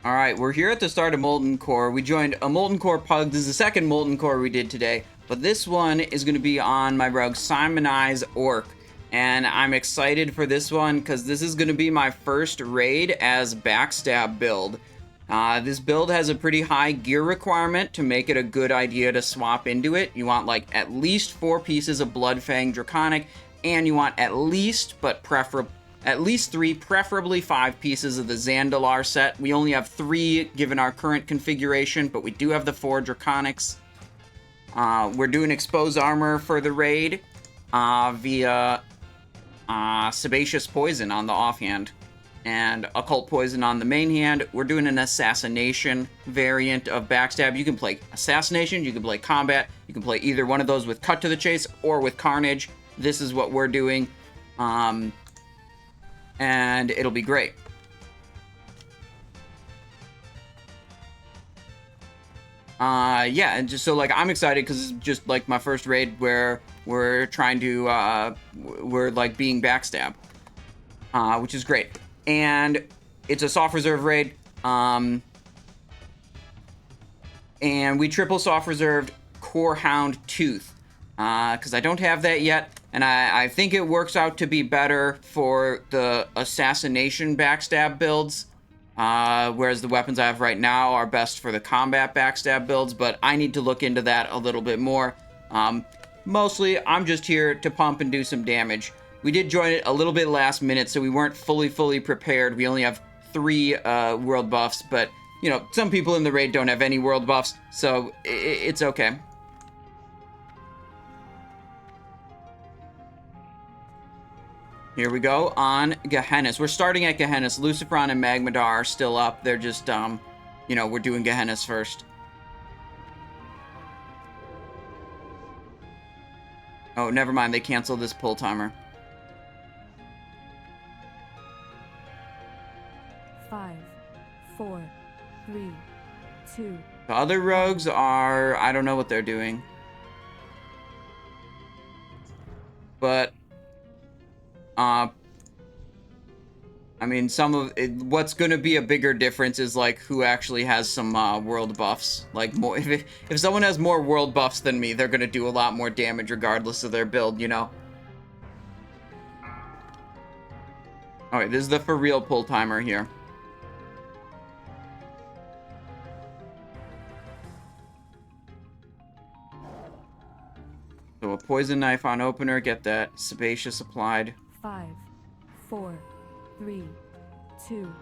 Alright, we're here at the start of Molten Core. We joined a Molten Core Pug. This is the second Molten Core we did today. But this one is going to be on my rogue Simonize Orc. And I'm excited for this one because this is going to be my first raid as Backstab build. This build has a pretty high gear requirement to make it a good idea to swap into it. You want like at least 4 pieces of Bloodfang Draconic, and you want at least, but at least 3, preferably 5 pieces of the Zandalar set. We only have 3 given our current configuration, but we do have the 4 Draconics. We're doing Exposed Armor for the raid via Sebaceous Poison on the offhand and Occult Poison on the main hand. We're doing an Assassination variant of Backstab. You can play Assassination, you can play Combat, you can play either one of those with Cut to the Chase or with Carnage. This is what we're doing. And it'll be great. Yeah, and just so like I'm excited because it's just like my first raid where we're trying to we're like being Backstab, which is great. And it's a soft reserve raid, and we triple soft reserved Core Hound Tooth because I don't have that yet. And I think it works out to be better for the Assassination Backstab builds, whereas the weapons I have right now are best for the combat Backstab builds, but I need to look into that a little bit more. Mostly, I'm just here to pump and do some damage. We did join it a little bit last minute, so we weren't fully prepared. We only have 3 world buffs, but, you know, some people in the raid don't have any world buffs, so it's okay. Here we go on Gehennas. We're starting at Gehennas. Lucifron and Magmadar are still up. They're just, you know, we're doing Gehennas first. Oh, never mind. They canceled this pull timer. 5, 4, 3, 2. The other rogues are... I don't know what they're doing. But... I mean, some of it, what's going to be a bigger difference is like who actually has some world buffs. Like more, if someone has more world buffs than me, they're going to do a lot more damage regardless of their build, you know. All right, this is the for real pull timer here. So a poison knife on opener, get that sebaceous applied. 5, 4, 3, 2,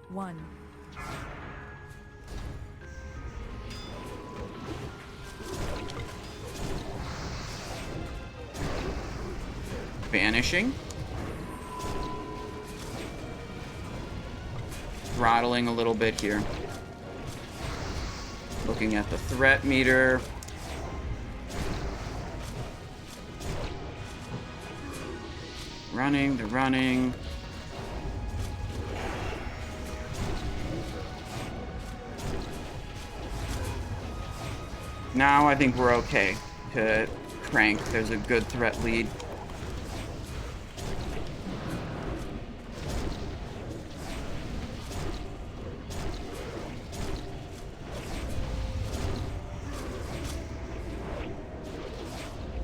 1. Vanishing. Throttling a little bit here. Looking at the threat meter. Running, they're running. Now I think we're okay to crank. There's a good threat lead.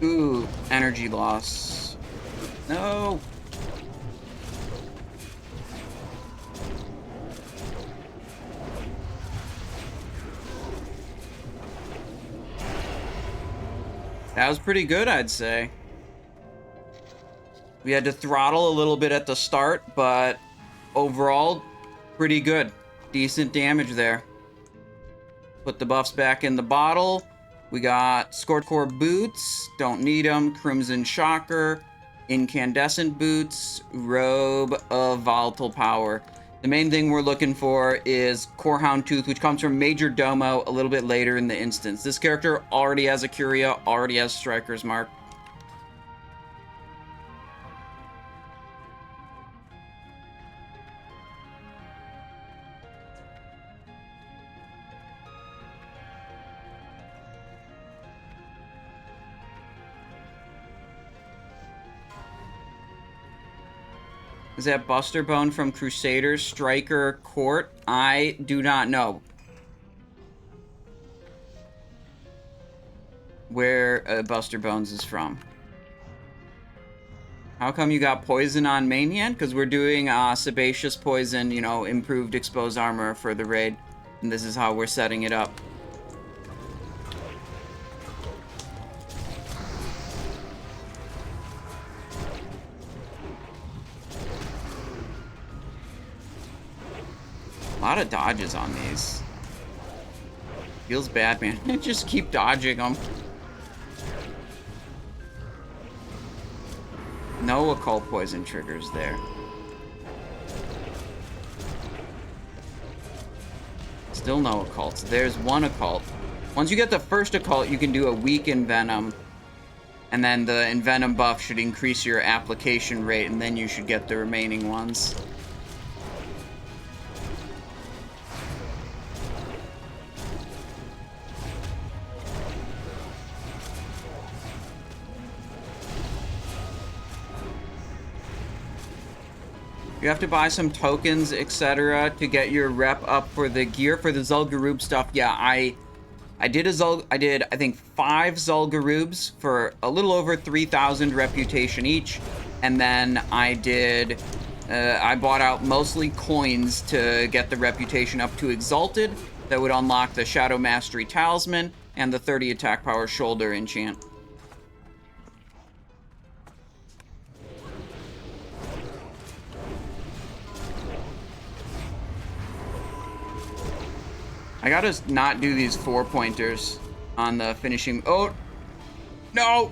Ooh, energy loss. No! That was pretty good, I'd say. We had to throttle a little bit at the start, but overall, pretty good. Decent damage there. Put the buffs back in the bottle. We got Scorched Core Boots, don't need them. Crimson Shocker. Incandescent Boots, Robe of Volatile Power. The main thing we're looking for is Core Hound Tooth, which comes from Majordomo a little bit later in the instance. This character already has a Curia, already has Striker's Mark. Is that Buster Bone from Crusaders? Striker Court? I do not know where Buster Bones is from. How come you got poison on main hand? Because we're doing sebaceous poison, you know, improved exposed armor for the raid. And this is how we're setting it up. A lot of dodges on these. Feels bad, man. Just keep dodging them. No occult poison triggers there. Still no occults. There's one occult. Once you get the first occult, you can do a weak envenom. And then the envenom buff should increase your application rate, and then you should get the remaining ones. You have to buy some tokens, etc., to get your rep up for the gear. For the Zul'Gurub stuff, yeah, I did I think 5 Zul'Gurubs for a little over 3,000 reputation each, and then I bought out mostly coins to get the reputation up to Exalted. That would unlock the Shadow Mastery Talisman and the 30 attack power shoulder enchant. I gotta not do these 4-pointers on the finishing. Oh, no!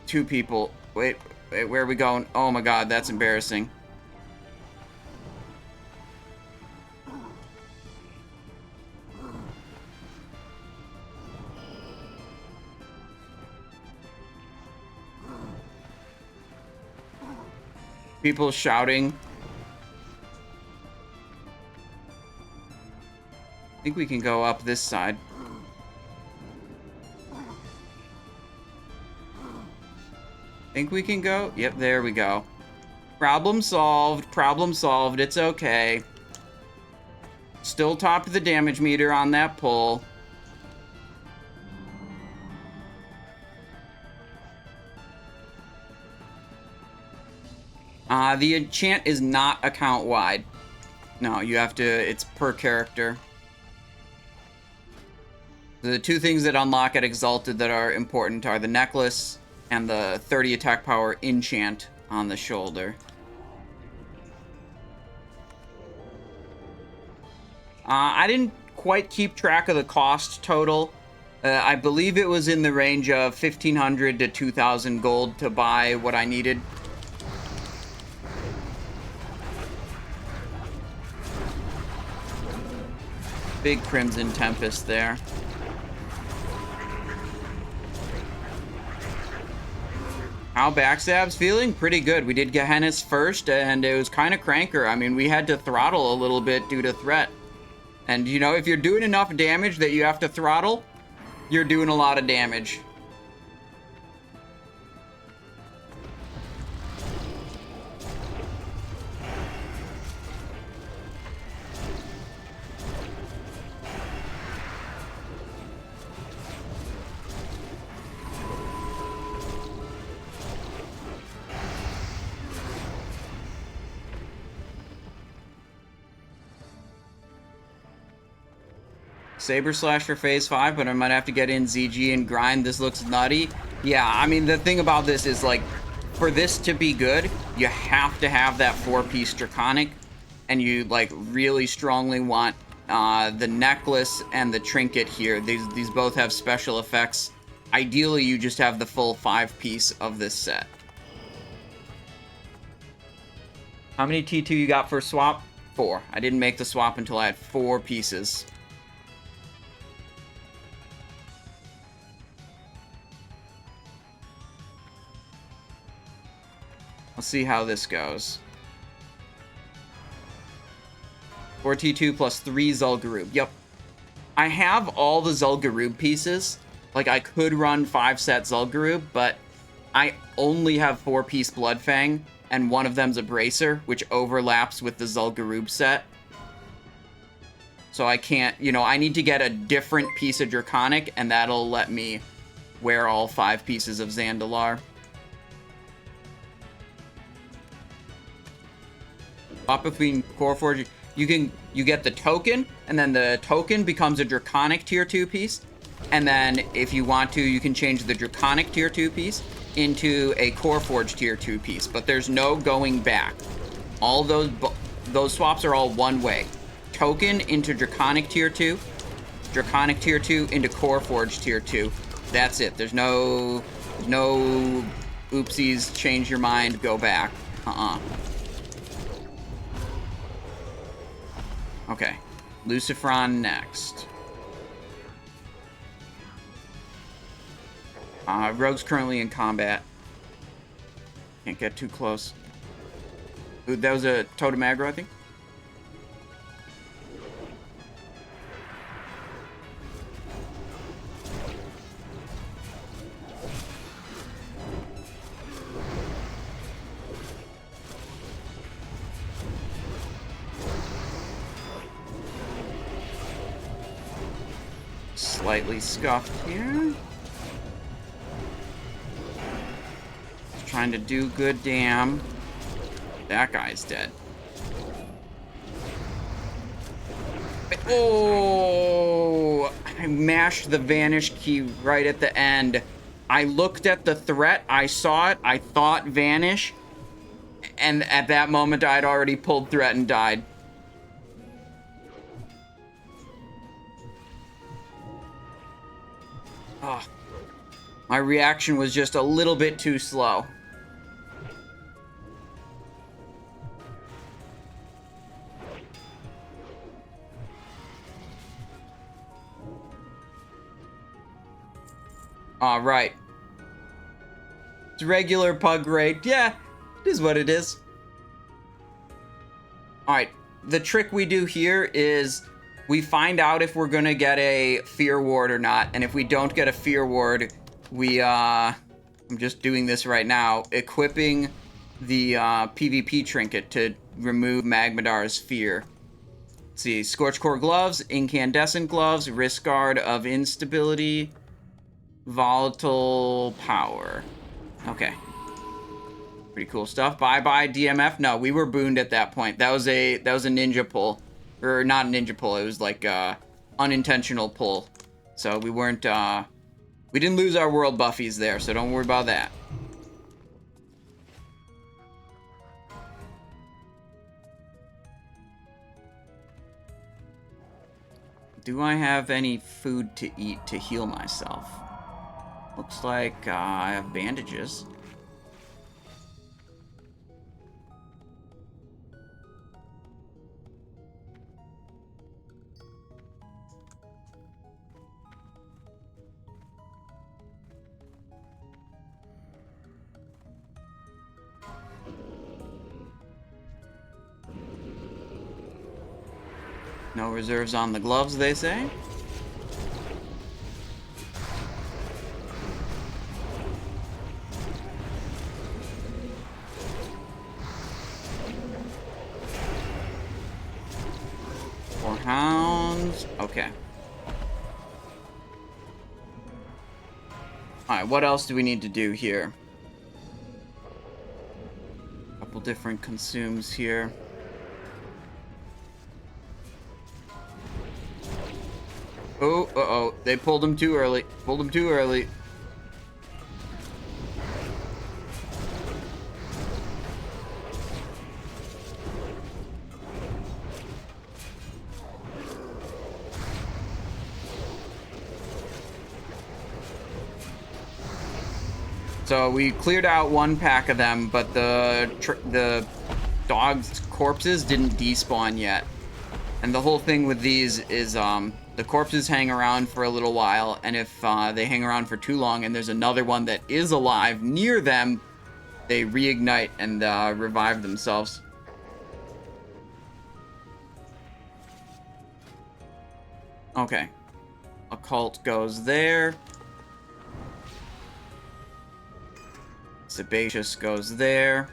2 people. Wait, where are we going? Oh my god, that's embarrassing. People shouting. I think we can go up this side. Think we can go? Yep, there we go. Problem solved. Problem solved. It's okay. Still top of the damage meter on that pull. The enchant is not account-wide. No, you have to... It's per character. The 2 things that unlock at Exalted that are important are the necklace and the 30 attack power enchant on the shoulder. I didn't quite keep track of the cost total. I believe it was in the range of 1,500 to 2,000 gold to buy what I needed. Big Crimson Tempest there. How Backstab's feeling? Pretty good. We did Gehennas first, and it was kind of cranker. I mean, we had to throttle a little bit due to threat. And, you know, if you're doing enough damage that you have to throttle, you're doing a lot of damage. Saber Slash for Phase 5, but I might have to get in ZG and grind. This looks nutty. Yeah, I mean, the thing about this is, like, for this to be good, you have to have that 4-piece Draconic, and you, like, really strongly want the necklace and the trinket here. These both have special effects. Ideally, you just have the full 5-piece of this set. How many T2 you got for swap? 4. I didn't make the swap until I had 4 pieces. Let's see how this goes. 4 T2 plus 3 Zul'Gurub. Yep. I have all the Zul'Gurub pieces. Like, I could run 5-set Zul'Gurub, but I only have 4-piece Bloodfang, and one of them's a Bracer, which overlaps with the Zul'Gurub set. So I can't, you know, I need to get a different piece of Draconic, and that'll let me wear all 5 pieces of Zandalar. Swap between Core Forge, you get the token, and then the token becomes a Draconic tier 2 piece. And then if you want to, you can change the Draconic tier 2 piece into a Core Forge tier 2 piece, but there's no going back. All those swaps are all one way. Token into Draconic tier 2, Draconic tier 2 into Core Forge tier 2. That's it. There's no oopsies, change your mind, go back. Okay. Lucifron next. Rogue's currently in combat. Can't get too close. Ooh, that was a totem aggro, I think. Slightly scuffed here. Just trying to do good damn. That guy's dead. Oh! I mashed the vanish key right at the end. I looked at the threat, I saw it, I thought vanish, and at that moment I'd already pulled threat and died. Oh, my reaction was just a little bit too slow. All right. It's regular pug raid. Yeah, it is what it is. All right. The trick we do here is we find out if we're gonna get a fear ward or not, and if we don't get a fear ward, we I'm just doing this right now, equipping the PvP trinket to remove Magmadar's fear. Let's see, Scorchcore gloves, incandescent gloves, wrist guard of instability, volatile power. Okay. Pretty cool stuff. Bye-bye DMF. No, we were booned at that point. That was a ninja pull. Or not a ninja pull, it was like a unintentional pull. So we weren't we didn't lose our world buffies there, so don't worry about that. Do I have any food to eat to heal myself? Looks like I have bandages. No reserves on the gloves, they say. Hounds. Okay. Alright, what else do we need to do here? A couple different consumes here. Oh, uh-oh. They pulled him too early. Pulled him too early. So we cleared out one pack of them, but the dog's corpses didn't despawn yet. And the whole thing with these is the corpses hang around for a little while, and if they hang around for too long and there's another one that is alive near them, they reignite and revive themselves. Okay. Occult goes there. Sebaceous goes there.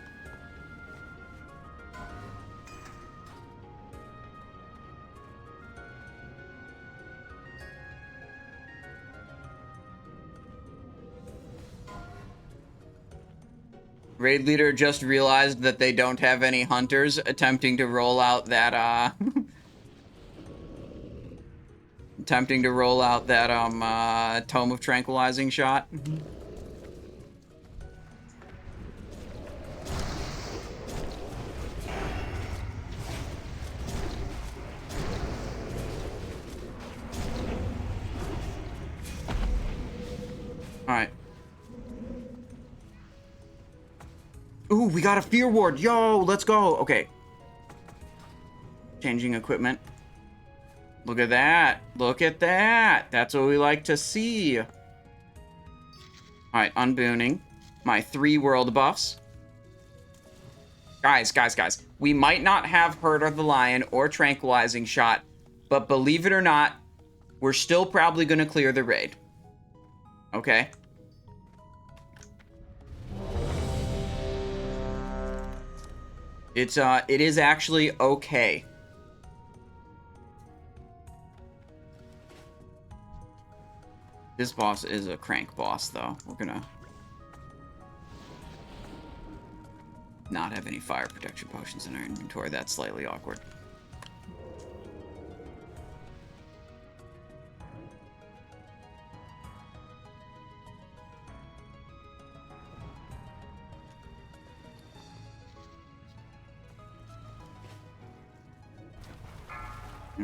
Raid leader just realized that they don't have any hunters, attempting to roll out that, Tome of Tranquilizing shot. Alright. Ooh, we got a fear ward. Yo, let's go. Okay. Changing equipment. Look at that. Look at that. That's what we like to see. Alright, unbooning my 3 world buffs. Guys. We might not have Herd of the Lion or Tranquilizing Shot, but believe it or not, we're still probably going to clear the raid. Okay? It is actually okay. This boss is a crank boss, though. We're gonna not have any fire protection potions in our inventory. That's slightly awkward.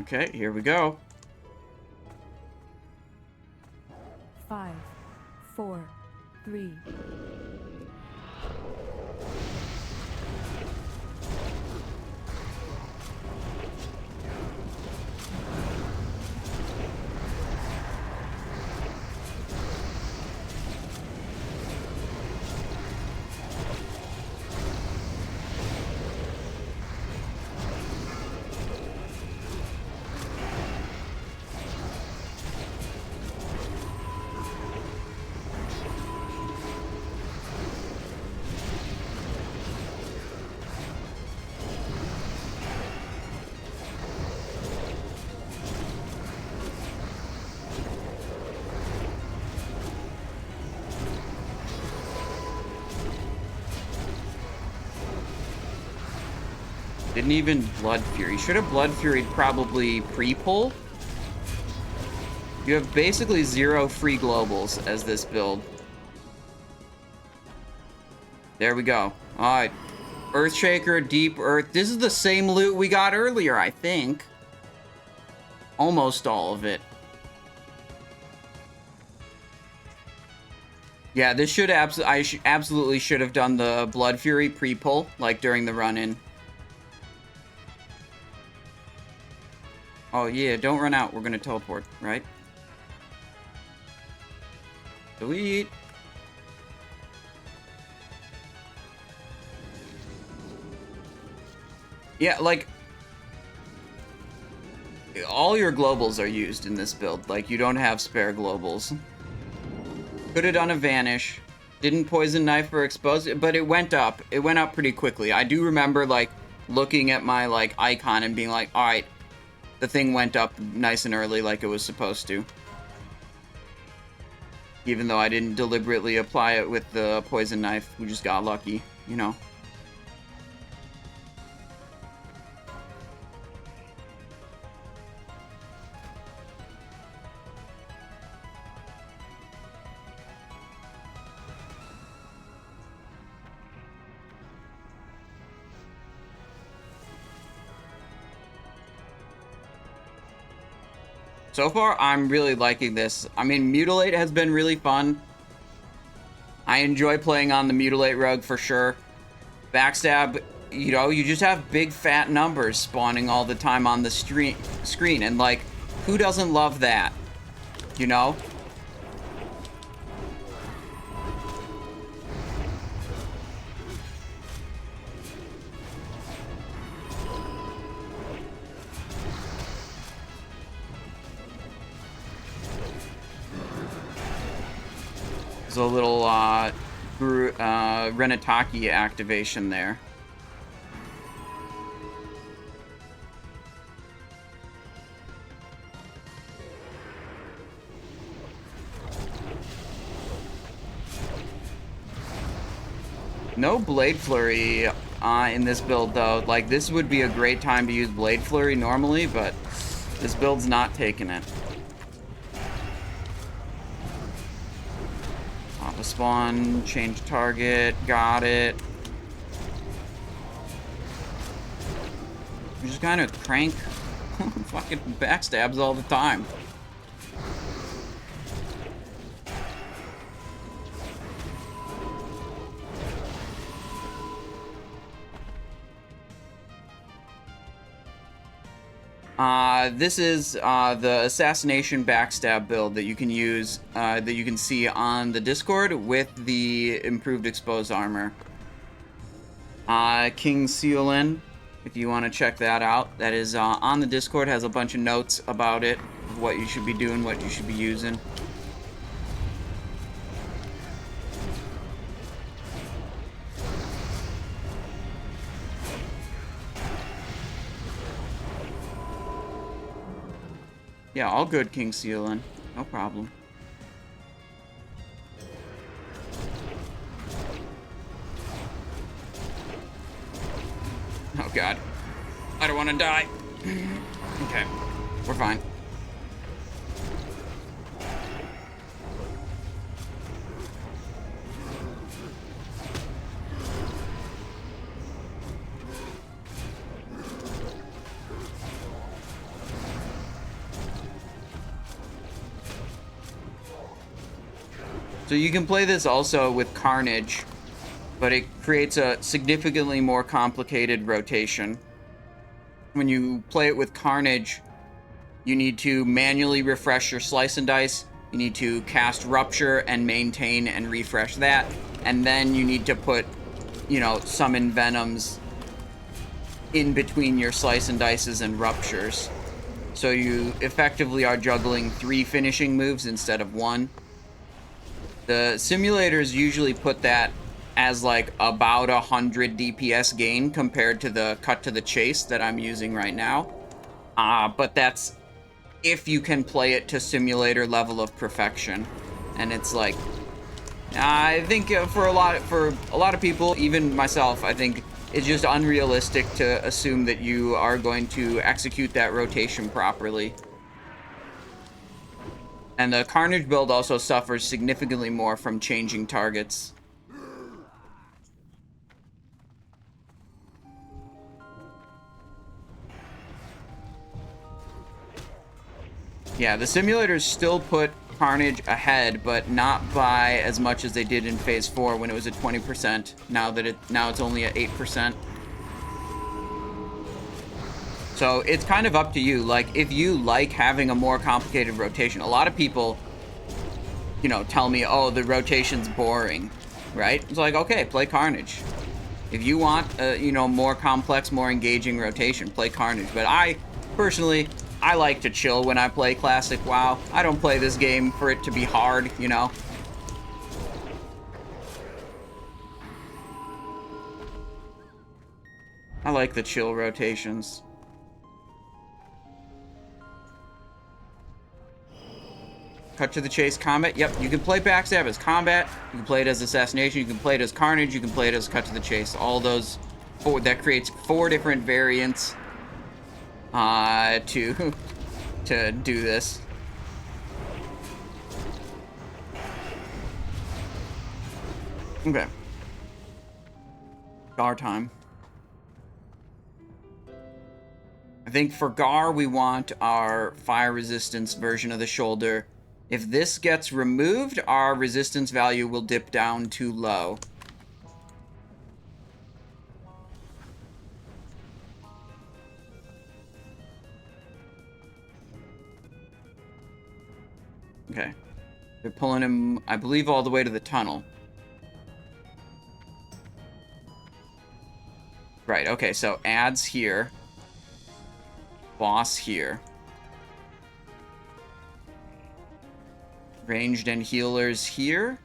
Okay, here we go. 5, 4, 3. Didn't even Blood Fury. Should have Blood Furied probably pre-pull. You have basically 0 free globals as this build. There we go. Alright. Earthshaker, Deep Earth. This is the same loot we got earlier, I think. Almost all of it. Yeah, this should absolutely should have done the Blood Fury pre-pull, like during the run-in. Oh yeah, don't run out. We're gonna teleport, right? Delete. Yeah, like, all your globals are used in this build. Like, you don't have spare globals. Could have done a vanish. Didn't poison knife or expose it, but it went up. It went up pretty quickly. I do remember, like, looking at my, like, icon and being like, alright, the thing went up nice and early like it was supposed to. Even though I didn't deliberately apply it with the poison knife, we just got lucky, you know. So far, I'm really liking this. I mean, Mutilate has been really fun. I enjoy playing on the Mutilate Rogue for sure. Backstab, you know, you just have big fat numbers spawning all the time on the screen. And, like, who doesn't love that? You know? There's a little Renataki activation there. No Blade Flurry in this build, though. Like, this would be a great time to use Blade Flurry normally, but this build's not taking it. Pop a spawn, change target, got it. We just kind of crank fucking backstabs all the time. This is the assassination backstab build that you can use, that you can see on the Discord with the improved exposed armor. King Sealin, if you want to check that out, that is on the Discord, has a bunch of notes about it, what you should be doing, what you should be using. Yeah, all good, King Sealin. No problem. Oh god. I don't want to die. Okay. We're fine. So you can play this also with Carnage, but it creates a significantly more complicated rotation. When you play it with Carnage, you need to manually refresh your Slice and Dice, you need to cast Rupture and maintain and refresh that, and then you need to put, you know, summon Venoms in between your Slice and Dices and Ruptures. So you effectively are juggling 3 finishing moves instead of 1. The simulators usually put that as like about 100 DPS gain compared to the cut to the chase that I'm using right now. But that's if you can play it to simulator level of perfection. And it's like, I think for a lot of people, even myself, I think it's just unrealistic to assume that you are going to execute that rotation properly. And the Carnage build also suffers significantly more from changing targets. Yeah, the simulators still put Carnage ahead, but not by as much as they did in Phase 4 when it was at 20%. Now it's only at 8%. So it's kind of up to you. Like, if you like having a more complicated rotation, a lot of people, you know, tell me, oh, the rotation's boring, right? It's like, okay, play Carnage. If you want, you know, more complex, more engaging rotation, play Carnage. But I, personally, I like to chill when I play Classic WoW. I don't play this game for it to be hard, you know? I like the chill rotations. Cut to the chase combat. Yep, you can play backstab as combat. You can play it as assassination. You can play it as Carnage. You can play it as cut to the chase. All those four, that creates 4 different variants to do this. Okay. Garr time. I think for Garr, we want our fire resistance version of the shoulder. If this gets removed, our resistance value will dip down too low. Okay. They're pulling him, I believe, all the way to the tunnel. Right, okay, so ads here. Boss here. Ranged and healers here.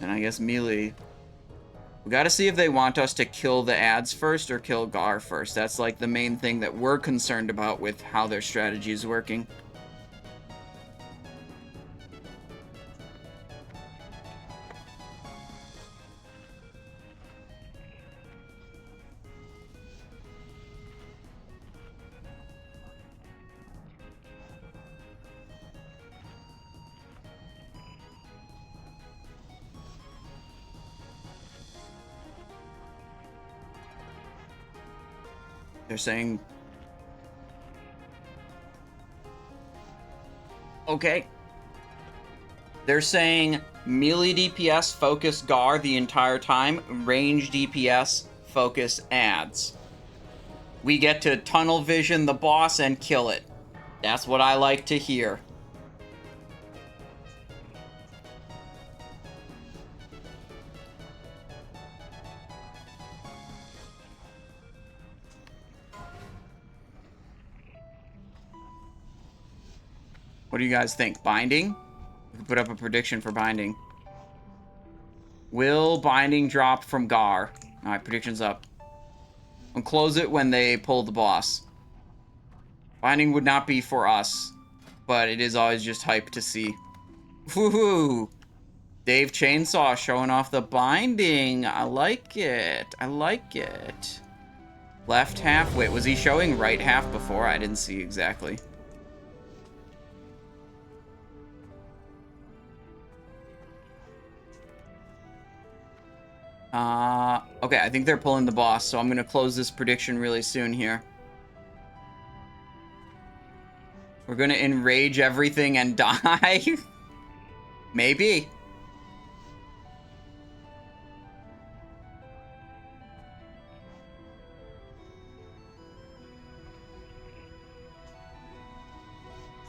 And I guess melee We gotta see if they want us to kill the ads first or kill Garr first. That's like the main thing that we're concerned about with how their strategy is working. They're saying... Okay. They're saying melee DPS focus Garr the entire time, range DPS focus ads. We get to tunnel vision the boss and kill it. That's what I like to hear. What do you guys think? Binding? We can put up a prediction for binding. Will binding drop from Garr? Alright, prediction's up. And close it when they pull the boss. Binding would not be for us, but it is always just hype to see. Woohoo! Dave Chainsaw showing off the binding. I like it. I like it. Left half? Wait, was he showing right half before? I didn't see exactly. Okay, I think they're pulling the boss, so I'm gonna close this prediction really soon here. We're gonna enrage everything and die? Maybe.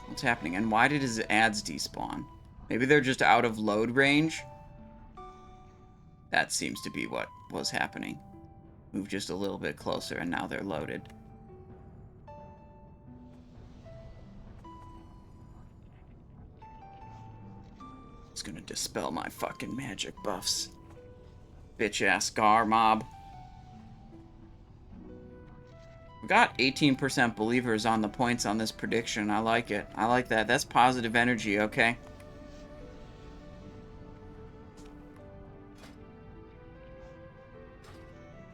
What's happening? And why did his ads despawn? Maybe they're just out of load range? That seems to be what was happening. Move just a little bit closer and now they're loaded. It's gonna dispel my fucking magic buffs. Bitch ass Garr mob. We got 18% believers on the points on this prediction. I like it. I like that. That's positive energy, okay?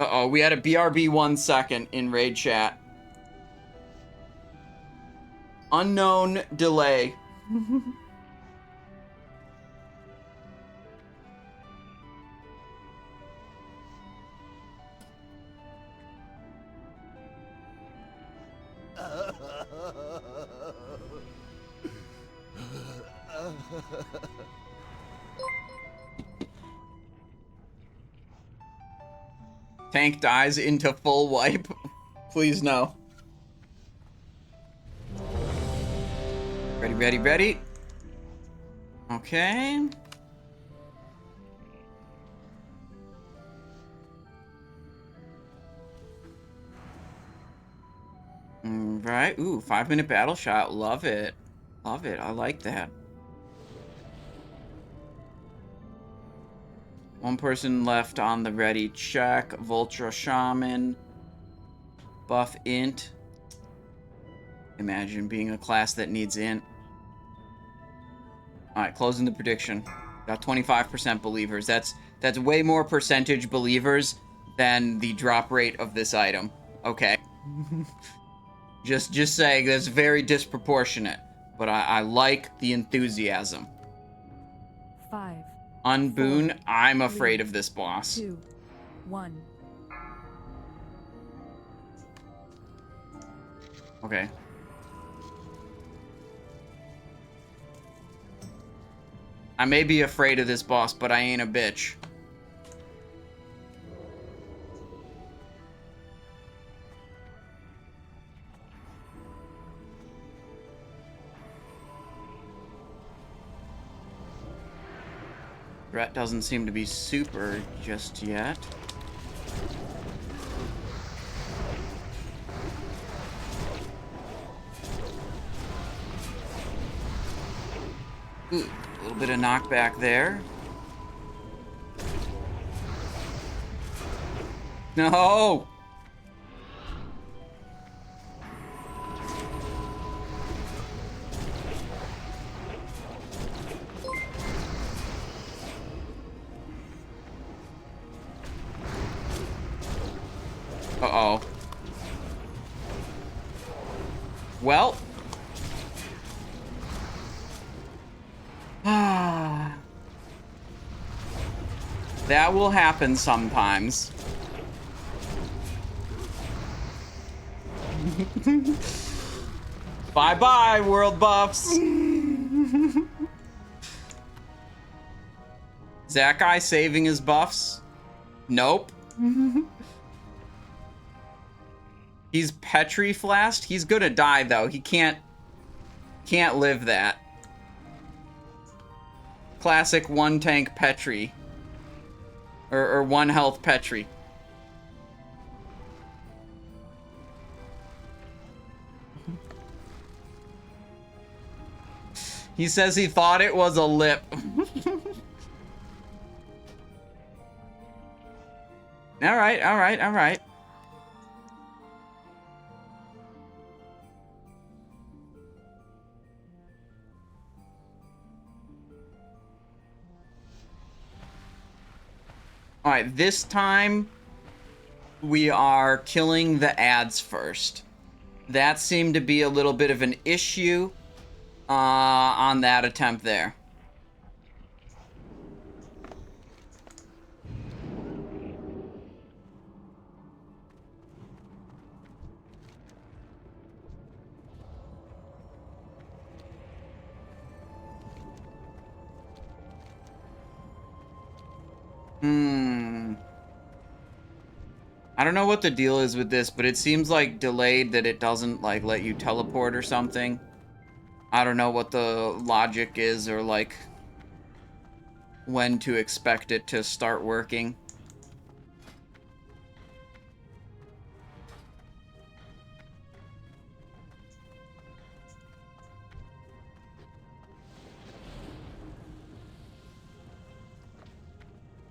Uh-oh, we had a BRB 1 second in raid chat. Unknown delay. Tank dies into full wipe. Please no. Ready, ready, ready. Okay. Right. Ooh, 5-minute battle shot. Love it. Love it. I like that. One person left on the ready. Check. Vultra Shaman. Buff Int. Imagine being a class that needs Int. Alright, closing the prediction. Got 25% believers. That's way more percentage believers than the drop rate of this item. Okay. Just saying, that's very disproportionate. But I like the enthusiasm. 5. Unboon, 4, I'm afraid 3, of this boss. 2, 1. Okay. I may be afraid of this boss, but I ain't a bitch. Threat doesn't seem to be super just yet. Ooh, a little bit of knockback there. No! Uh-oh. Well. That will happen sometimes. Bye-bye, world buffs. Is that guy saving his buffs? Nope. He's petriflashed. He's gonna die though. He can't live that. Classic one tank Petri. Or one health Petri. He says he thought it was a lip. Alright, alright, alright. Alright, this time we are killing the ads first. That seemed to be a little bit of an issue on that attempt there. I don't know what the deal is with this, but it seems like delayed that it doesn't like let you teleport or something. I don't know what the logic is or like when to expect it to start working.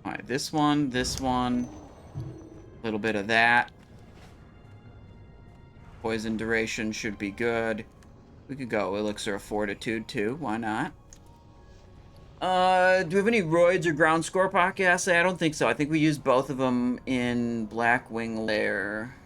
Alright, this one, a little bit of that. Poison duration should be good. We could go Elixir of Fortitude too, why not? Do we have any Roids or Ground Scorpiock assay? I don't think so. I think we used both of them in Blackwing Lair.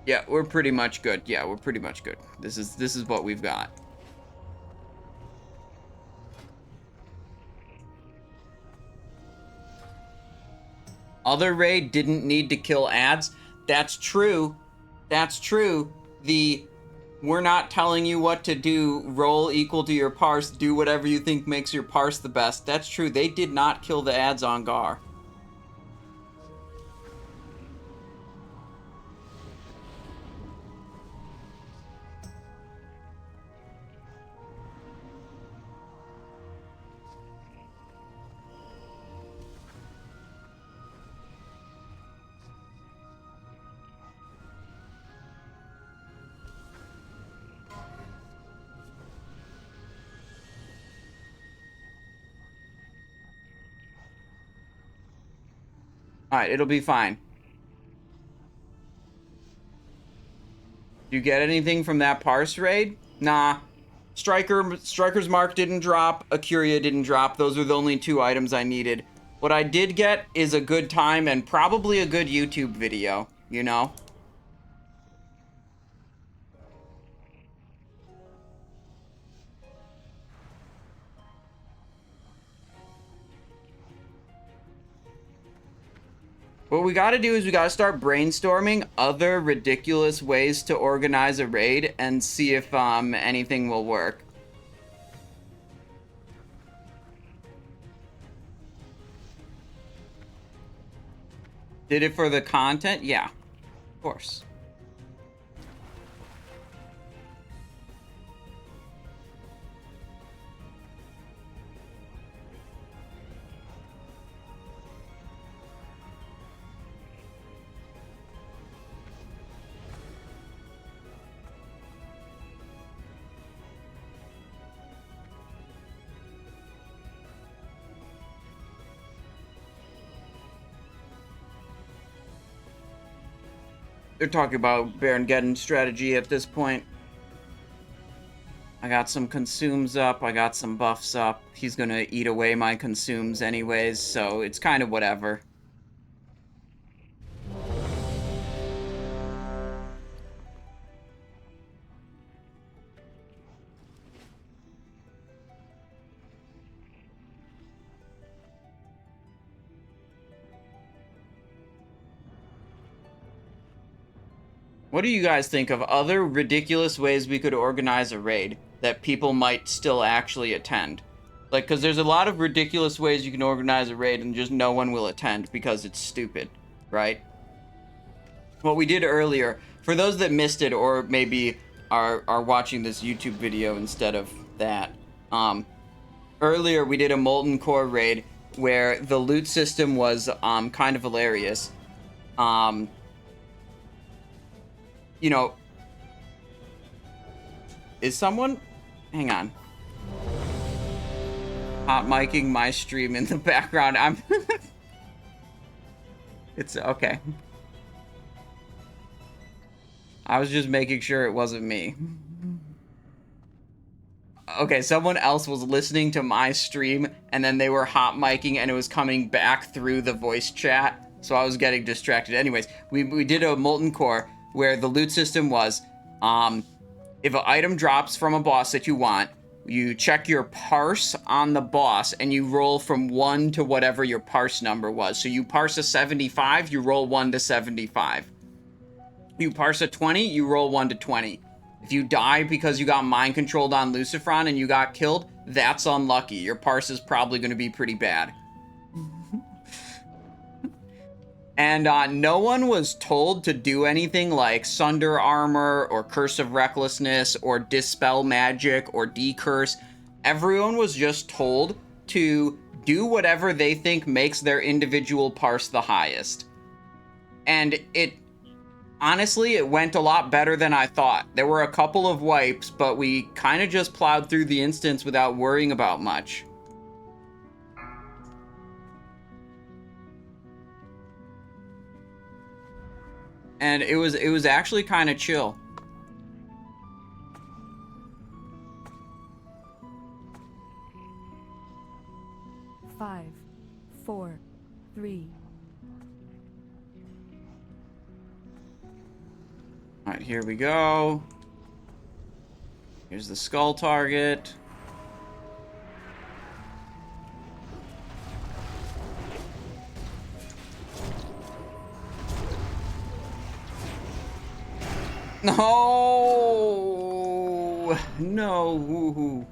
Yeah, we're pretty much good. Yeah, we're pretty much good. This is what we've got. Other raid didn't need to kill ads. That's true. That's true. We're not telling you what to do. Roll equal to your parse. Do whatever you think makes your parse the best. That's true. They did not kill the ads on Garr. Alright, it'll be fine. You get anything from that parse raid? Nah. Striker's Mark didn't drop. Acuria didn't drop. Those are the only two items I needed. What I did get is a good time and probably a good YouTube video, you know? What we gotta do is we gotta start brainstorming other ridiculous ways to organize a raid and see if anything will work. Did it for the content? Yeah, of course. They're talking about Baron Geddon strategy at this point. I got some consumes up, I got some buffs up. He's gonna eat away my consumes anyways, so it's kind of whatever. What do you guys think of other ridiculous ways we could organize a raid that people might still actually attend? Like, because there's a lot of ridiculous ways you can organize a raid and just no one will attend because it's stupid, right? What we did earlier, for those that missed it or maybe are watching this YouTube video instead of that, earlier we did a Molten Core raid where the loot system was kind of hilarious. You know, is someone, hang on, hot micing my stream in the background? I'm it's okay. I was just making sure it wasn't me. Okay, someone else was listening to my stream and then they were hot micing and it was coming back through the voice chat, so I was getting distracted. Anyways, we did a Molten Core where the loot system was, if an item drops from a boss that you want, you check your parse on the boss and you roll from 1 to whatever your parse number was. So you parse a 75, you roll 1 to 75. You parse a 20, you roll 1 to 20. If you die because you got mind controlled on Lucifron and you got killed, that's unlucky. Your parse is probably going to be pretty bad. And no one was told to do anything like Sunder Armor or Curse of Recklessness or Dispel Magic or Decurse. Everyone was just told to do whatever they think makes their individual parse the highest. And honestly, it went a lot better than I thought. There were a couple of wipes, but we kind of just plowed through the instance without worrying about much. And it was actually kind of chill. Five, 4, 3. All right, here we go. Here's the skull target. No! No! Woohoo.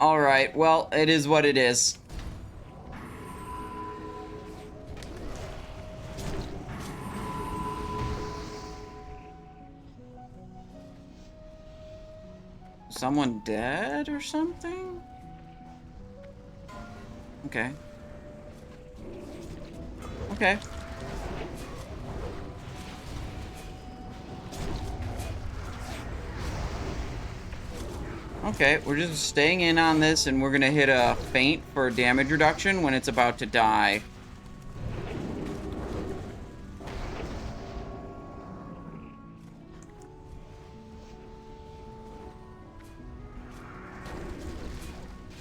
Alright, well, it is what it is. Someone dead or something? Okay. Okay. Okay, we're just staying in on this, and we're gonna hit a feint for damage reduction when it's about to die.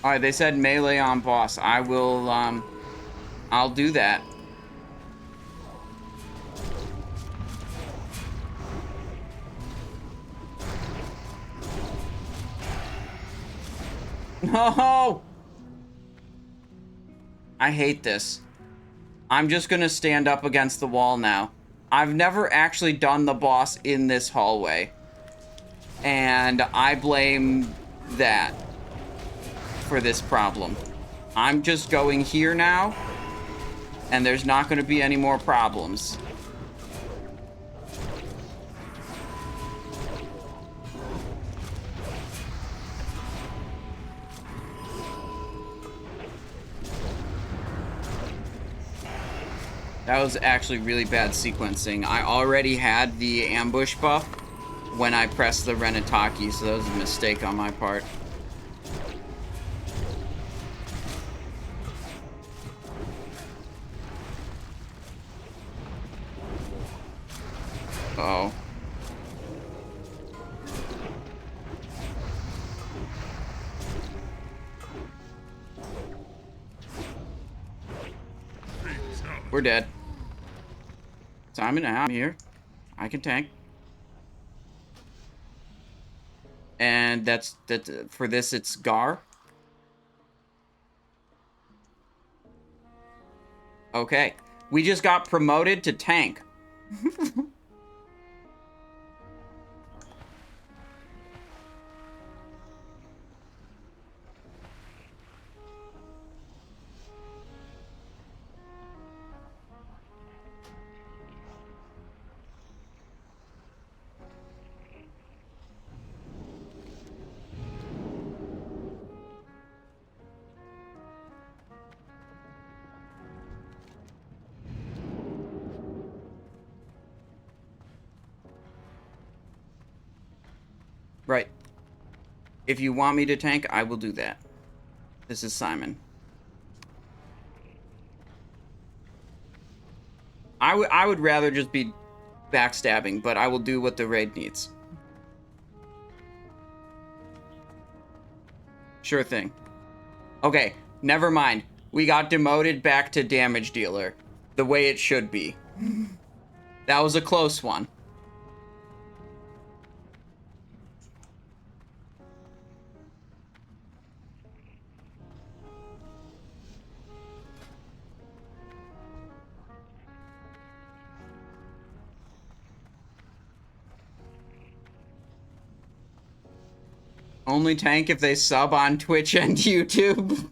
Alright, they said melee on boss. I will, I'll do that. No! I hate this. I'm just gonna stand up against the wall now. I've never actually done the boss in this hallway. And I blame that for this problem. I'm just going here now, and there's not gonna be any more problems. That was actually really bad sequencing. I already had the ambush buff when I pressed the Renataki, so that was a mistake on my part. Uh-oh. We're dead. Simon, I'm here. I can tank. And that's for this, it's Garr. Okay. We just got promoted to tank. Right. If you want me to tank, I will do that. This is Simon. I would rather just be backstabbing, but I will do what the raid needs. Sure thing. Okay, never mind. We got demoted back to damage dealer. The way it should be. That was a close one. Only tank if they sub on Twitch and YouTube.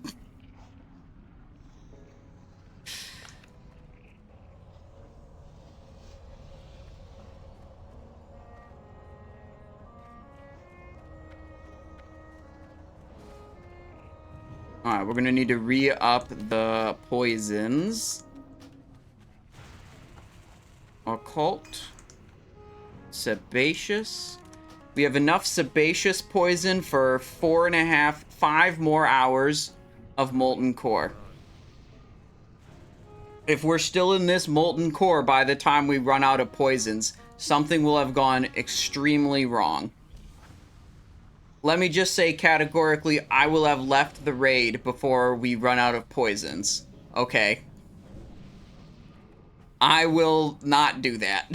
Alright, we're gonna need to re-up the poisons. Occult. Sebaceous. We have enough sebaceous poison for 5 more hours of molten core. If we're still in this molten core by the time we run out of poisons, something will have gone extremely wrong. Let me just say categorically, I will have left the raid before we run out of poisons. Okay. I will not do that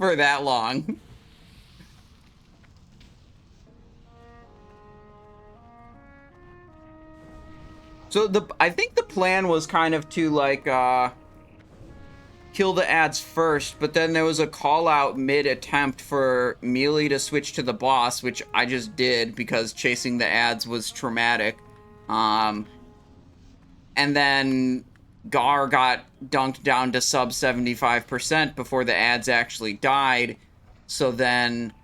for that long. So I think the plan was kind of to like kill the ads first, but then there was a call out mid-attempt for Melee to switch to the boss, which I just did because chasing the ads was traumatic. And then Garr got dunked down to sub 75% before the ads actually died, so then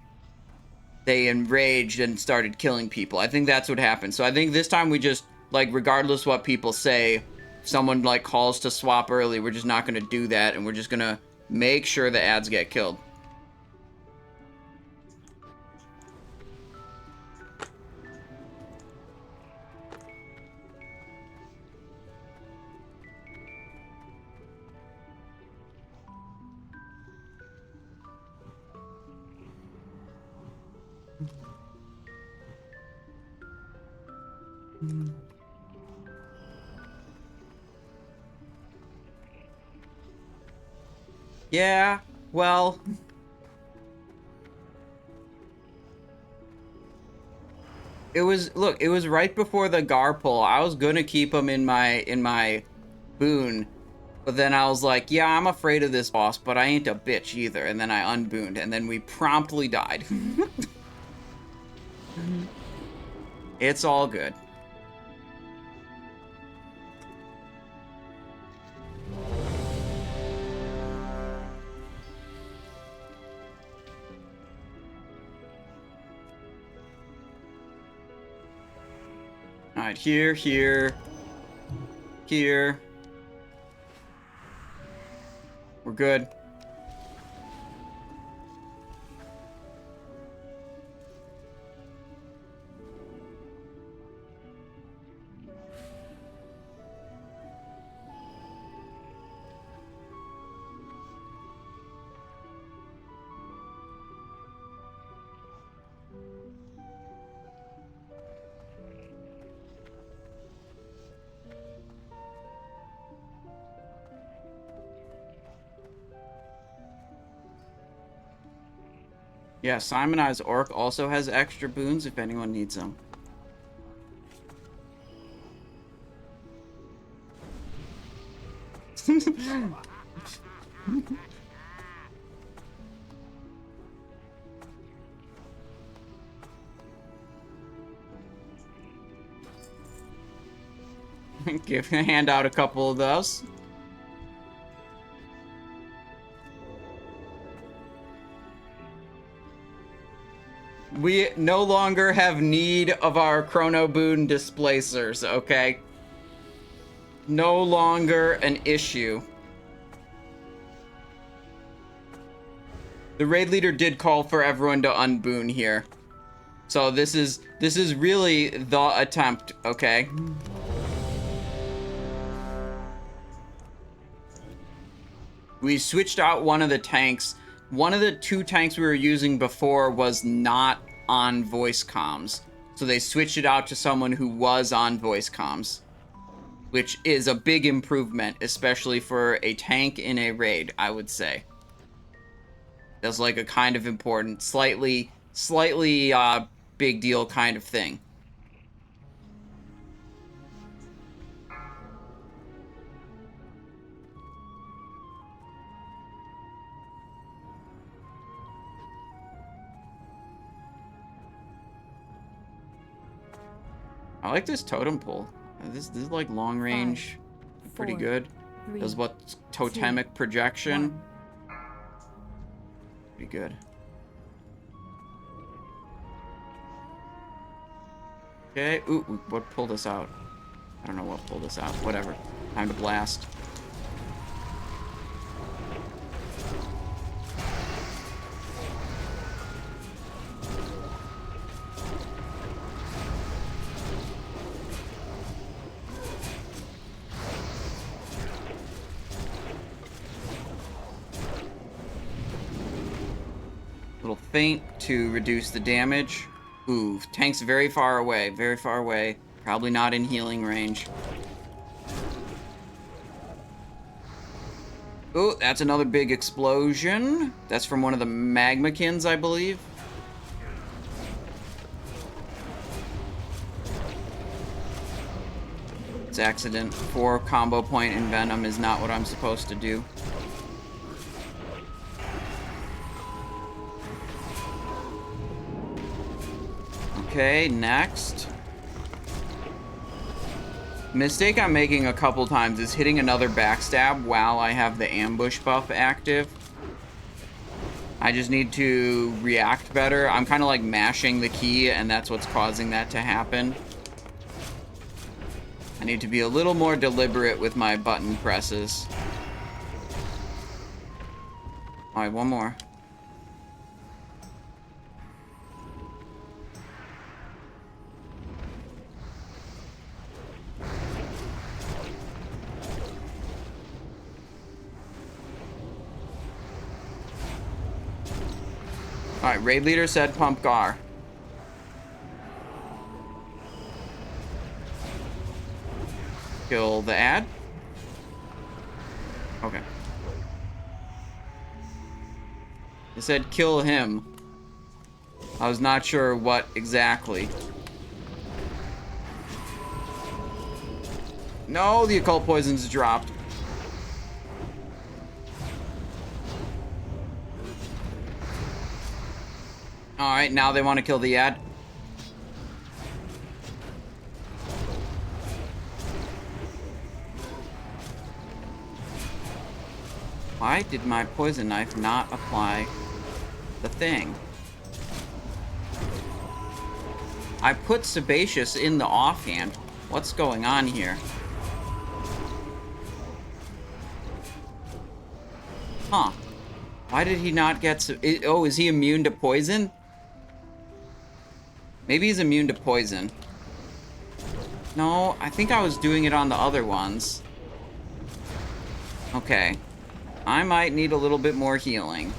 they enraged and started killing people. I think that's what happened. So I think this time we just, like, regardless what people say, if someone, like, calls to swap early, we're just not going to do that, and we're just going to make sure the ads get killed. Yeah, well, it was right before the Garr pull. I was gonna keep him in my boon, but then I was like, yeah, I'm afraid of this boss, but I ain't a bitch either. And then I unbooned, and then we promptly died. It's all good. Alright, here, here, here. We're good. Yeah, Simonized Orc also has extra boons if anyone needs them. Hand out a couple of those. We no longer have need of our Chrono Boon displacers, okay? No longer an issue. The raid leader did call for everyone to unboon here. So this is really the attempt, okay? We switched out one of the tanks. One of the 2 tanks we were using before was not on voice comms. So they switched it out to someone who was on voice comms, which is a big improvement, especially for a tank in a raid, I would say. That's like a kind of important, slightly big deal kind of thing. I like this totem pole. This is like long range, 5, pretty 4, good. 3, Does what totemic 2, projection? 1. Pretty good. Okay. Ooh, what pulled us out? I don't know what pulled us out. Whatever. Time to blast. Little feint to reduce the damage. Ooh, tank's very far away. Very far away. Probably not in healing range. Ooh, that's another big explosion. That's from one of the Magmakins, I believe. It's accident. 4 combo point in Venom is not what I'm supposed to do. Okay, next. Mistake I'm making a couple times is hitting another backstab while I have the ambush buff active. I just need to react better. I'm kind of like mashing the key, and that's what's causing that to happen. I need to be a little more deliberate with my button presses. Alright, one more. Alright, raid leader said pump Garr. Kill the ad? Okay. It said kill him. I was not sure what exactly. No, the occult poison's dropped. Alright, now they want to kill the ad. Why did my poison knife not apply the thing? I put Sebaceous in the offhand. What's going on here? Huh. Why did he not get... Oh, is he immune to poison? Maybe he's immune to poison. No, I think I was doing it on the other ones. Okay. I might need a little bit more healing.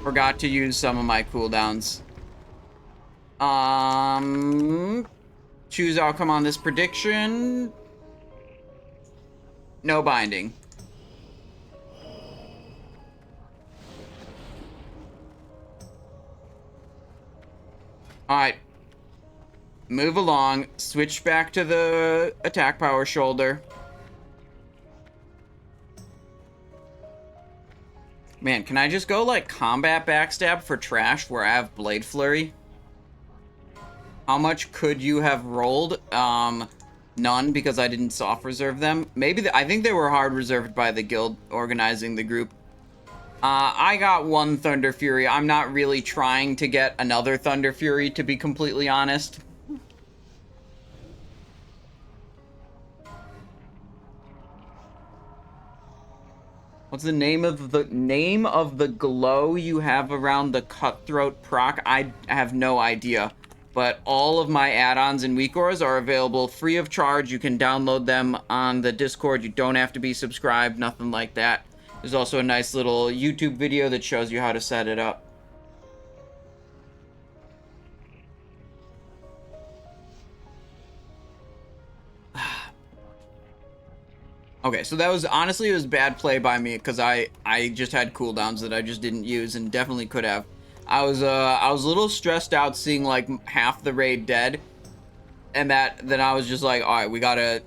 Forgot to use some of my cooldowns. Choose outcome on this prediction. No binding. Alright. Move along. Switch back to the attack power shoulder. Man, can I just go, like, combat backstab for trash where I have Blade Flurry? How much could you have rolled? None, because I didn't soft reserve them. Maybe, I think they were hard reserved by the guild organizing the group. I got one Thunder Fury. I'm not really trying to get another Thunder Fury, to be completely honest. What's the name of the glow you have around the Cutthroat proc? I have no idea. But all of my add-ons and weakors are available free of charge. You can download them on the Discord. You don't have to be subscribed, nothing like that. There's also a nice little YouTube video that shows you how to set it up. Okay, so that was, honestly, it was bad play by me, because I just had cooldowns that I just didn't use, and definitely could have. I was a little stressed out seeing, like, half the raid dead, and then I was just like, alright, we gotta,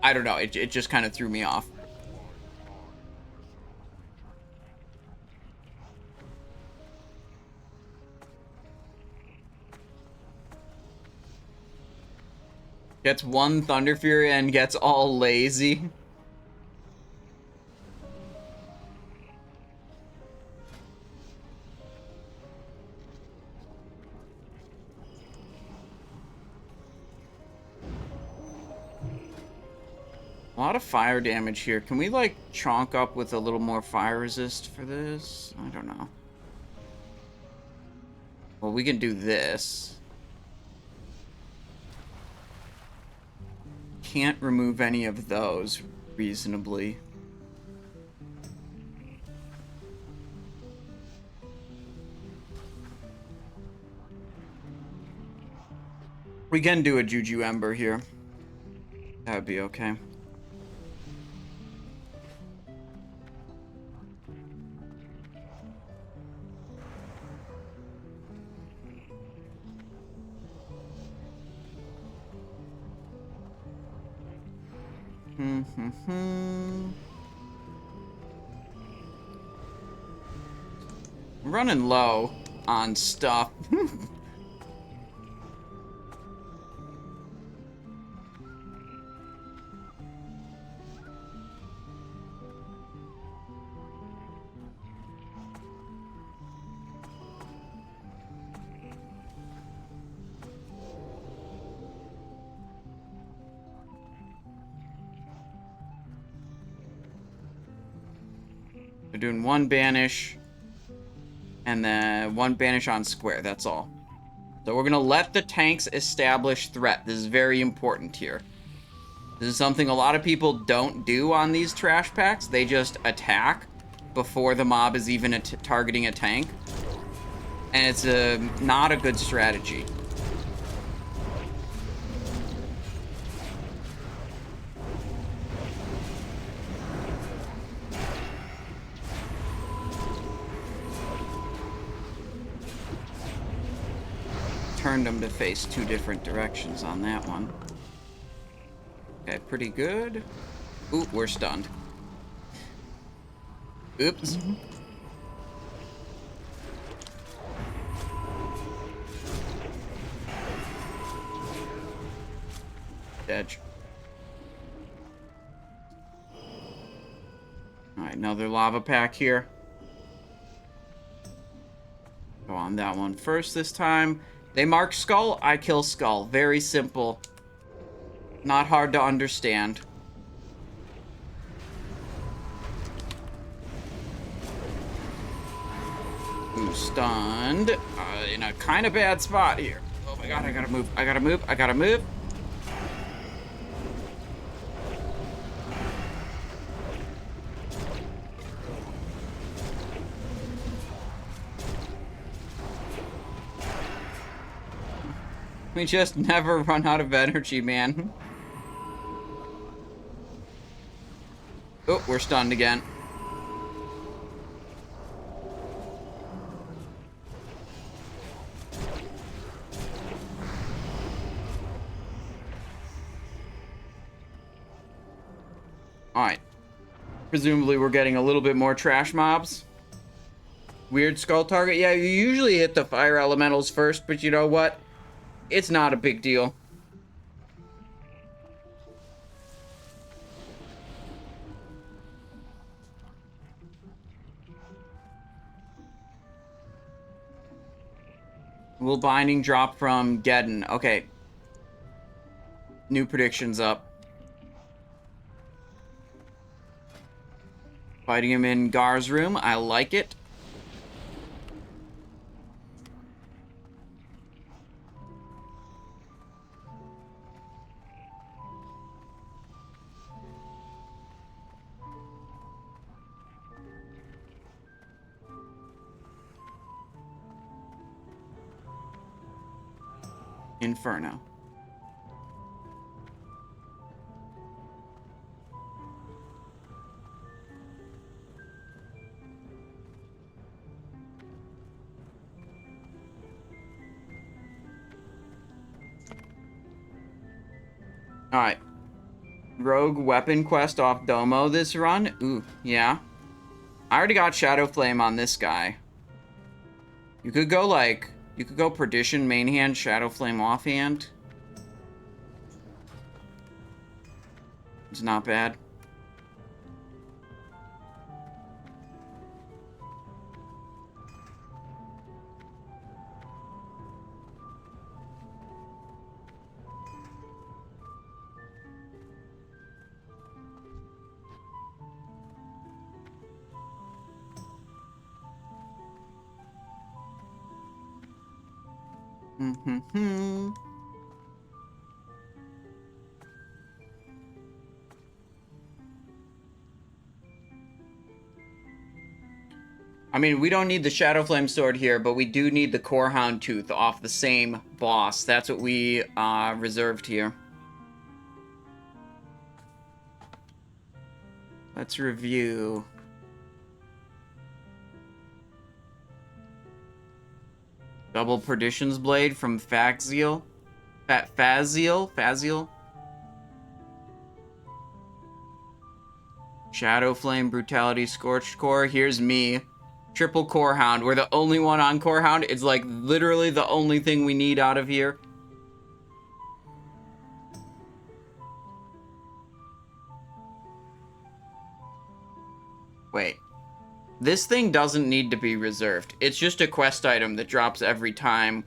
I don't know, it just kind of threw me off. Gets one Thunder Fury and gets all lazy. A lot of fire damage here. Can we, like, chonk up with a little more fire resist for this? I don't know. Well, we can do this. Can't remove any of those reasonably. We can do a Juju Ember here. That would be okay. I'm running low on stuff. We're doing one banish, and then one banish on square, that's all. So we're gonna let the tanks establish threat. This is very important here. This is something a lot of people don't do on these trash packs. They just attack before the mob is even targeting a tank. And it's not a good strategy. Turned them to face two different directions on that one. Okay, pretty good. Ooh, we're stunned. Oops. Edge. Alright, another lava pack here. Go on that one first this time. They mark Skull, I kill Skull. Very simple. Not hard to understand. Ooh, stunned. In a kind of bad spot here. Oh my god, I gotta move. I gotta move. I gotta move. We just never run out of energy, man. Oh, we're stunned again. Alright. Presumably we're getting a little bit more trash mobs. Weird skull target. Yeah, you usually hit the fire elementals first, but you know what? It's not a big deal. Will binding drop from Geddon? Okay. New predictions up. Fighting him in Garr's room. I like it. Inferno. Alright. Rogue weapon quest off Domo this run. Ooh, yeah. I already got Shadow Flame on this guy. You could go like... You could go Perdition main hand, Shadow Flame offhand. It's not bad. I mean, we don't need the Shadow Flame Sword here, but we do need the Core Hound Tooth off the same boss. That's what we reserved here. Let's review. Double Perdition's Blade from Faziel. Faziel. Shadow Flame, Brutality, Scorched Core. Here's me. Triple Core Hound. We're the only one on Core Hound. It's like literally the only thing we need out of here. Wait. This thing doesn't need to be reserved. It's just a quest item that drops every time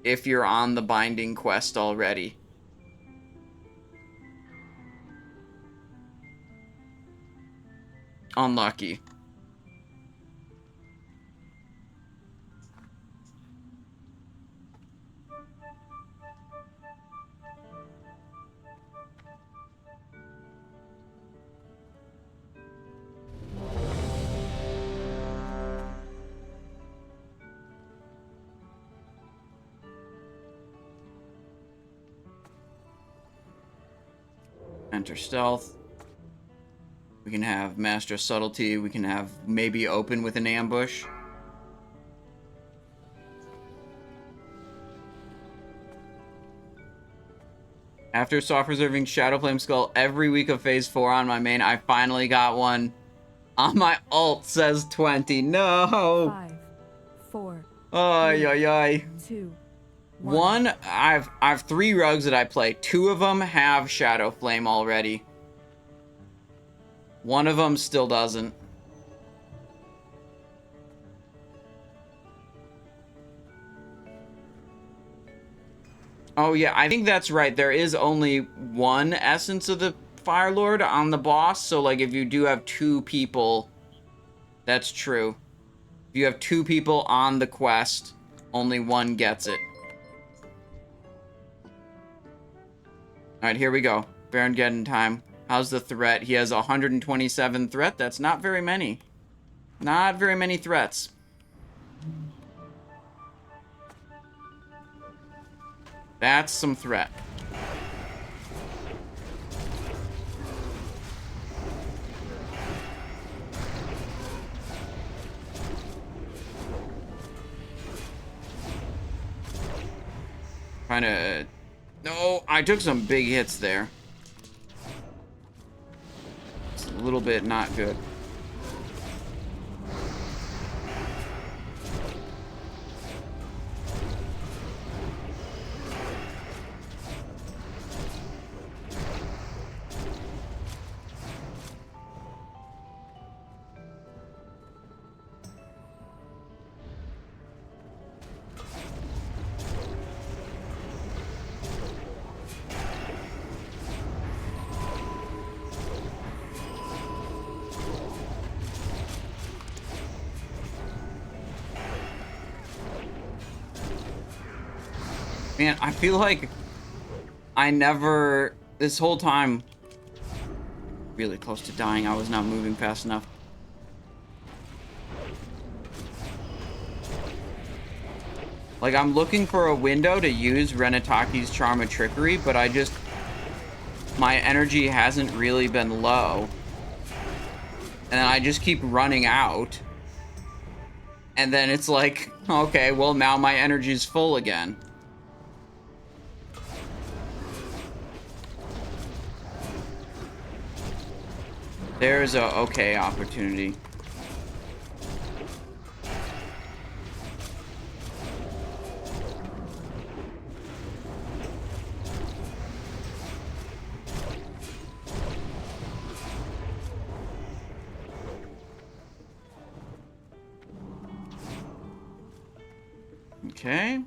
if you're on the binding quest already. Unlucky. Enter Stealth. We can have Master Subtlety. We can have maybe Open with an Ambush. After soft reserving Shadow Flame Skull every week of Phase 4 on my main, I finally got one on my alt, says 20. No! 5, 4, Ay, ay, ay. 2, One, I've 3 rogues that I play. 2 of them have Shadow Flame already. One of them still doesn't. Oh yeah, I think that's right. There is only one essence of the Fire Lord on the boss, so like if you do have 2 people, that's true. If you have 2 people on the quest, only one gets it. Alright, here we go. Baron Geddon time. How's the threat? He has 127 threat. That's not very many. Not very many threats. That's some threat. Kinda... No, I took some big hits there. It's a little bit not good. Man, I feel like I never, this whole time, really close to dying. I was not moving fast enough. Like, I'm looking for a window to use Renataki's Charm of Trickery, but I just, my energy hasn't really been low. And I just keep running out. And then it's like, okay, well, now my energy's full again. There's a okay opportunity. Okay.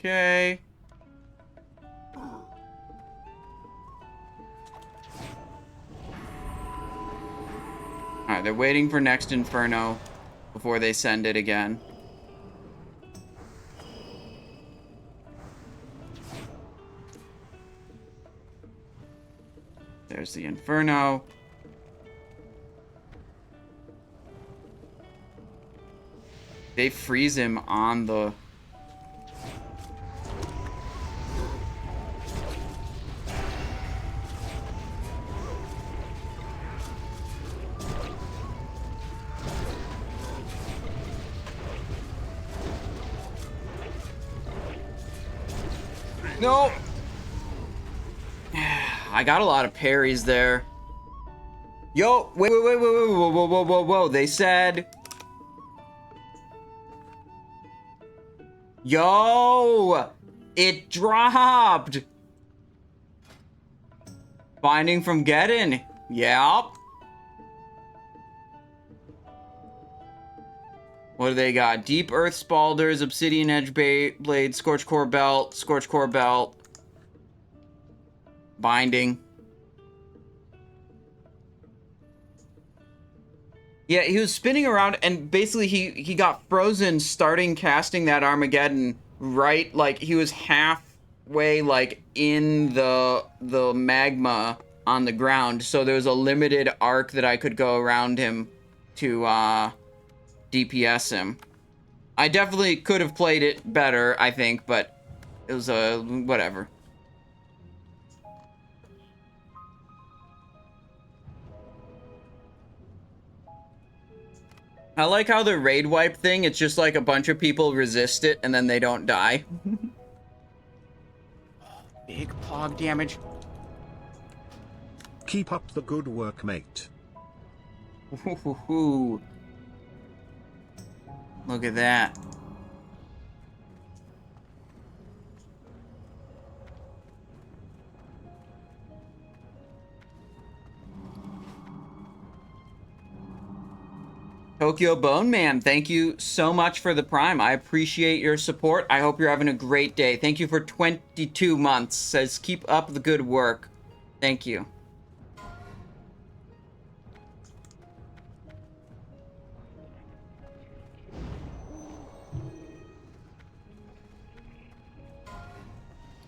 Okay. Alright, they're waiting for next Inferno before they send it again. There's the Inferno. They freeze him on the... No! I got a lot of parries there. Yo, wait, whoa. They said... Yo! It dropped! Binding from Geddon. Yep. What do they got? Deep Earth Spalders, Obsidian Edge Blade, Scorch Core Belt. Binding. Yeah, he was spinning around and basically he got frozen starting casting that Armageddon, right? Like he was halfway like in the magma on the ground, so there was a limited arc that I could go around him to DPS him. I definitely could have played it better, I think, but it was whatever. I like how the raid wipe thing, it's just like a bunch of people resist it and then they don't die. Big pog damage. Keep up the good work, mate. Ooh. Look at that. Tokyo Bone Man, thank you so much for the Prime. I appreciate your support. I hope you're having a great day. Thank you for 22 months. Says, keep up the good work. Thank you.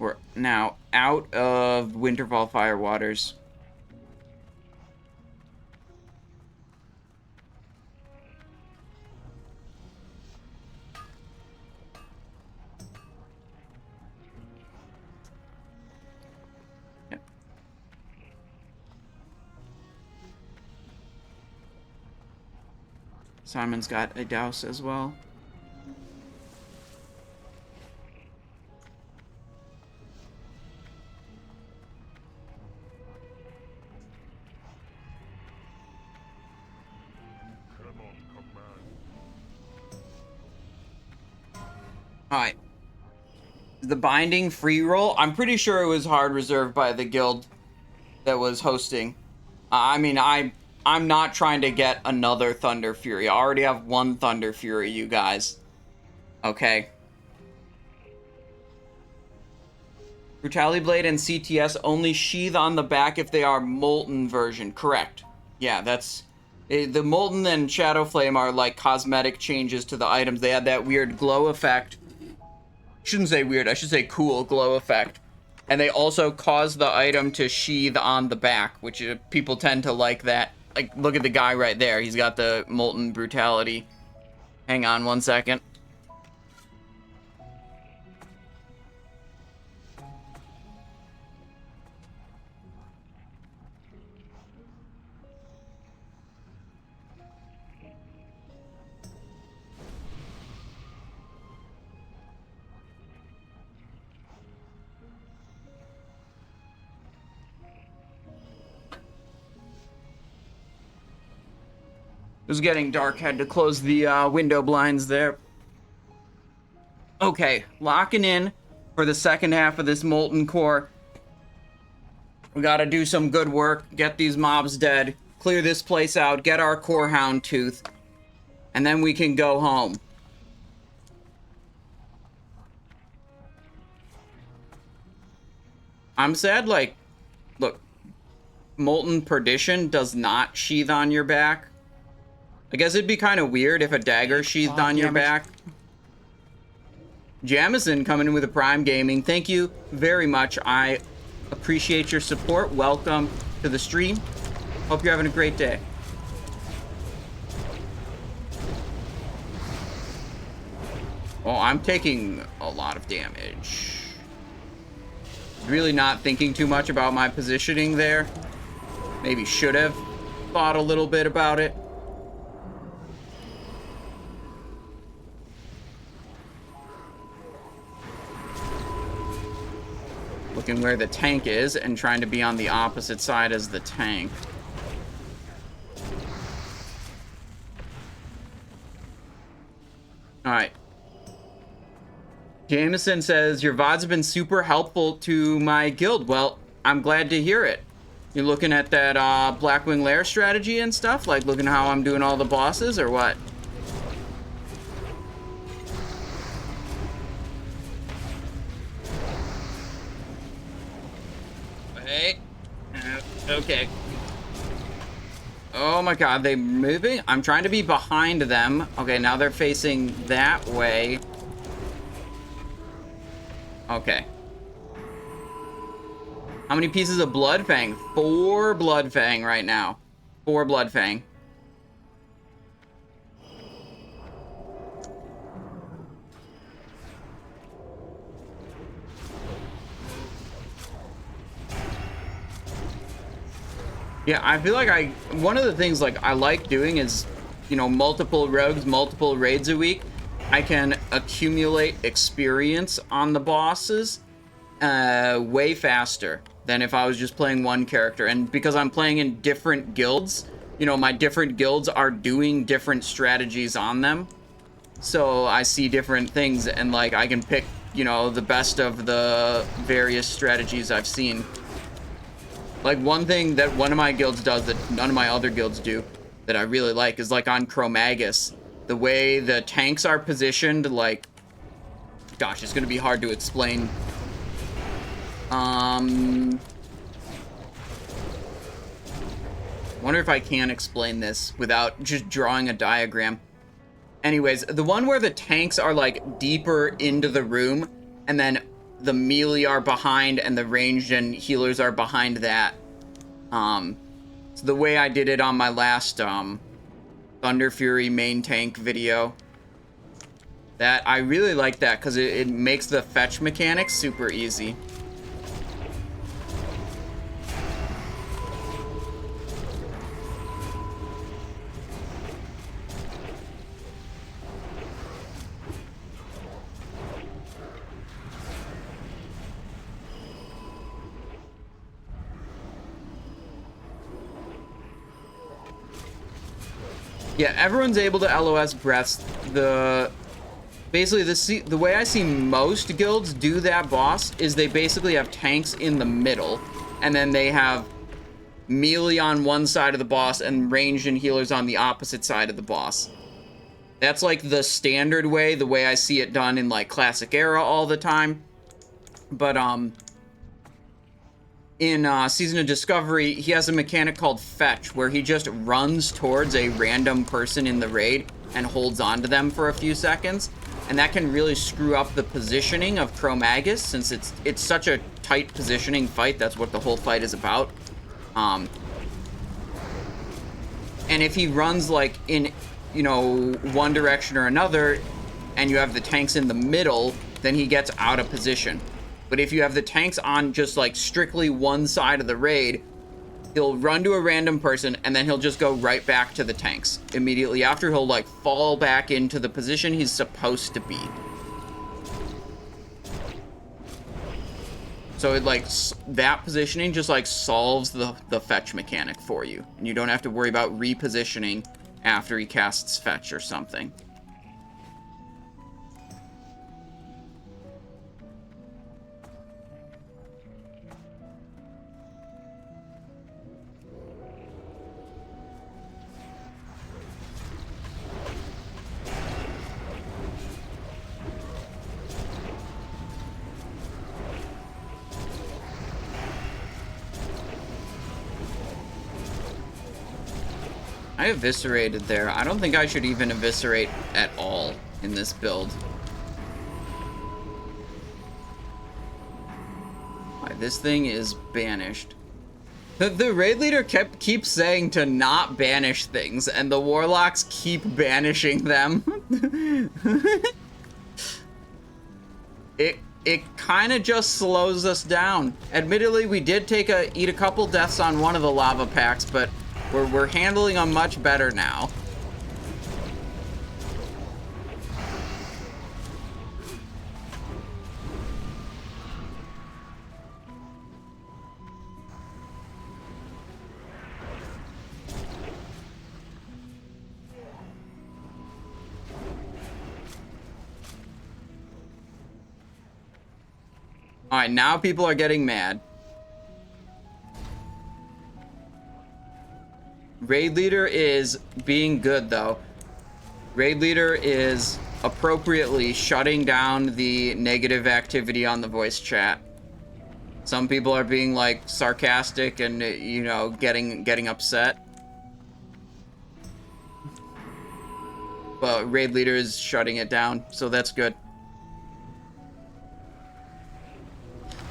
We're now out of Winterfall Fire Waters. Yep. Simon's got a douse as well. Alright. The binding free roll, I'm pretty sure it was hard reserved by the guild that was hosting. I mean, I'm not trying to get another Thunder Fury. I already have one Thunder Fury, you guys. Okay. Brutality Blade and CTS only sheath on the back if they are Molten version. Correct. Yeah, that's... The Molten and Shadow Flame are like cosmetic changes to the items. They had that weird glow effect. Shouldn't say weird, I should say cool glow effect. And they also cause the item to sheath on the back, which people tend to like that. Like, look at the guy right there. He's got the Molten Brutality. Hang on one second. It was getting dark, had to close the window blinds there. Okay, locking in for the second half of this Molten Core. We gotta do some good work, get these mobs dead, clear this place out, get our Core Hound Tooth, and then we can go home. I'm sad, like, look, Molten Perdition does not sheath on your back. I guess it'd be kind of weird if a dagger sheathed on your back. Jamison coming in with a Prime Gaming. Thank you very much. I appreciate your support. Welcome to the stream. Hope you're having a great day. Oh, I'm taking a lot of damage. Really not thinking too much about my positioning there. Maybe should have thought a little bit about it. Looking where the tank is and trying to be on the opposite side as the tank. Alright. Jameson says, your VODs have been super helpful to my guild. Well, I'm glad to hear it. You're looking at that Blackwing Lair strategy and stuff? Like looking how I'm doing all the bosses or what? Hey. Okay. Oh my god, they moving? I'm trying to be behind them. Okay, now they're facing that way. Okay. How many pieces of Bloodfang? 4 Bloodfang right now. 4 Bloodfang. Yeah, I feel like one of the things like I like doing is, you know, multiple rogues, multiple raids a week. I can accumulate experience on the bosses way faster than if I was just playing one character. And because I'm playing in different guilds, you know, my different guilds are doing different strategies on them. So I see different things and like I can pick, you know, the best of the various strategies I've seen. Like one thing that one of my guilds does that none of my other guilds do that I really like is like on Chromagus. The way the tanks are positioned, like, gosh, it's gonna be hard to explain. Wonder if I can explain this without just drawing a diagram. Anyways, the one where the tanks are like deeper into the room and then the melee are behind and the ranged and healers are behind that. So the way I did it on my last Thunder Fury main tank video. That I really like that because it makes the fetch mechanics super easy. Yeah, everyone's able to LOS breaths. Basically, the way I see most guilds do that boss is they basically have tanks in the middle, and then they have melee on one side of the boss and ranged and healers on the opposite side of the boss. That's like the standard way, the way I see it done in like Classic Era all the time. But in Season of Discovery, he has a mechanic called Fetch, where he just runs towards a random person in the raid and holds onto them for a few seconds. And that can really screw up the positioning of Chromagus, since it's such a tight positioning fight. That's what the whole fight is about. And if he runs like in, you know, one direction or another, and you have the tanks in the middle, then he gets out of position. But if you have the tanks on just like strictly one side of the raid, he'll run to a random person and then he'll just go right back to the tanks. Immediately after, he'll like fall back into the position he's supposed to be. So it like, that positioning just like solves the fetch mechanic for you. And you don't have to worry about repositioning after he casts fetch or something. I eviscerated there. I don't think I should even eviscerate at all in this build. Alright, this thing is banished. The raid leader keeps saying to not banish things, and the warlocks keep banishing them. It kind of just slows us down. Admittedly, we did eat a couple deaths on one of the lava packs, but we're handling them much better now. All right, now people are getting mad. Raid leader is being good, though. Raid leader is appropriately shutting down the negative activity on the voice chat. Some people are being like sarcastic and, you know, getting upset. But raid leader is shutting it down, so that's good.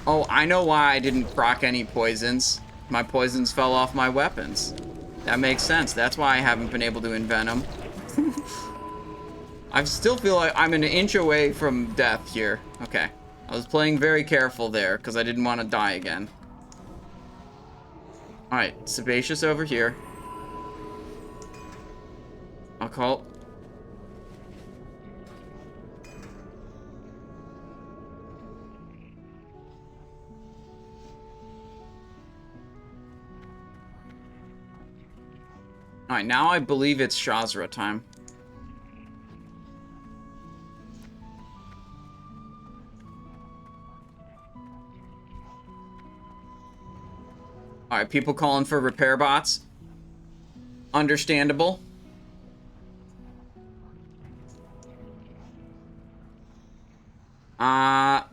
Oh, I know why I didn't proc any poisons. My poisons fell off my weapons. That makes sense. That's why I haven't been able to invent them. I still feel like I'm an inch away from death here. Okay. I was playing very careful there because I didn't want to die again. Alright, Sebaceous over here. Occult. Alright, now I believe it's Shazzrah time. Alright, people calling for repair bots. Understandable. I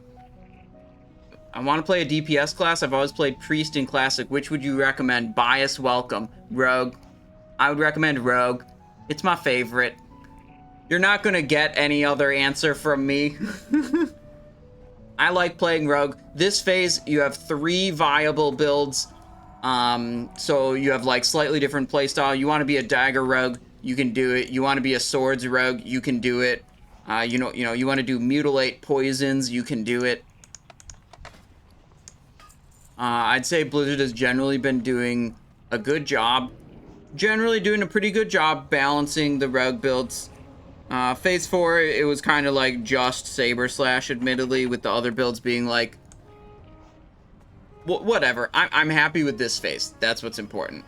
want to play a DPS class. I've always played Priest in Classic. Which would you recommend? Bias welcome. Rogue. I would recommend Rogue. It's my favorite. You're not going to get any other answer from me. I like playing Rogue. This phase, you have 3 viable builds. So you have like slightly different playstyle. You want to be a dagger rogue, you can do it. You want to be a swords rogue, you can do it. You want to do mutilate poisons, you can do it. I'd say Blizzard has generally been doing a good job. Generally doing a pretty good job balancing the rogue builds. Phase 4, it was kind of like just Saber Slash, admittedly, with the other builds being like... whatever. I'm happy with this phase. That's what's important.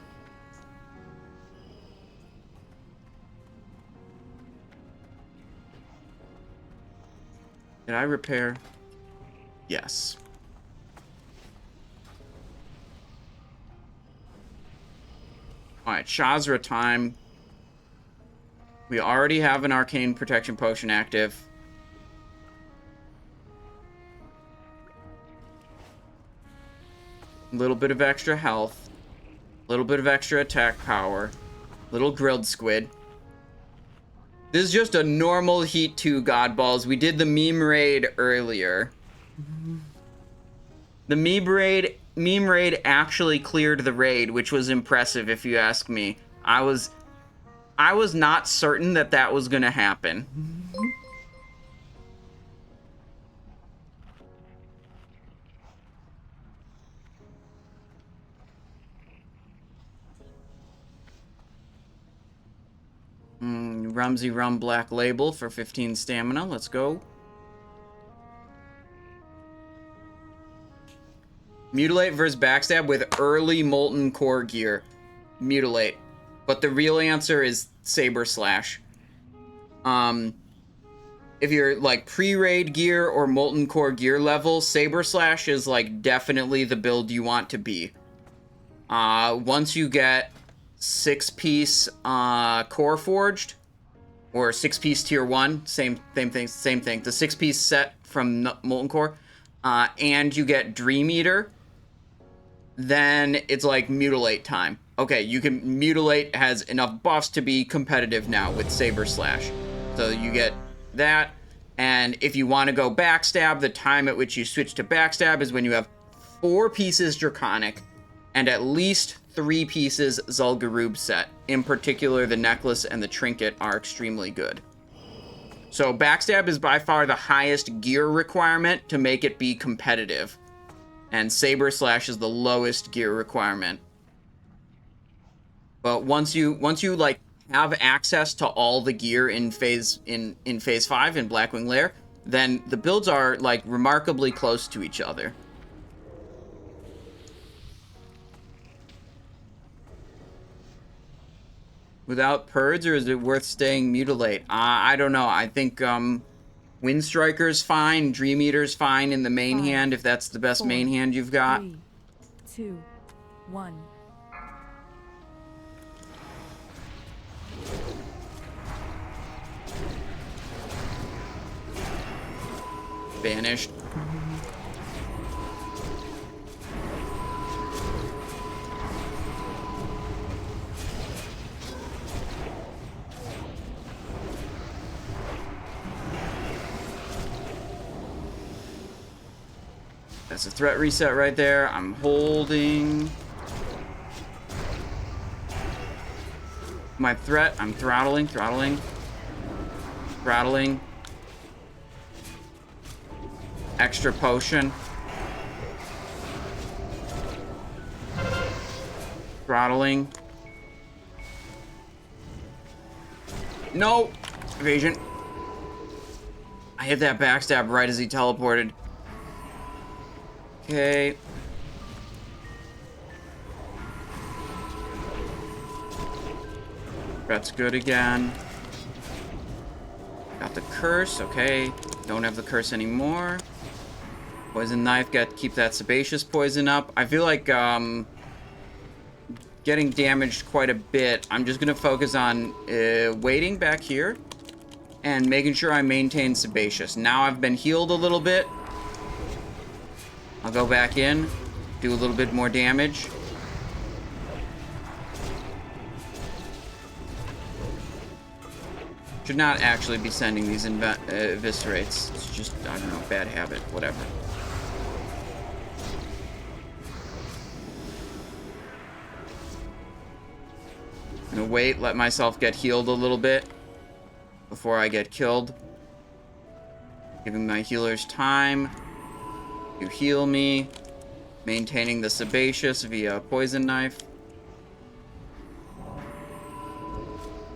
Did I repair? Yes. Alright, Shazzrah time. We already have an Arcane Protection Potion active. A little bit of extra health. A little bit of extra attack power. Little grilled squid. This is just a normal Heat 2 God Balls. We did the meme raid earlier. The meme raid actually cleared the raid, which was impressive if you ask me. I was not certain that that was gonna happen. Rumsey Rum Black Label for 15 stamina. Let's go. Mutilate versus Backstab with early Molten Core gear. Mutilate. But the real answer is Saber Slash. If you're like pre-raid gear or Molten Core gear level, Saber Slash is like definitely the build you want to be. Once you get 6-piece Core Forged, or 6-piece Tier 1, same thing. The 6-piece set from Molten Core, and you get Dream Eater, then it's like Mutilate time. Okay, you can Mutilate has enough buffs to be competitive now with Saber Slash. So you get that, and if you want to go Backstab, the time at which you switch to Backstab is when you have 4 pieces Draconic and at least 3 pieces Zul'Gurub set. In particular, the necklace and the trinket are extremely good. So Backstab is by far the highest gear requirement to make it be competitive. And Saber Slash is the lowest gear requirement. But once you like have access to all the gear in phase 5 in Blackwing Lair, then the builds are like remarkably close to each other. Without Purge, or is it worth staying Mutilate? I don't know. I think Windstriker's fine, Dream Eater's fine in the main hand, if that's the best main hand you've got. 3, 2, 1. Banished. That's a threat reset right there. I'm holding my threat. I'm throttling. Extra potion. Throttling. No! Evasion. I hit that backstab right as he teleported. Okay. That's good again. Got the curse, okay. Don't have the curse anymore. Poison knife, keep that sebaceous poison up. I feel like getting damaged quite a bit. I'm just gonna focus on waiting back here and making sure I maintain Sebaceous. Now I've been healed a little bit. I'll go back in, do a little bit more damage. Should not actually be sending these eviscerates. It's just, I don't know, bad habit, whatever. I'm gonna wait, let myself get healed a little bit before I get killed. Giving my healers time to heal me. Maintaining the Sebaceous via poison knife.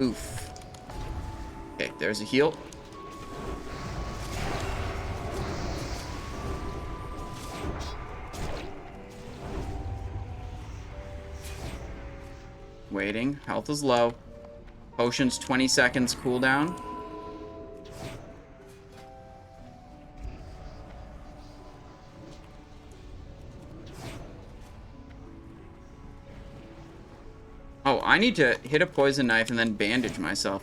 Oof. Okay, there's a heal. Waiting. Health is low. Potions 20 seconds cooldown. Oh, I need to hit a poison knife and then bandage myself.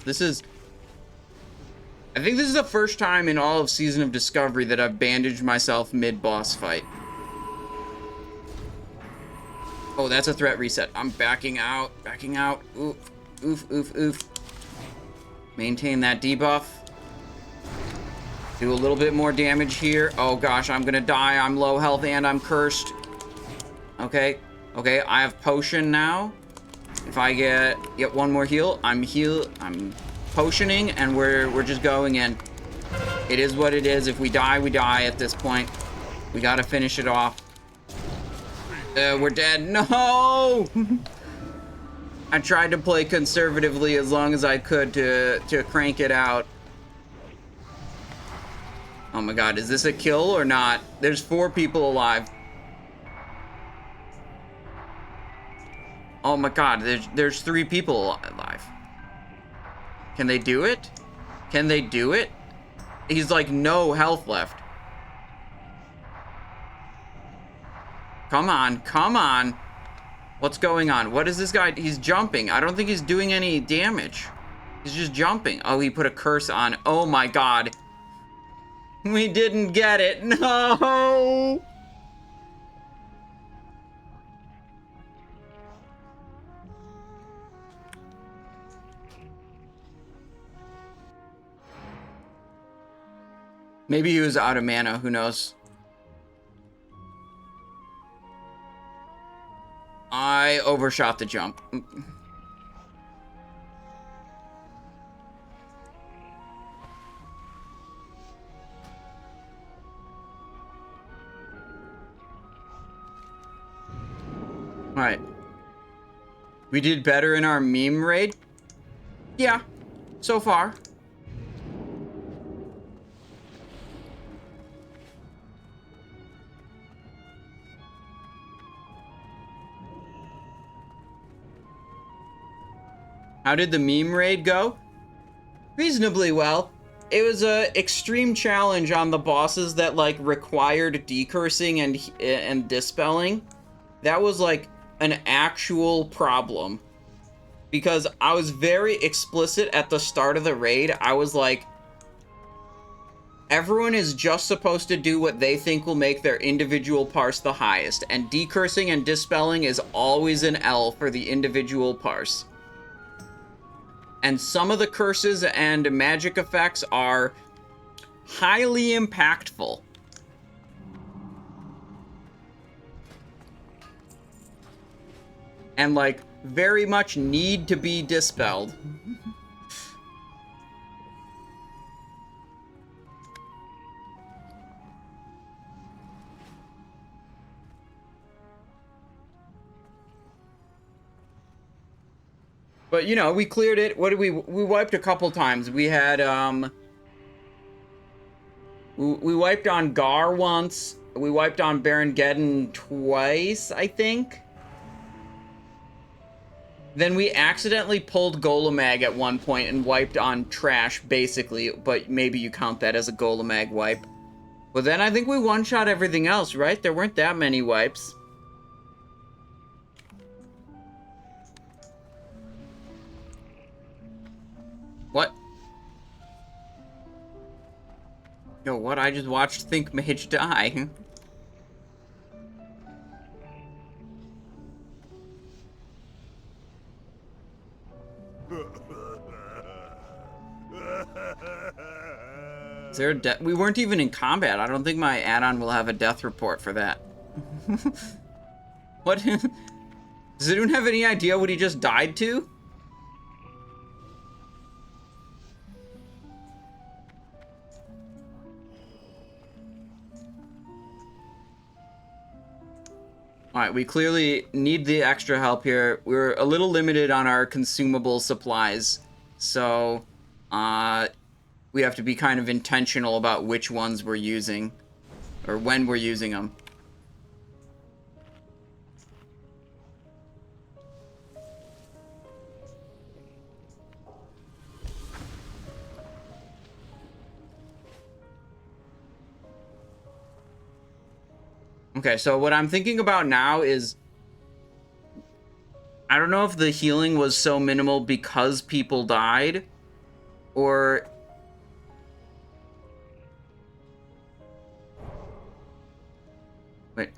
I think this is the first time in all of Season of Discovery that I've bandaged myself mid-boss fight. Oh, that's a threat reset. I'm backing out. Backing out. Oof. Oof, oof, oof. Maintain that debuff. Do a little bit more damage here. Oh gosh, I'm gonna die. I'm low health and I'm cursed. Okay. Okay, I have potion now. If I get one more heal, I'm potioning and we're just going in. It is what it is. If we die, we die at this point. We gotta finish it off. We're dead. No! I tried to play conservatively as long as I could to crank it out. Oh my god, is this a kill or not? There's 4 people alive. Oh my god, there's 3 people alive. Can they do it? Can they do it? He's like no health left. Come on, come on. What's going on? What is this guy? He's jumping. I don't think he's doing any damage. He's just jumping. Oh, he put a curse on. Oh my god. We didn't get it. No! Maybe he was out of mana. Who knows? I overshot the jump. Alright. We did better in our meme raid? Yeah, so far. How did the meme raid go? Reasonably well. It was a extreme challenge on the bosses that like required decursing and dispelling. That was like an actual problem. Because I was very explicit at the start of the raid. I was like, everyone is just supposed to do what they think will make their individual parse the highest. And decursing and dispelling is always an L for the individual parse. And some of the curses and magic effects are highly impactful. And like, very much need to be dispelled. But, you know, we cleared it. What did we wiped a couple times. We had, we wiped on Garr once. We wiped on Baron Geddon twice, I think. Then we accidentally pulled Golemagg at one point and wiped on Trash, basically. But maybe you count that as a Golemagg wipe. But then I think we one-shot everything else, right? There weren't that many wipes. Yo, what? I just watched Think Mage die. Is there a death? We weren't even in combat. I don't think my add-on will have a death report for that. What? Does anyone have any idea what he just died to? Alright, we clearly need the extra help here. We're a little limited on our consumable supplies, so we have to be kind of intentional about which ones we're using, or when we're using them. Okay, so what I'm thinking about now is, I don't know if the healing was so minimal because people died, or... Wait.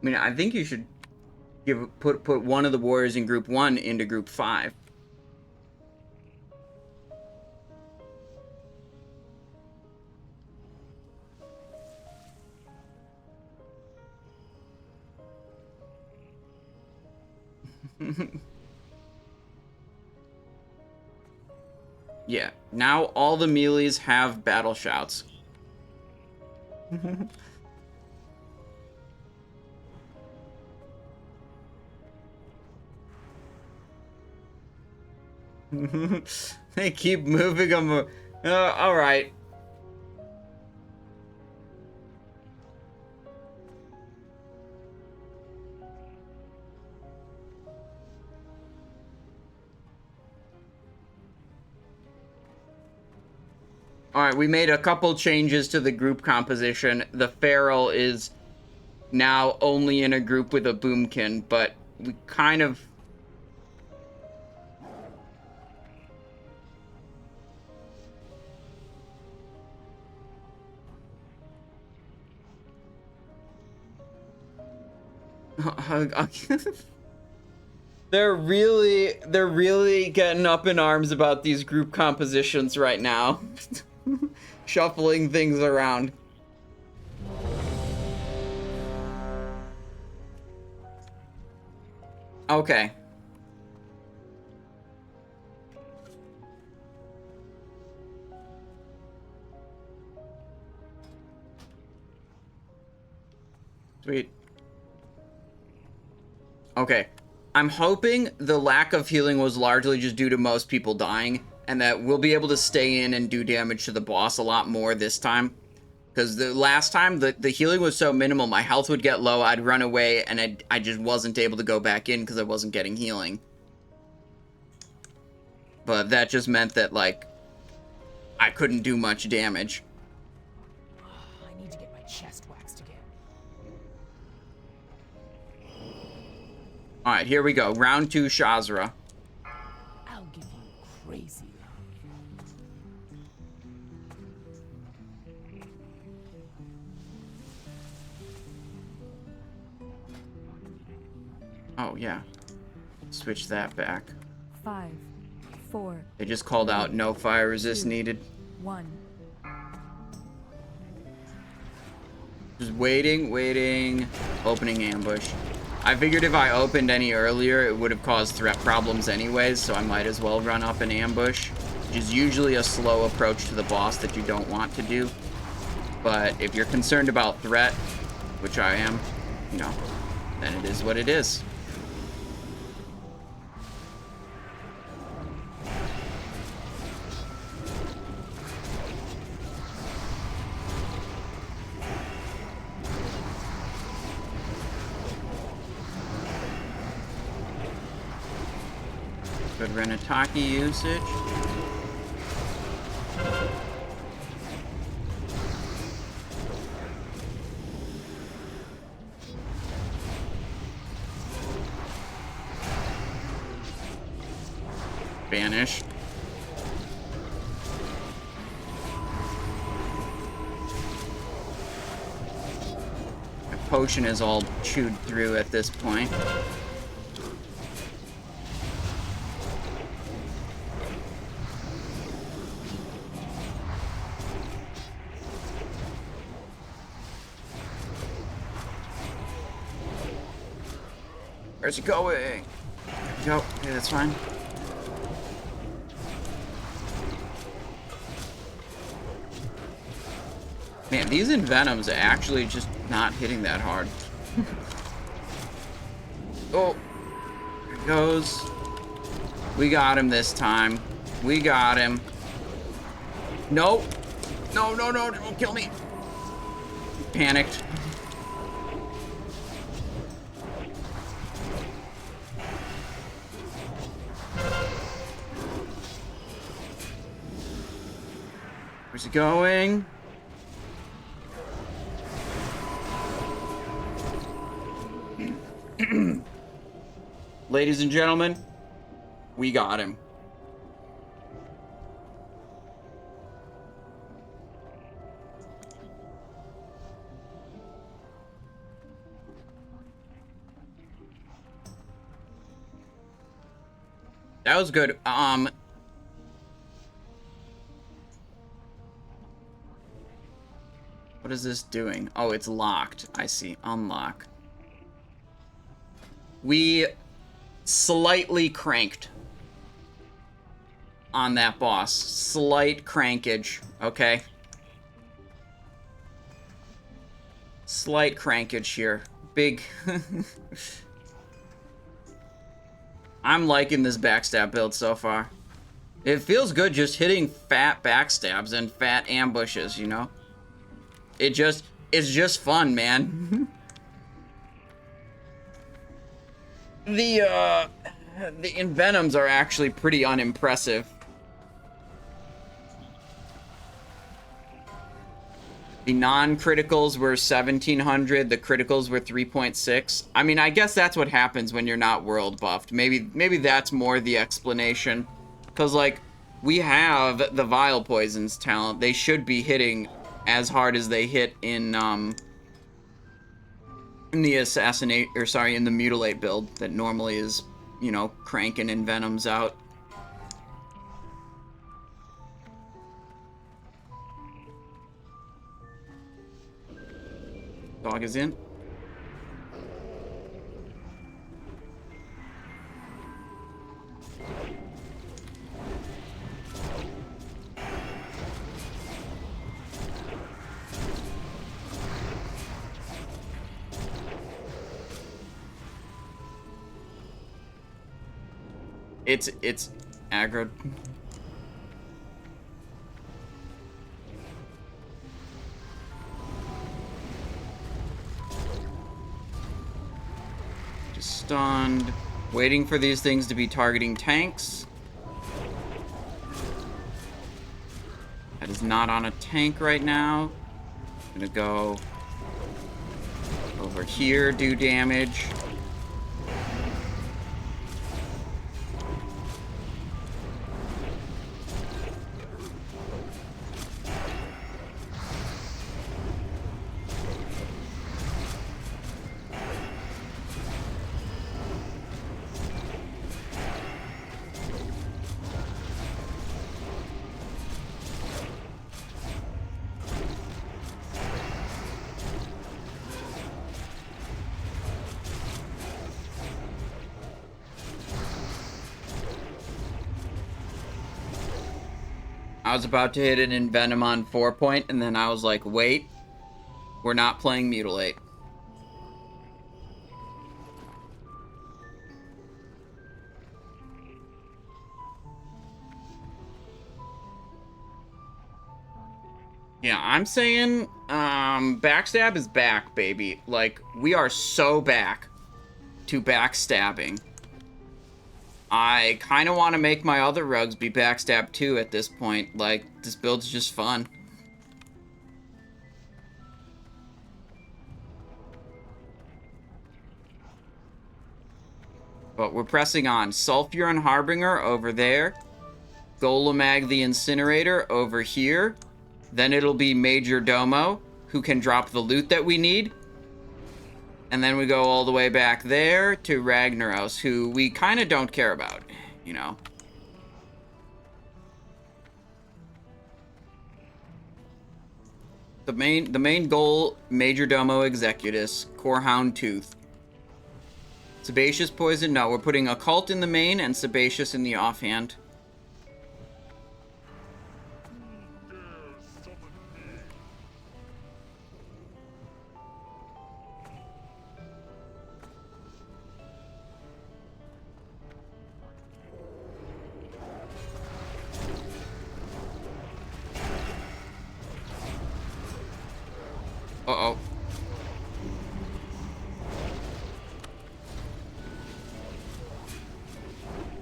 I mean, I think you should put one of the warriors in group 1 into group 5. Yeah, now all the melees have battle shouts. They keep moving them. All right. All right, we made a couple changes to the group composition. The Feral is now only in a group with a Boomkin, but we kind of... They're really getting up in arms about these group compositions right now. Shuffling things around. Okay. Sweet. Okay. I'm hoping the lack of healing was largely just due to most people dying, and that we'll be able to stay in and do damage to the boss a lot more this time. Because the last time, the healing was so minimal, my health would get low, I'd run away, and I just wasn't able to go back in because I wasn't getting healing. But that just meant that, like, I couldn't do much damage. I need to get my chest waxed again. Alright, here we go. Round 2, Shazzrah. I'll give you crazy Oh, yeah. Switch that back. 5, 4. They just called out no fire resist needed. 1. Just waiting. Opening ambush. I figured if I opened any earlier, it would have caused threat problems anyways, so I might as well run up an ambush, which is usually a slow approach to the boss that you don't want to do. But if you're concerned about threat, which I am, you know, then it is what it is. Good Renataki usage. Banish. My potion is all chewed through at this point. Where's he going? There we go. Okay, that's fine. Man, these Envenoms are actually just not hitting that hard. Oh, there he goes. We got him this time. We got him. Nope. No, no, no, don't kill me. Panicked. Where's he going? Ladies and gentlemen, we got him. That was good. What is this doing? Oh, it's locked. I see. Unlock. We slightly cranked on that boss. Slight crankage, okay? Slight crankage here. Big. I'm liking this backstab build so far. It feels good just hitting fat backstabs and fat ambushes, you know? It's just fun, man. The Envenoms are actually pretty unimpressive. The non-criticals were 1700, the criticals were 3.6. I mean, I guess that's what happens when you're not world buffed. Maybe that's more the explanation. Cause like, we have the Vile Poisons talent. They should be hitting as hard as they hit in the assassinate, or sorry, in the mutilate build that normally is, you know, cranking Envenoms out. Dog is in. It's aggroed. Just stunned. Waiting for these things to be targeting tanks. That is not on a tank right now. I'm gonna go over here, do damage. I was about to hit an Envenom on 4-point, and then I was like, wait, we're not playing Mutilate. Yeah, I'm saying, Backstab is back, baby. Like, we are so back to backstabbing. I kind of want to make my other rugs be backstab too at this point. Like, this build's just fun. But we're pressing on. Sulfuron Harbinger over there. Golemagg the Incinerator over here. Then it'll be Majordomo, who can drop the loot that we need. And then we go all the way back there to Ragnaros, who we kind of don't care about, you know. The main goal, Majordomo Executus, Corehound Tooth. Sebaceous Poison, no, we're putting Occult in the main and Sebaceous in the offhand. Uh-oh.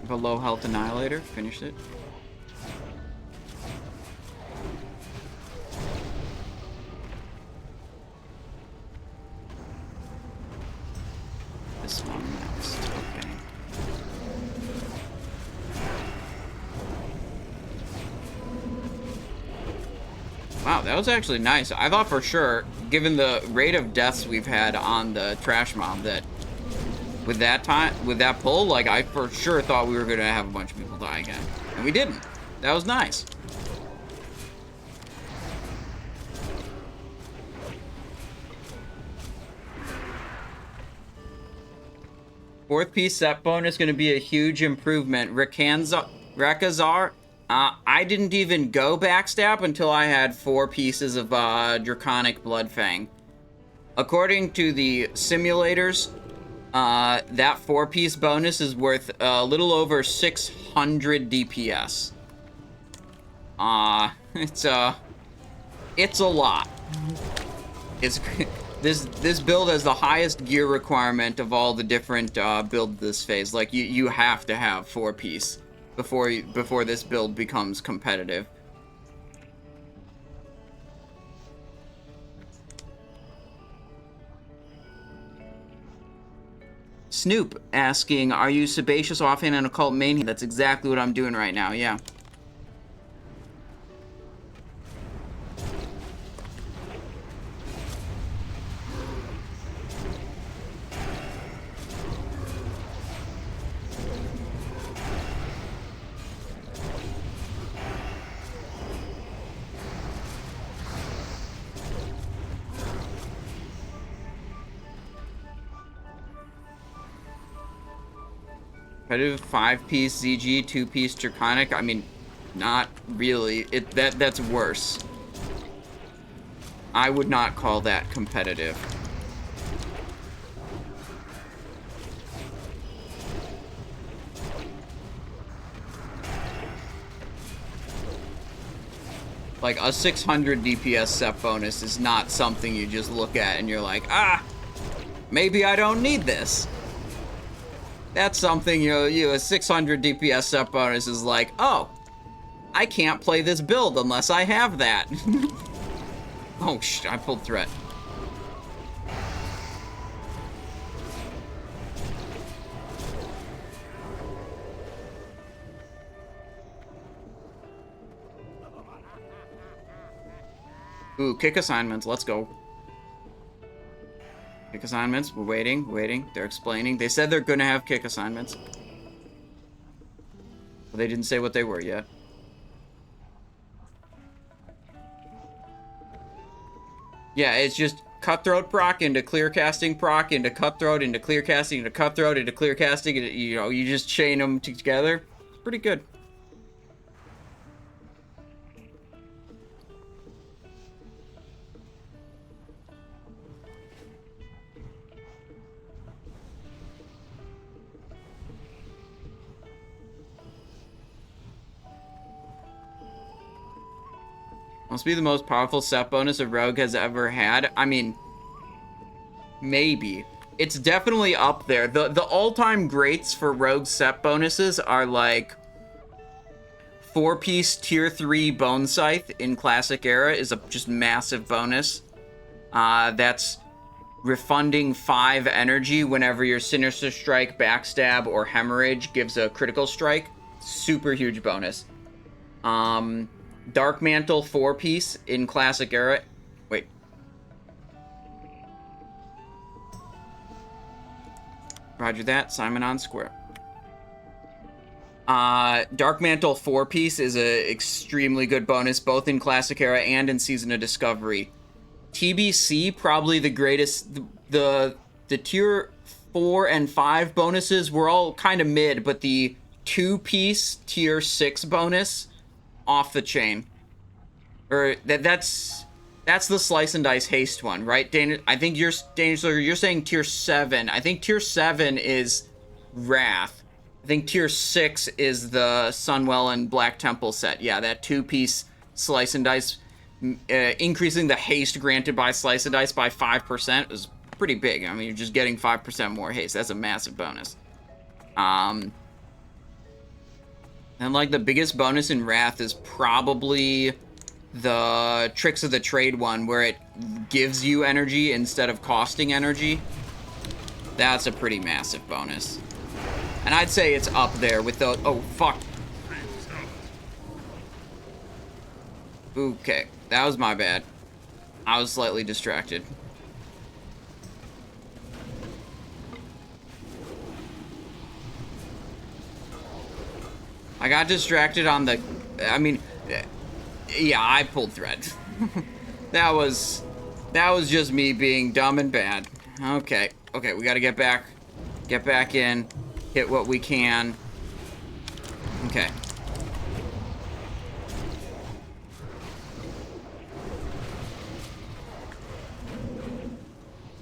A low health Annihilator. Finished it. This one next. Okay. Wow, that was actually nice. I thought for sure, given the rate of deaths we've had on the trash mob, that with that pull, like, I for sure thought we were gonna have a bunch of people die again. And we didn't. That was nice. Fourth piece set bonus gonna be a huge improvement. Rakazar, I didn't even go backstab until I had 4 pieces of Draconic Bloodfang. According to the simulators, that 4-piece bonus is worth a little over 600 DPS. It's a lot. This build has the highest gear requirement of all the different builds this phase. Like, you have to have 4-piece before this build becomes competitive. Snoop asking, are you Sebaceous offhand and Occult main? That's exactly what I'm doing right now, yeah. Competitive 5-piece ZG, 2-piece Draconic. I mean, not really. That's worse. I would not call that competitive. Like, a 600 DPS set bonus is not something you just look at and you're like, ah, maybe I don't need this. That's something, a 600 DPS set bonus is like, oh, I can't play this build unless I have that. Oh, I pulled threat. Ooh, kick assignments, let's go. Kick assignments, we're waiting, they're explaining. They said they're gonna have kick assignments. But they didn't say what they were yet. Yeah, it's just Cutthroat proc into clear casting proc into Cutthroat into clear casting into Cutthroat into clear casting, and, you just chain them together. It's pretty good. Must be the most powerful set bonus a rogue has ever had. I mean, maybe. It's definitely up there. The all-time greats for rogue set bonuses are like 4-piece tier 3 Bone Scythe in Classic Era is a just massive bonus. That's refunding 5 energy whenever your Sinister Strike, Backstab, or Hemorrhage gives a critical strike. Super huge bonus. Dark Mantle 4-piece in Classic Era. Wait. Roger that. Simon on square. Dark Mantle 4-piece is a extremely good bonus, both in Classic Era and in Season of Discovery. TBC, probably the greatest. The tier 4 and 5 bonuses were all kind of mid, but the 2-piece tier 6 bonus, off the chain. Or that's the Slice and Dice Haste one, right? I think you're saying tier 7. I think tier 7 is Wrath. I think tier 6 is the Sunwell and Black Temple set. Yeah, that 2-piece Slice and Dice, increasing the haste granted by Slice and Dice by 5% is pretty big. I mean, you're just getting 5% more haste. That's a massive bonus. And like the biggest bonus in Wrath is probably the Tricks of the Trade one, where it gives you energy instead of costing energy. That's a pretty massive bonus. And I'd say it's up there with the... Oh, fuck. Okay, that was my bad. I was slightly distracted. I got distracted on the... I mean... Yeah, I pulled thread. That was just me being dumb and bad. Okay, we gotta get back in, hit what we can. Okay.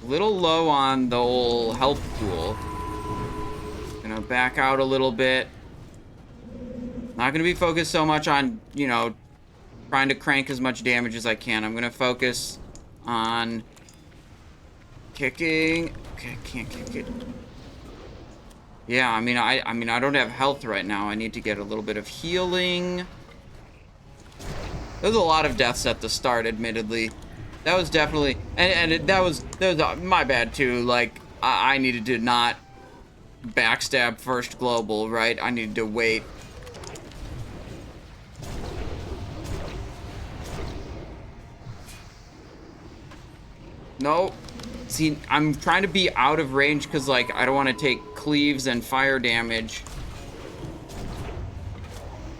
A little low on the old health pool. Gonna back out a little bit. Not gonna be focused so much on, you know, trying to crank as much damage as I can. I'm gonna focus on kicking. Okay, can't kick it. Yeah, I mean I don't have health right now. I need to get a little bit of healing. There's a lot of deaths at the start, admittedly. That was definitely, that was my bad too. Like I needed to not backstab first global, right? I needed to wait. No. See, I'm trying to be out of range because, like, I don't want to take cleaves and fire damage.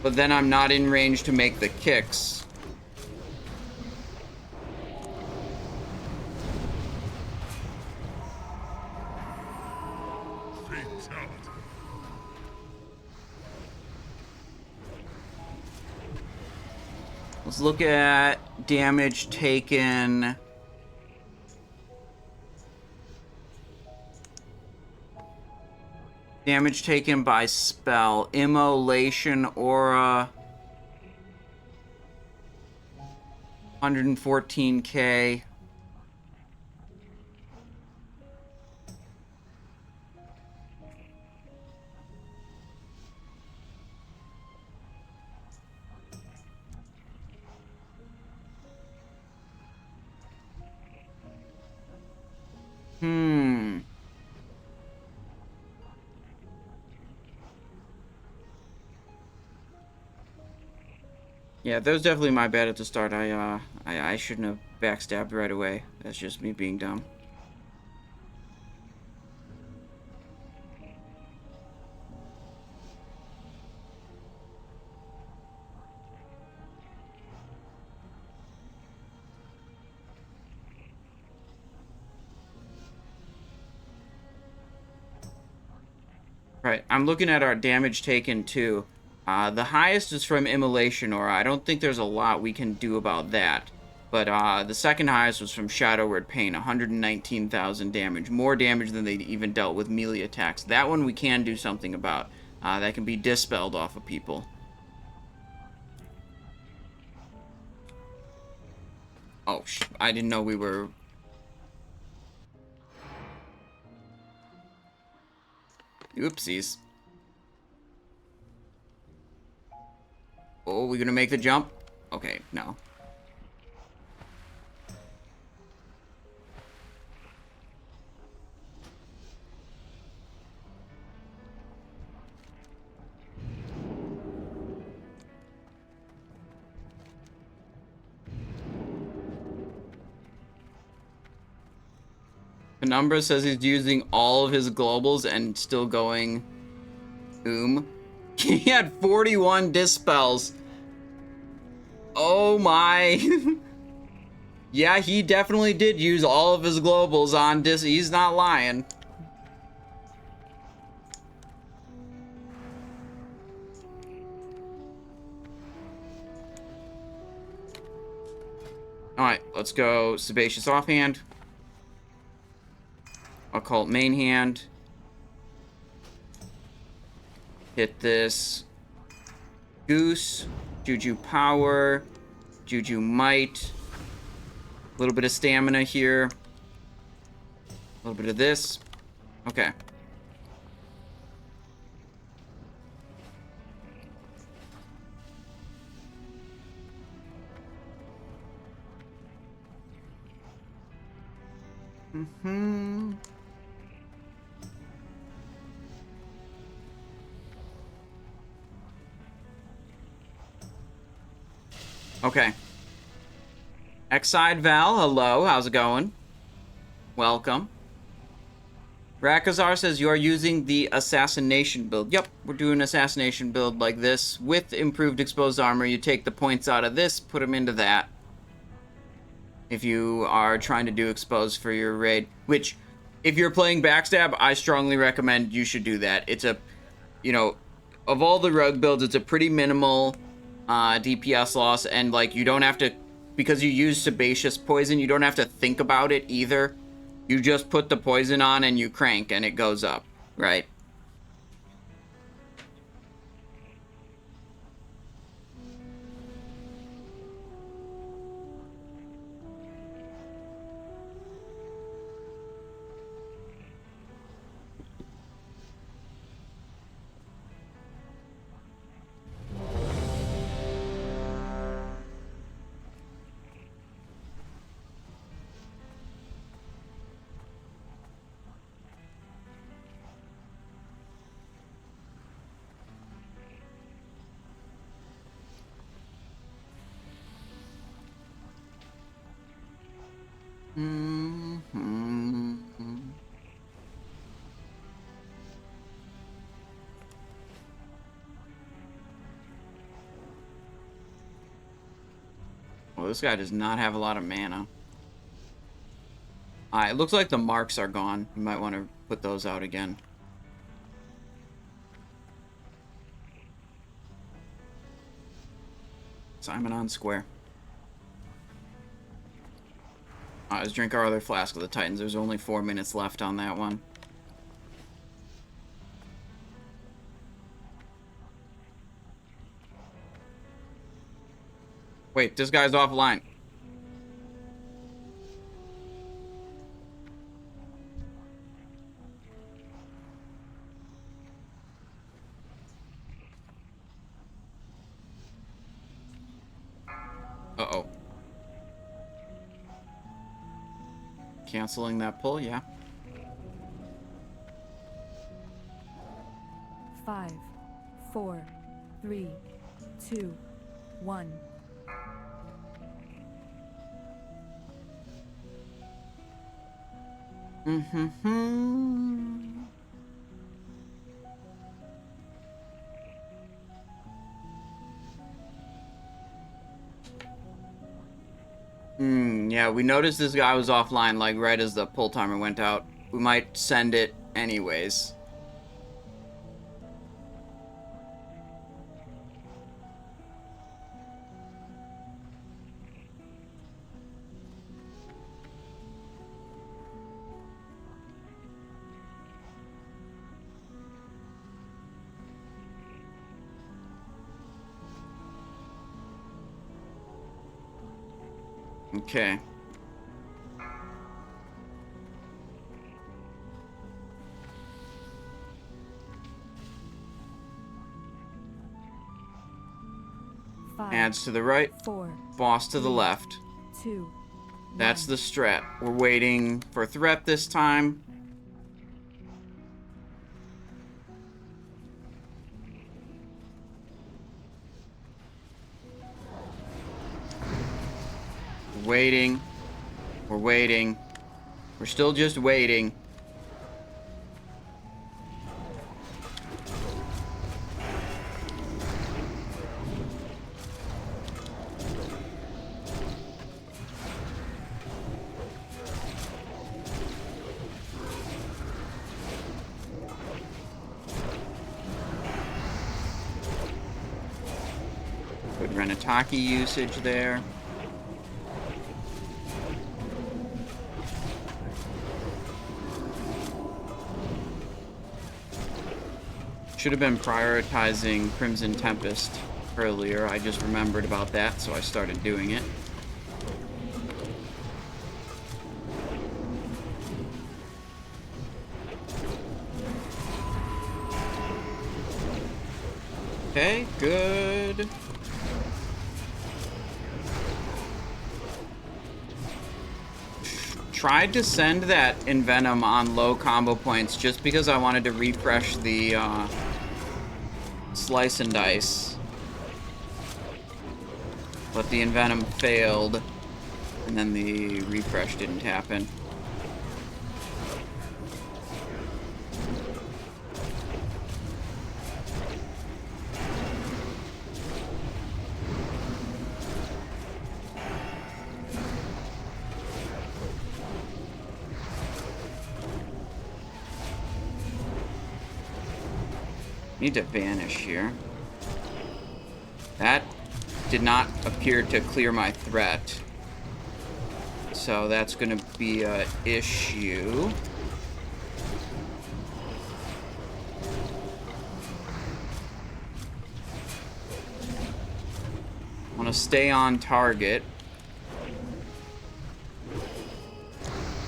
But then I'm not in range to make the kicks. Let's look at damage taken. Damage taken by spell. Immolation aura. 114k. Yeah, that was definitely my bad at the start. I shouldn't have backstabbed right away. That's just me being dumb. Right, I'm looking at our damage taken too. The highest is from Immolation Aura. I don't think there's a lot we can do about that. But the second highest was from Shadowward Pain, 119,000 damage. More damage than they even dealt with melee attacks. That one we can do something about. That can be dispelled off of people. Oh, I didn't know we were... Oopsies. Oh, we gonna make the jump? Okay, no. Penumbra says he's using all of his globals and still going. He had 41 dispels. Oh my. Yeah, he definitely did use all of his globals on He's not lying. Alright, let's go Sebaceous offhand. Occult main hand. Hit this Goose. Juju Power. Juju Might. A little bit of stamina here. A little bit of this. Okay. Okay. Exide Val, hello, how's it going? Welcome. Rakazar says you are using the assassination build. Yep, we're doing assassination build like this with improved exposed armor. You take the points out of this, put them into that. If you are trying to do exposed for your raid, which if you're playing Backstab, I strongly recommend you should do that. It's a, you know, of all the rogue builds, it's a pretty minimal DPS loss, and like you don't have to, because you use sebaceous poison, you don't have to think about it either. You just put the poison on and you crank and it goes up, right? Well, this guy does not have a lot of mana. It looks like the marks are gone. You might want to put those out again. Simon on square. Let's drink our other Flask of the Titans. There's only 4 minutes left on that one. Wait, this guy's offline. Uh-oh. Canceling that pull, yeah. 5, 4, 3, 2, 1. Yeah, we noticed this guy was offline, like, right as the pull timer went out. We might send it anyways. Okay. Adds to the right, 4, boss to the left. 2. That's the strat. We're waiting for threat this time. Waiting. We're waiting. We're still just waiting. Good Renataki usage there. Should have been prioritizing Crimson Tempest earlier. I just remembered about that, so I started doing it. Okay, good. Tried to send that Envenom on low combo points just because I wanted to refresh the Slice and Dice. But the Envenom failed, and then the refresh didn't happen. Need to vanish here. That did not appear to clear my threat. So that's going to be an issue. I want to stay on target.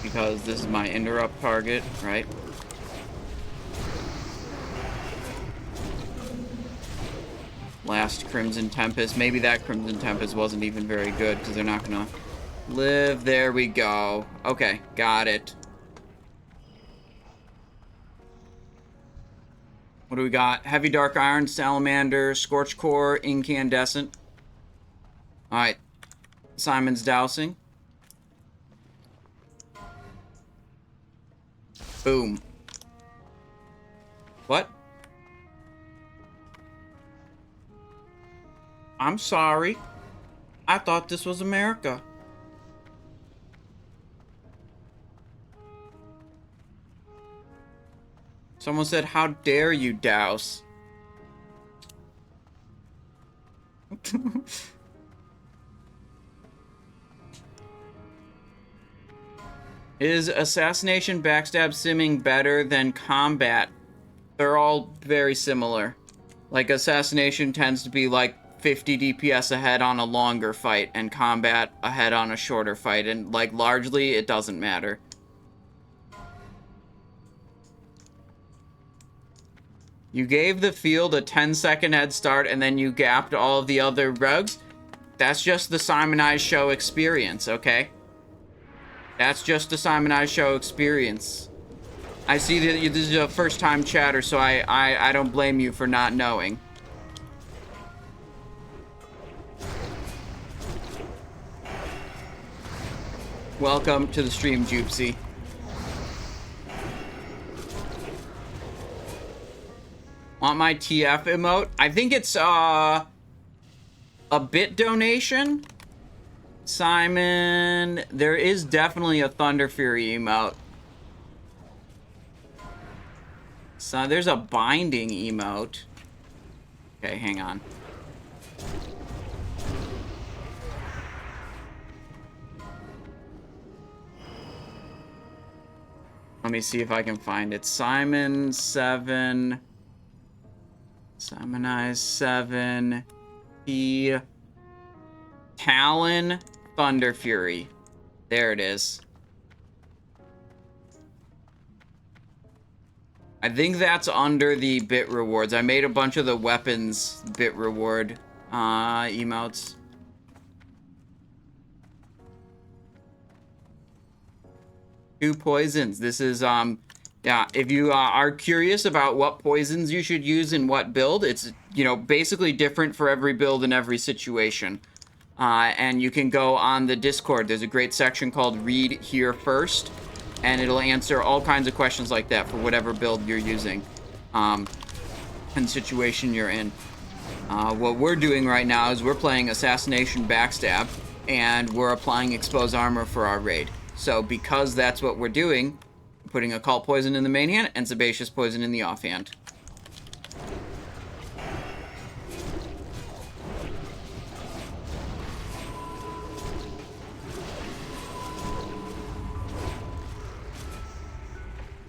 Because this is my interrupt target, right? Last Crimson Tempest. Maybe that Crimson Tempest wasn't even very good because they're not gonna live. There we go. Okay, got it. What do we got? Heavy Dark Iron, Salamander, Scorch Core, Incandescent. Alright. Simon's dousing. Boom. What? I'm sorry. I thought this was America. Someone said, how dare you douse? Is assassination, backstab, simming better than combat? They're all very similar. Like, assassination tends to be like 50 DPS ahead on a longer fight, and combat ahead on a shorter fight, and like largely it doesn't matter. You gave the field a 10-second head start and then you gapped all of the other rogues. That's just the Simonized Show experience, okay? That's just the Simonized Show experience. I see that this is a first-time chatter, so I don't blame you for not knowing. Welcome to the stream, Jupsy. Want my TF emote? I think it's a bit donation. Simon, there is definitely a Thunder Fury emote. So there's a binding emote. Okay, hang on. Let me see if I can find it. Simon 7. Simonize 7. T. Talon Thunder Fury. There it is. I think that's under the bit rewards. I made a bunch of the weapons bit reward emotes. Two poisons. This is, yeah, if you are curious about what poisons you should use in what build, it's, you know, basically different for every build in every situation. And you can go on the Discord. There's a great section called Read Here First, and it'll answer all kinds of questions like that for whatever build you're using and situation you're in. What we're doing right now is we're playing Assassination Backstab, and we're applying Expose Armor for our raid. So because that's what we're doing, we're putting Occult Poison in the main hand and Sebaceous Poison in the offhand.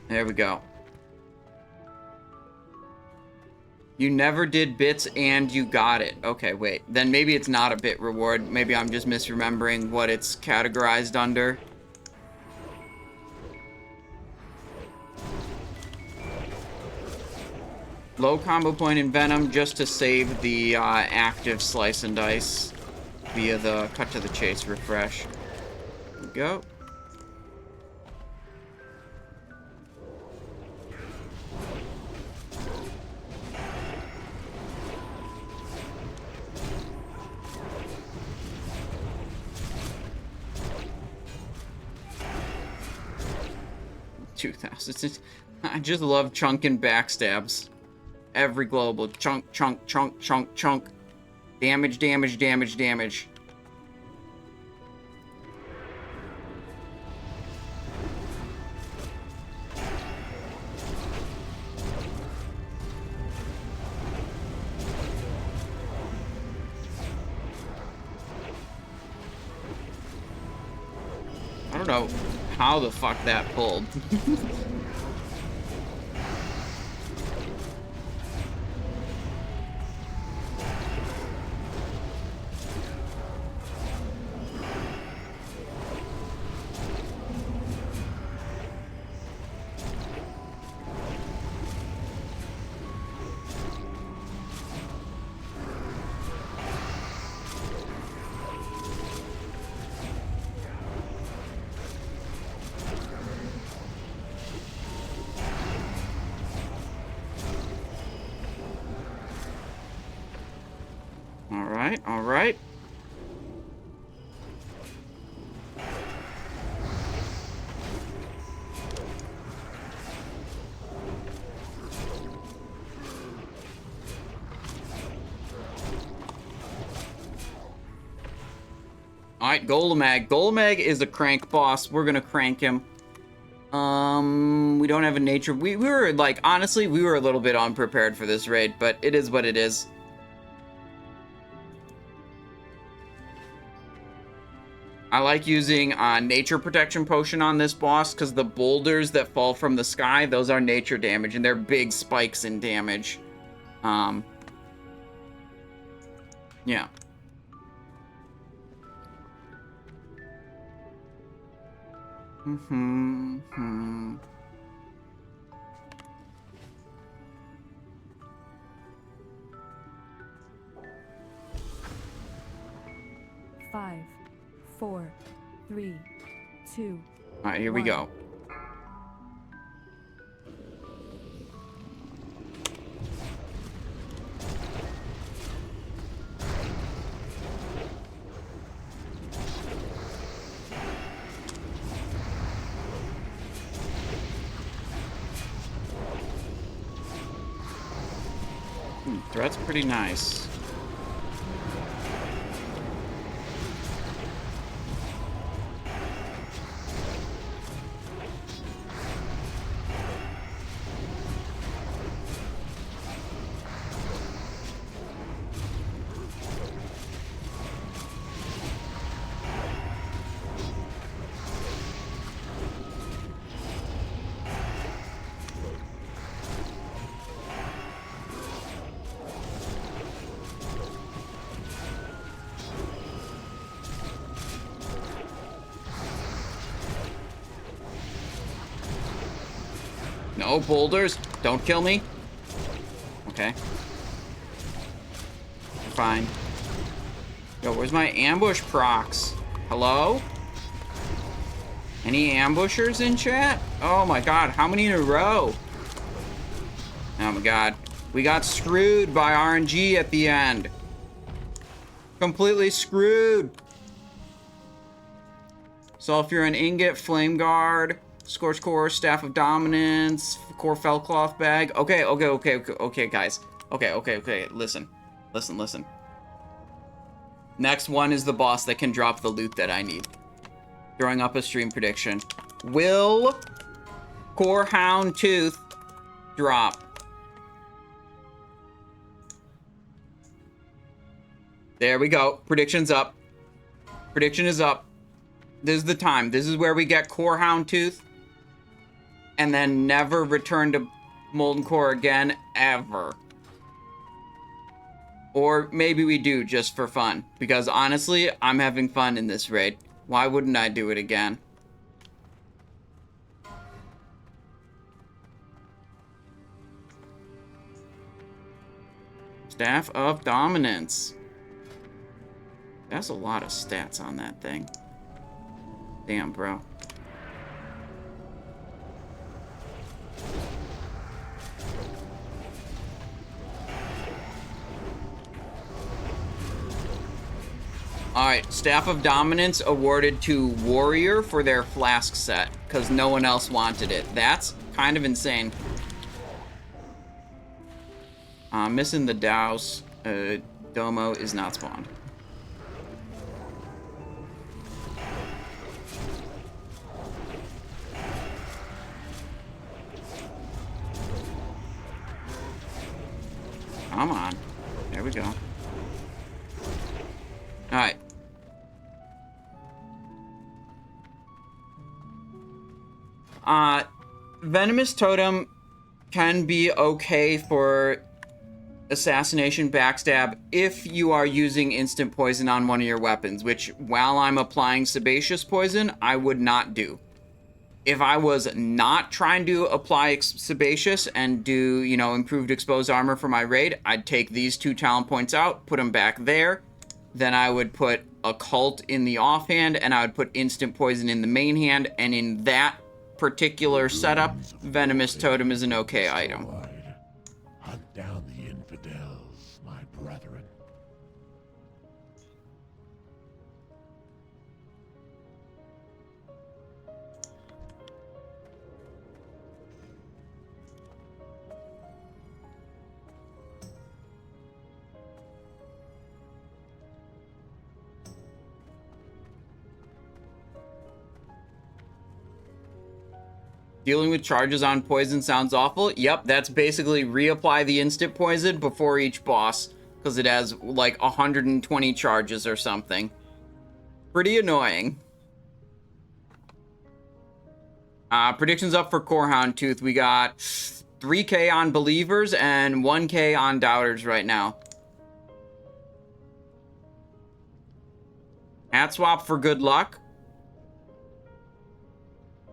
There we go. You never did bits and you got it. Okay, wait. Then maybe it's not a bit reward. Maybe I'm just misremembering what it's categorized under. Low combo point in Venom just to save the active Slice and Dice via the Cut to the Chase refresh. There we go. I just love chunking backstabs. Every global. Chunk, chunk, chunk, chunk, chunk. Damage, damage, damage, damage. I don't know how the fuck that pulled. All right. All right, Golemagg. Golemagg is a crank boss. We're gonna crank him. We don't have a nature. We were like, honestly, we were a little bit unprepared for this raid, but it is what it is. I like using Nature Protection Potion on this boss because the boulders that fall from the sky, those are nature damage, and they're big spikes in damage. Yeah. Five, 4, 3, 2. All right, here we go. Threat's pretty nice. No boulders. Don't kill me. Okay. Fine. Yo, where's my ambush procs? Hello? Any ambushers in chat? Oh my god, how many in a row? Oh my god. We got screwed by RNG at the end. Completely screwed. Sulfuron Ingot, Flame Guard. Scorch Core, Staff of Dominance, Core Fellcloth Bag. Okay, guys. Okay. Listen. Next one is the boss that can drop the loot that I need. Throwing up a stream prediction. Will Core Hound Tooth drop? There we go. Prediction's up. Prediction is up. This is the time. This is where we get Core Hound Tooth. And then never return to Molten Core again, ever. Or maybe we do, just for fun. Because honestly, I'm having fun in this raid. Why wouldn't I do it again? Staff of Dominance. That's a lot of stats on that thing. Damn, bro. Alright, Staff of Dominance awarded to Warrior for their flask set, because no one else wanted it. That's kind of insane. Missing the Douse. Domo is not spawned. Come on. There we go. Alright. Venomous Totem can be okay for assassination backstab if you are using instant poison on one of your weapons, which while I'm applying sebaceous poison, I would not do. If I was not trying to apply sebaceous and do, you know, improved exposed armor for my raid, I'd take these 2 talent points out, put them back there. Then I would put occult in the offhand, and I would put instant poison in the main hand, and in that particular setup, Venomous Totem is an okay item. Hunt down the infidels, my brethren. Dealing with charges on poison sounds awful. Yep, that's basically reapply the instant poison before each boss, because it has like 120 charges or something. Pretty annoying. Predictions up for Corehound Tooth. We got 3k on Believers and 1k on Doubters right now. Hat swap for good luck.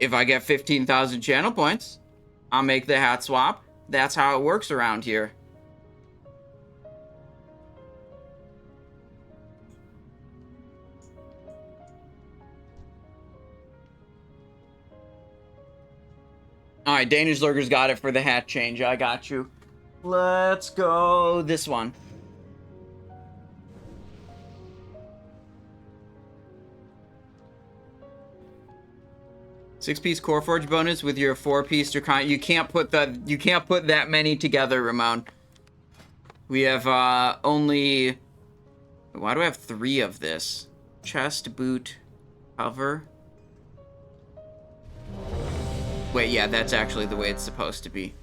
If I get 15,000 channel points, I'll make the hat swap. That's how it works around here. Alright, Danish Lurker's got it for the hat change. I got you. Let's go this one. Six-piece core forge bonus with your 4-piece Dracon. You can't put that many together, Ramon. We have only. Why do I have 3 of this? Chest, boot, cover. Wait, yeah, that's actually the way it's supposed to be.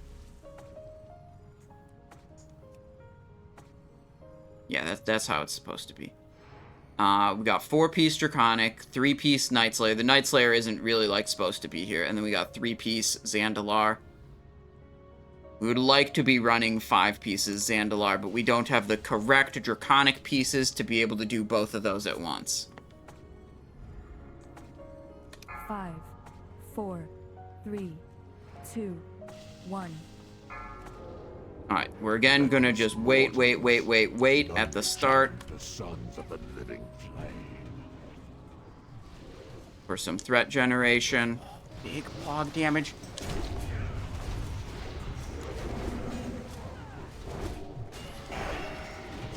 Yeah, that's how it's supposed to be. We got 4-piece Draconic, 3-piece Night Slayer. The Night Slayer isn't really, like, supposed to be here. And then we got 3-piece Zandalar. We would like to be running 5 pieces Zandalar, but we don't have the correct Draconic pieces to be able to do both of those at once. 5, 4, 3, 2, 1. Alright, we're again gonna just wait at the start. The sons of the living flame. For some threat generation. Big fog damage.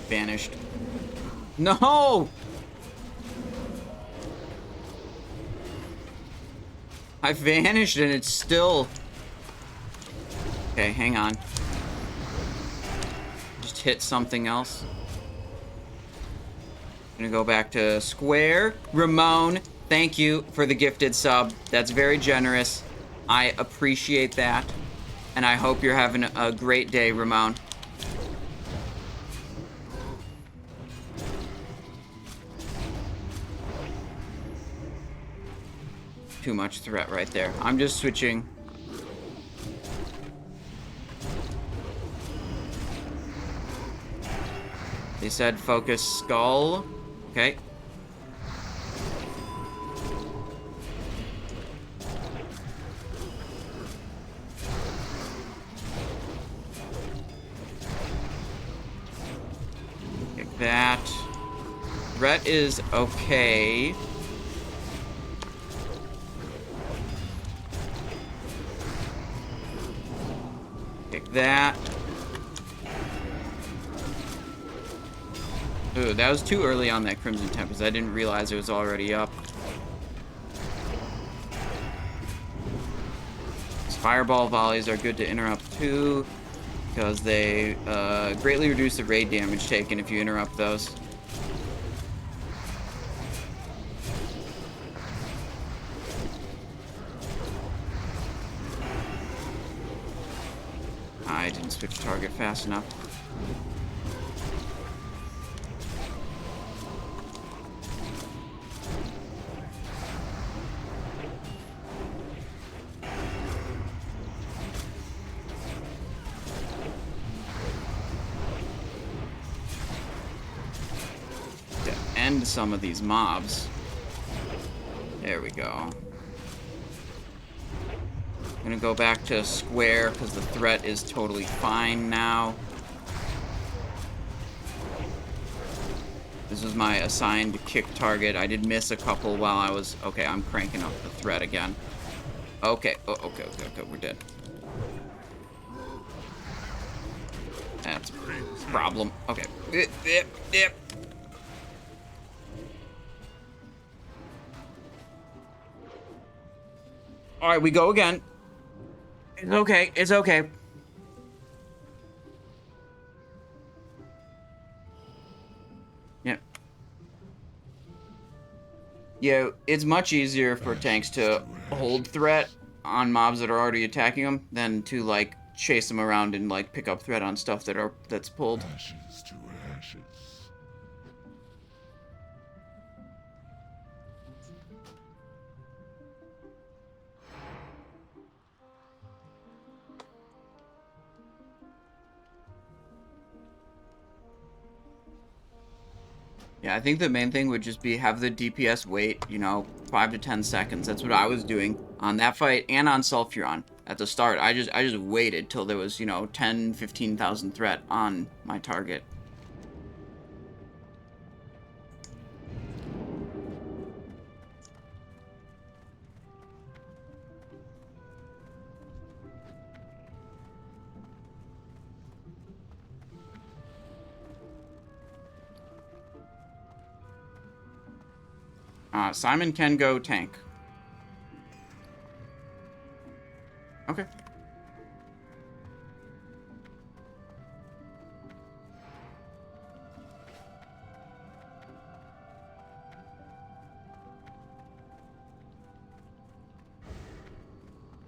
Vanished. No! I vanished and it's still... Okay, hang on. Just hit something else. Gonna go back to square. Ramon, thank you for the gifted sub. That's very generous. I appreciate that. And I hope you're having a great day, Ramon. Too much threat right there. I'm just switching. They said focus skull. Okay. Like that. Threat is okay. Take that. Ooh, that was too early on that Crimson Tempest. I didn't realize it was already up. These fireball volleys are good to interrupt too, because they greatly reduce the raid damage taken if you interrupt those. I didn't switch target fast enough. End some of these mobs. There we go. I'm gonna go back to square because the threat is totally fine now. This was my assigned kick target. I did miss a couple while I was... Okay, I'm cranking up the threat again. Okay. Oh, okay, we're dead. That's a problem. Okay. Yep. Alright, we go again. It's okay. It's okay. Yep. Yeah, it's much easier for tanks to hold threat on mobs that are already attacking them than to, like, chase them around and, like, pick up threat on stuff that's pulled. Ashes to ashes. Yeah, I think the main thing would just be have the DPS wait, 5 to 10 seconds. That's what I was doing on that fight and on Sulfuron at the start. I just waited till there was, 10, 15,000 threat on my target. Simon can go tank. Okay.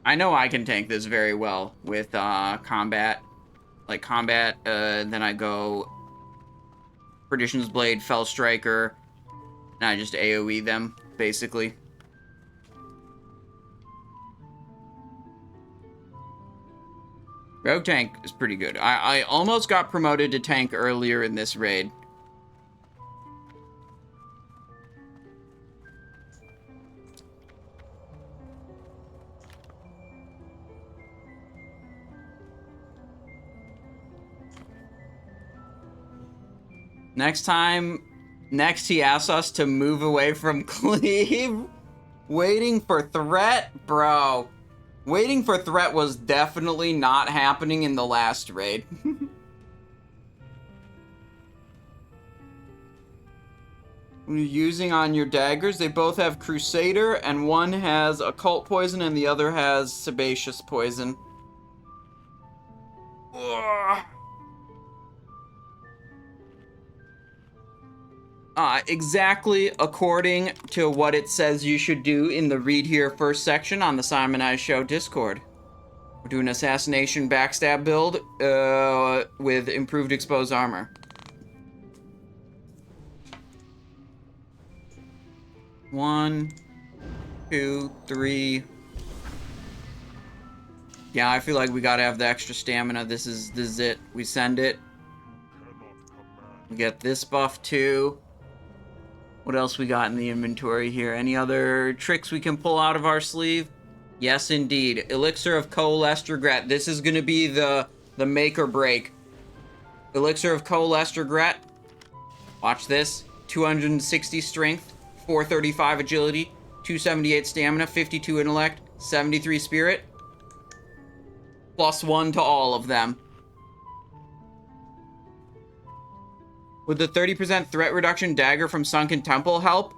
I know I can tank this very well with combat. Like combat, then I go Perdition's Blade, Fell Striker, and I just AoE them, basically. Rogue tank is pretty good. I almost got promoted to tank earlier in this raid. Next he asks us to move away from cleave. Waiting for threat? Bro. Waiting for threat was definitely not happening in the last raid. When you're using on your daggers, they both have Crusader, and one has Occult Poison and the other has Sebaceous Poison. Ugh. Exactly according to what it says you should do in the Read Here First section on the Simon I Show Discord. We're doing Assassination Backstab build with improved exposed armor. One, two, three. Yeah, I feel like we gotta have the extra stamina. This is it. We send it. We get this buff too. What else we got in the inventory here? Any other tricks we can pull out of our sleeve? Yes, indeed. Elixir of Coalesced Regret. This is gonna be the make or break. Elixir of Coalesced Regret. Watch this. 260 strength, 435 agility, 278 stamina, 52 intellect, 73 spirit. +1 to all of them. Would the 30% threat reduction dagger from Sunken Temple help?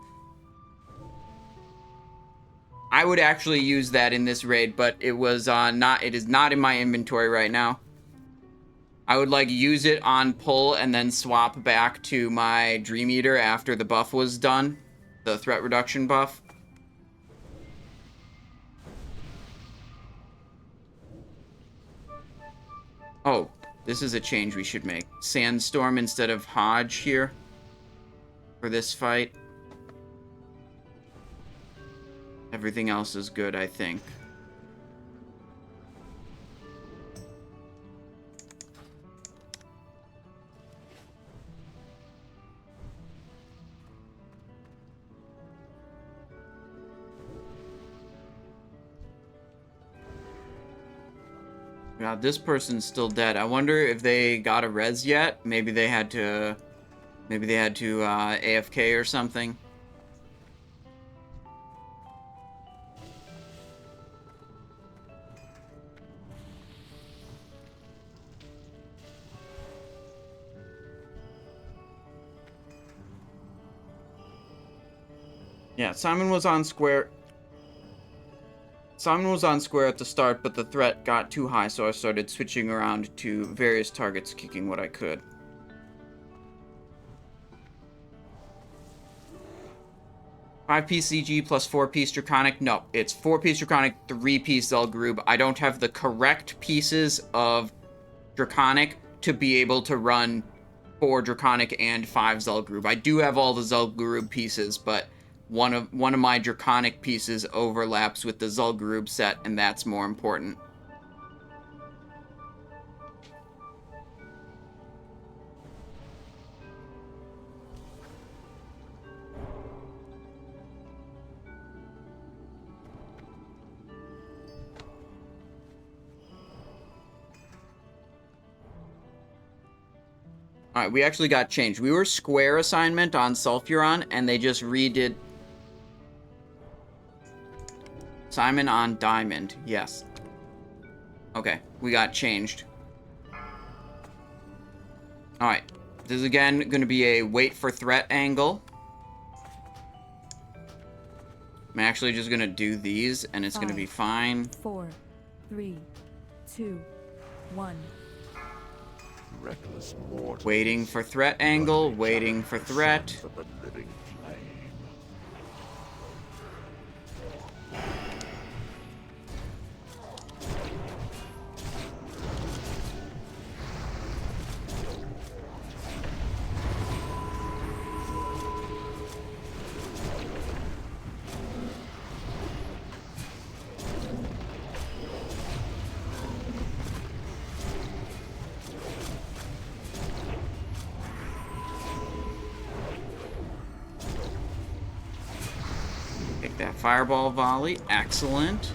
I would actually use that in this raid, but it was it is not in my inventory right now. I would like use it on pull and then swap back to my Dream Eater after the buff was done, the threat reduction buff. Oh, this is a change we should make. Sandstorm instead of Hodge here for this fight. Everything else is good, I think. God, this person's still dead. I wonder if they got a res yet. Maybe they had to AFK or something. Yeah, Simon was on square. Simon was on square at the start, but the threat got too high, so I started switching around to various targets, kicking what I could. Five-piece CG plus 4-piece Draconic. No, it's 4-piece Draconic, 3-piece Zelgrub. I don't have the correct pieces of Draconic to be able to run 4 Draconic and 5 Zelgrub. I do have all the Zelgrub pieces, but one of my Draconic pieces overlaps with the Zelgrub set, and that's more important. Alright, we actually got changed. We were square assignment on Sulfuron, and they just redid Simon on Diamond. Yes. Okay, we got changed. Alright, this is again going to be a wait for threat angle. I'm actually just going to do these, and it's going to be fine. 4, 3, 2, 1. Reckless mortals. Waiting for threat angle, waiting for threat. Sons of the living flame. Take that fireball volley. Excellent.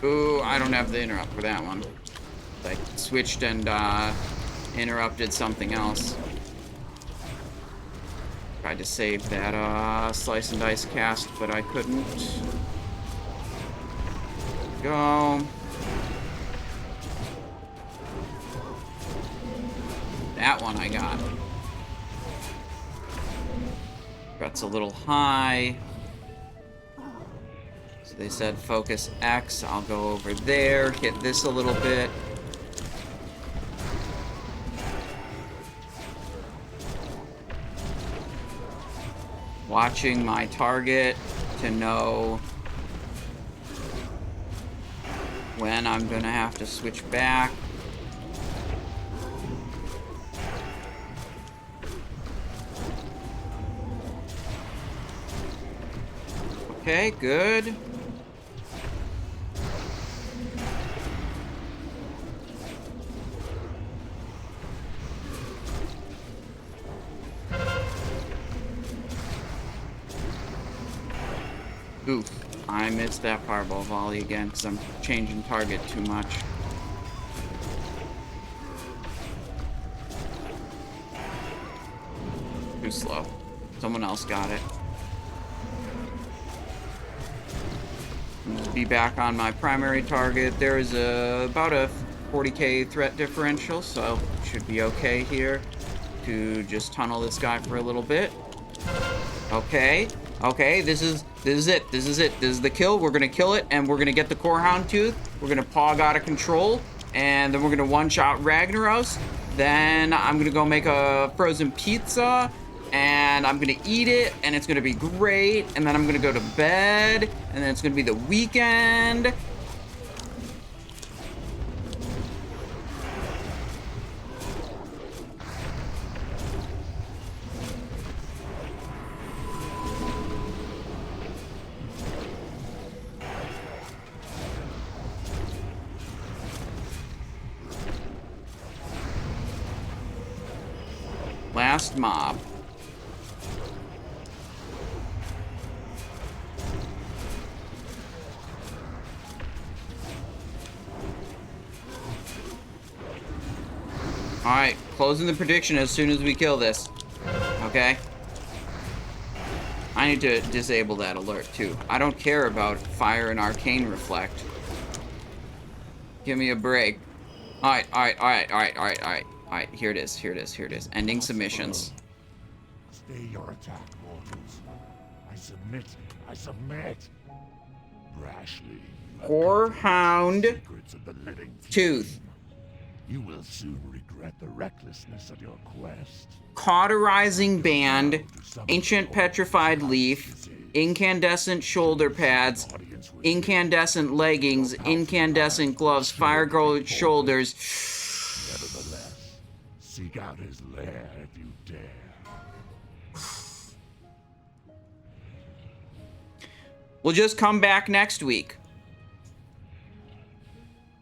Ooh, I don't have the interrupt for that one. I switched and interrupted something else. Tried to save that slice and dice cast, but I couldn't. Go. That one I got. That's a little high. So they said focus X. I'll go over there, hit this a little bit. Watching my target to know when I'm gonna have to switch back. Okay, good. Oof, I missed that fireball volley again because I'm changing target too much. Too slow. Someone else got it. Be back on my primary target. There is about a 40k threat differential, so should be okay here to just tunnel this guy for a little bit. Okay, okay, this is it. This is the kill. We're gonna kill it, and we're gonna get the Corehound Tooth. We're gonna pog out of control, and then we're gonna one-shot Ragnaros. Then I'm gonna go make a frozen pizza, and I'm gonna eat it, and it's gonna be great. And then I'm gonna go to bed, and then it's gonna be the weekend. Last mob. Alright, closing the prediction as soon as we kill this. Okay? I need to disable that alert too. I don't care about fire and arcane reflect. Give me a break. Alright. Alright, here it is. Ending submissions. Stay your attack, mortals. I submit. Brashly. Corehound Secrets of the living Tooth. You will soon regret the recklessness of your quest. Cauterizing Band, Ancient Petrified Leaf, Incandescent Shoulder Pads, Incandescent Leggings, Incandescent Gloves, Fire Gold Shoulders. Nevertheless, seek out his lair if you dare. We'll just come back next week.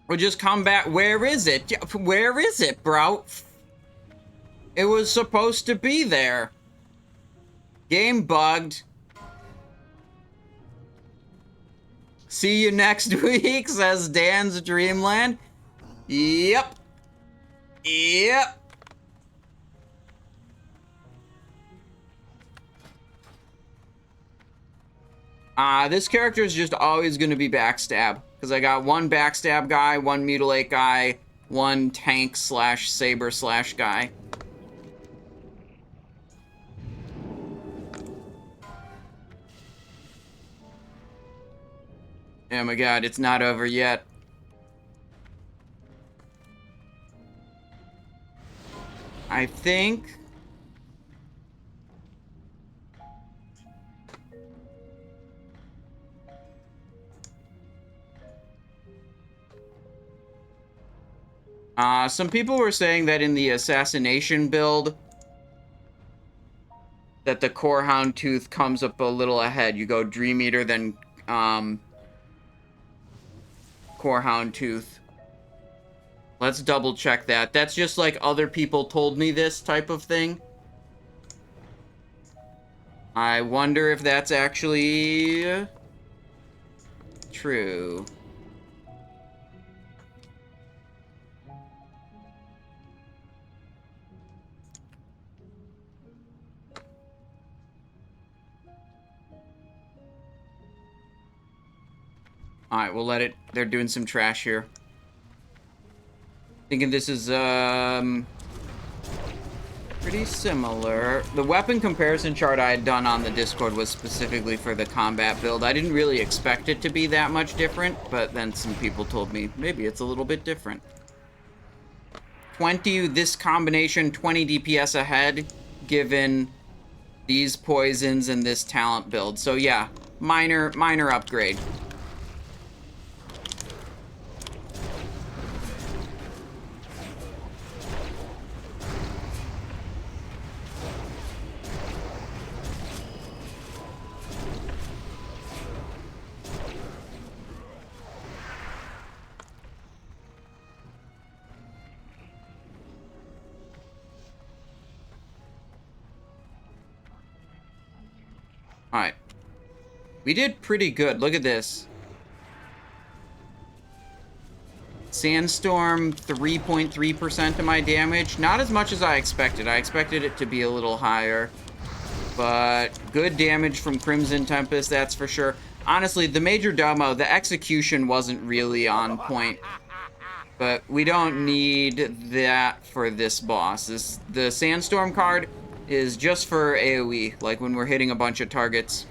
We'll just come back. Where is it? Where is it, bro? It was supposed to be there. Game bugged. See you next week, says Dan's Dreamland. Yep. This character is just always going to be backstab. Because I got one backstab guy, one mutilate guy, one tank slash saber slash guy. Oh my god, it's not over yet. I think... some people were saying that in the assassination build, that the Corehound Tooth comes up a little ahead. You go Dream Eater, then, Corehound Tooth. Let's double check that. That's just like other people told me this type of thing. I wonder if that's actually true. Alright, we'll let it... They're doing some trash here. Thinking this is, pretty similar. The weapon comparison chart I had done on the Discord was specifically for the combat build. I didn't really expect it to be that much different, but then some people told me maybe it's a little bit different. 20, this combination, 20 DPS ahead, given these poisons and this talent build. So yeah, minor upgrade. Alright. We did pretty good. Look at this. Sandstorm, 3.3% of my damage. Not as much as I expected. I expected it to be a little higher. But good damage from Crimson Tempest, that's for sure. Honestly, the Majordomo, the execution wasn't really on point. But we don't need that for this boss. The Sandstorm card is just for AoE, like when we're hitting a bunch of targets.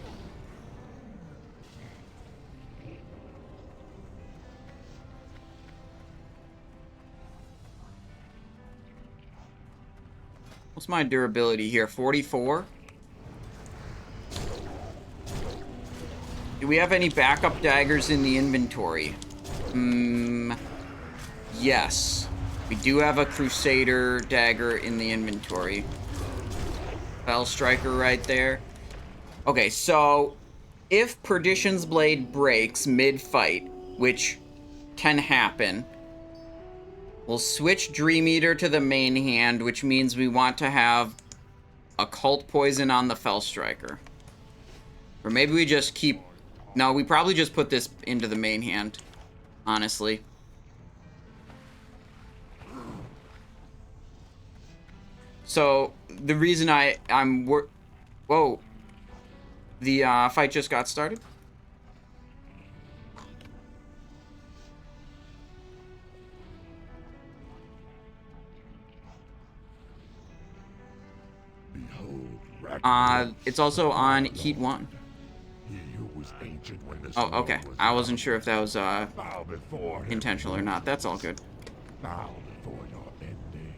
What's my durability here? 44? Do we have any backup daggers in the inventory? Yes. We do have a Crusader dagger in the inventory. Fell Striker right there. Okay, so if Perdition's Blade breaks mid-fight, which can happen, we'll switch Dream Eater to the main hand, which means we want to have Occult Poison on the Fell Striker. Or maybe we just keep... No, we probably just put this into the main hand, honestly. So, the reason I'm... Whoa. The fight just got started. Behold, Ragnaros. It's also on Heat 1. He who was ancient when this Oh, okay. world was I wasn't sure if that was bow before him. intentional or not. That's all good. Bow before your ending.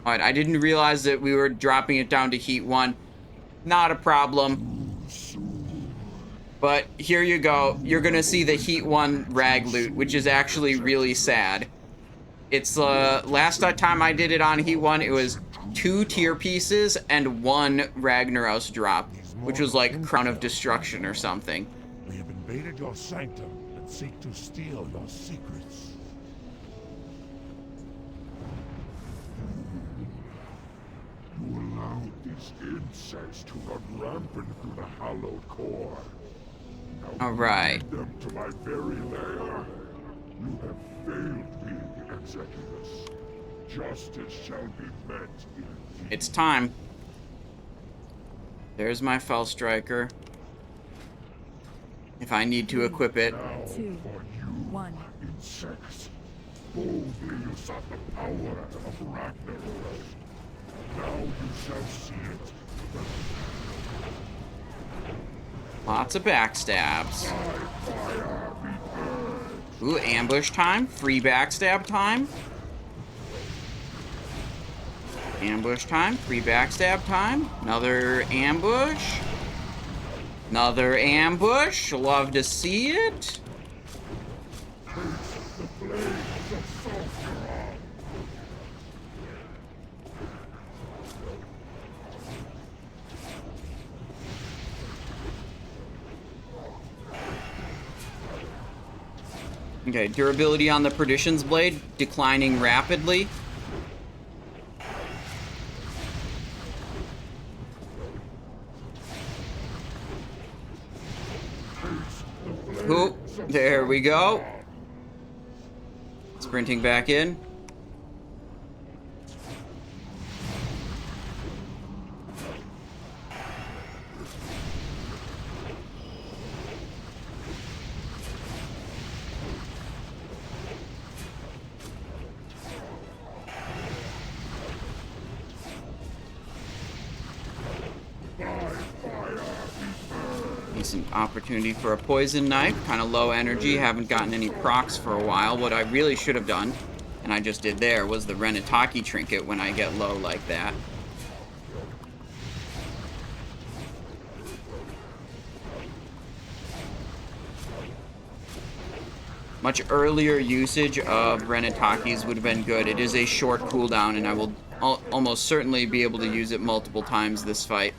Alright, I didn't realize that we were dropping it down to Heat 1. Not a problem. But here you go. You're gonna see the Heat 1 rag loot, which is actually really sad. It's last time I did it on Heat 1, it was 2 tier pieces and 1 Ragnaros drop, which was like Crown of Destruction or something. We have invaded your sanctum and seek to steal your secrets. You allowed these insects to run rampant through the hallowed core. Now Alright. lead them to my very lair. You have failed me, Executus. Justice shall be met in the... It's time. There's my Fell Striker. If I need to equip it. Now Two, for you, 1. insects. Boldly you sought the power of Ragnaros. Now you shall see it. Lots of backstabs. Ooh, ambush time. Free backstab time. Ambush time. Free backstab time. Another ambush. Another ambush. Love to see it. The blades of Sulfuron. Okay, durability on the Perdition's Blade declining rapidly. Ooh, there we go. Sprinting back in. Decent opportunity for a poison knife. Kind of low energy. Haven't gotten any procs for a while. What I really should have done, and I just did there, was the Renataki trinket when I get low like that. Much earlier usage of Renatakis would have been good. It is a short cooldown, and I will almost certainly be able to use it multiple times this fight.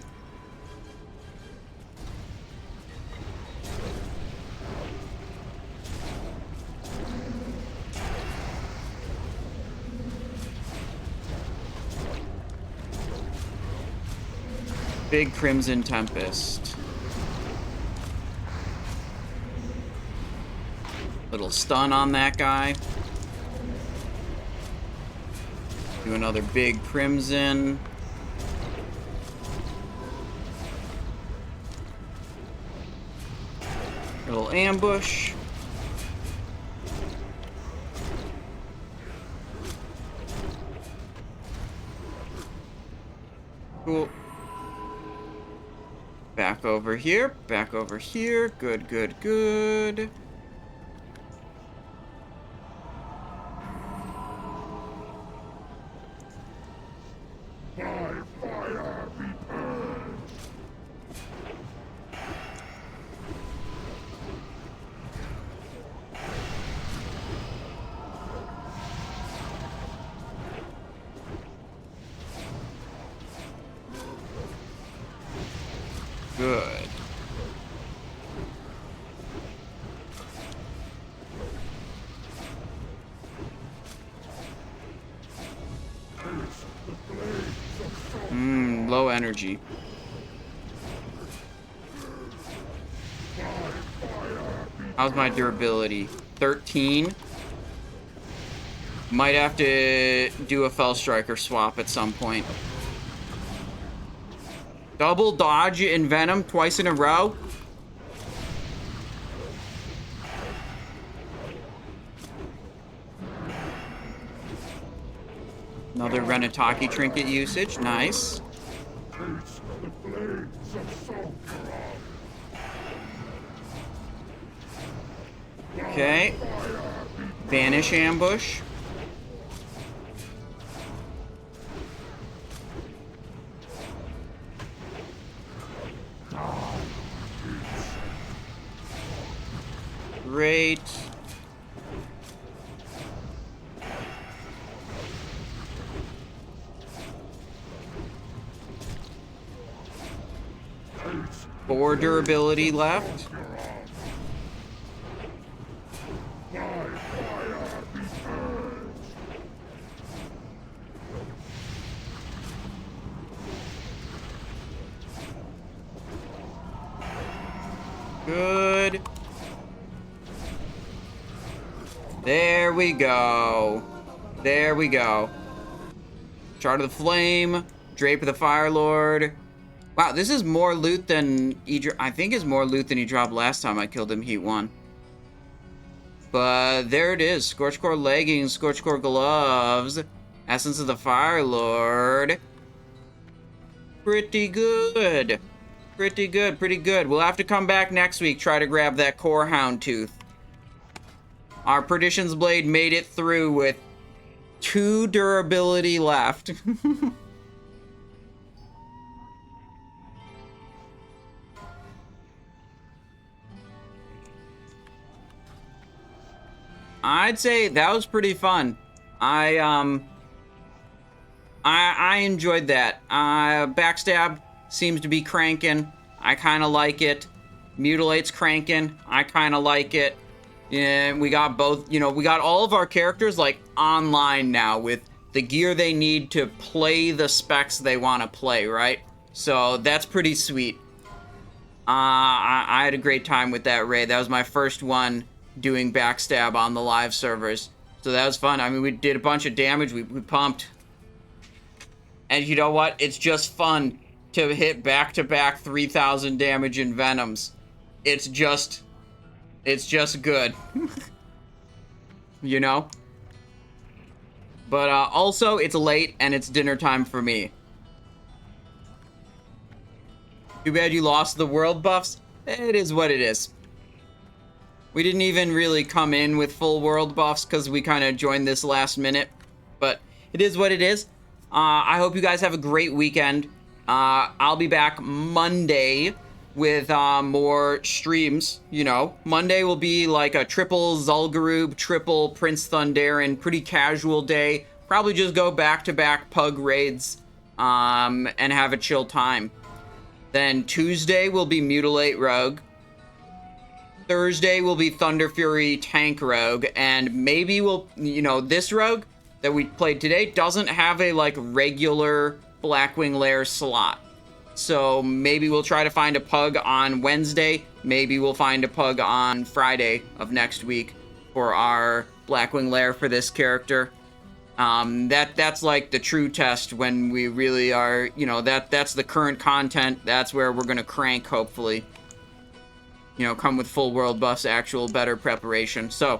Big Crimson Tempest. Little stun on that guy. Do another big Crimson. Little ambush. Cool. Back over here. Back over here. Good, good, good. Good. Low energy. How's my durability? 13. Might have to do a Fell Striker swap at some point. Double dodge and Venom twice in a row. Another Renataki trinket usage. Nice. Okay. Vanish ambush. Great. Four durability left. Good. There we go. There we go. Chart of the Flame. Drape of the Fire Lord. Wow, this is more loot than I think is more loot than he dropped last time I killed him Heat 1. But there it is. Scorchcore leggings, Scorchcore gloves, Essence of the Fire Lord. Pretty good. Pretty good, pretty good. We'll have to come back next week, try to grab that Core Hound Tooth. Our Perdition's Blade made it through with 2 durability left. I'd say that was pretty fun. I enjoyed that. Backstab seems to be cranking. I kind of like it. Mutilate's cranking. I kind of like it. And we got both, you know, we got all of our characters like online now with the gear they need to play the specs they want to play, right? So that's pretty sweet. I had a great time with that raid. That was my first one doing Backstab on the live servers. So that was fun. I mean, we did a bunch of damage. We pumped. And you know what? It's just fun to hit back-to-back 3,000 damage in Venoms. It's just good. You know? But also, it's late and it's dinner time for me. Too bad you lost the world buffs. It is what it is. We didn't even really come in with full world buffs because we kind of joined this last minute. But it is what it is. I hope you guys have a great weekend. I'll be back Monday with more streams. You know, Monday will be like a triple Zul'Gurub, triple Prince Thunderen, pretty casual day. Probably just go back-to-back pug raids and have a chill time. Then Tuesday will be Mutilate Rogue. Thursday will be Thunder Fury Tank Rogue, and maybe we'll, you know, this rogue that we played today doesn't have a, like, regular Blackwing Lair slot. So maybe we'll try to find a pug on Wednesday, maybe we'll find a pug on Friday of next week for our Blackwing Lair for this character. That's like the true test when we really are, you know, that's the current content, that's where we're gonna crank, hopefully. You know, come with full world buffs, actual better preparation. So,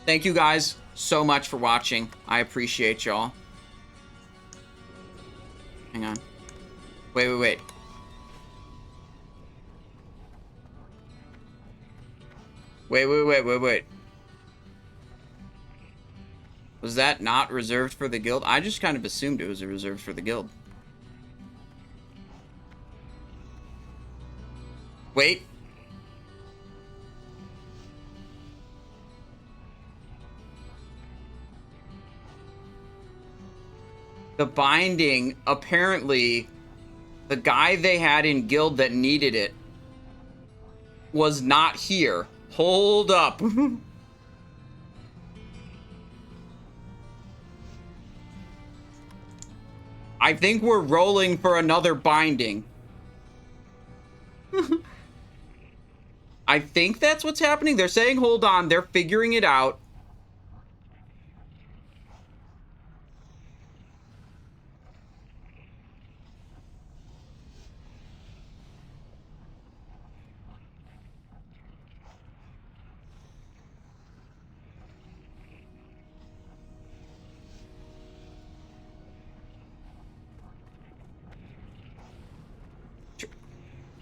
thank you guys so much for watching. I appreciate y'all. Hang on. Wait. Wait. Was that not reserved for the guild? I just kind of assumed it was reserved for the guild. Wait. The binding, apparently, the guy they had in guild that needed it was not here. Hold up. I think we're rolling for another binding. I think that's what's happening. They're saying, hold on, they're figuring it out.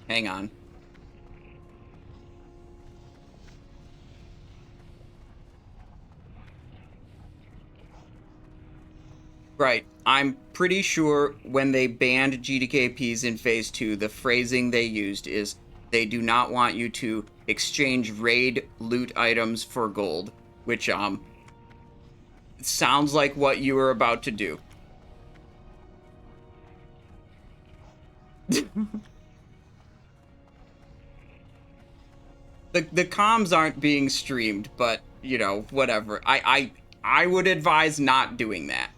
Hang on. Right. I'm pretty sure when they banned GDKPs in Phase 2, the phrasing they used is they do not want you to exchange raid loot items for gold, which, sounds like what you were about to do. The comms aren't being streamed, but, you know, whatever. I would advise not doing that.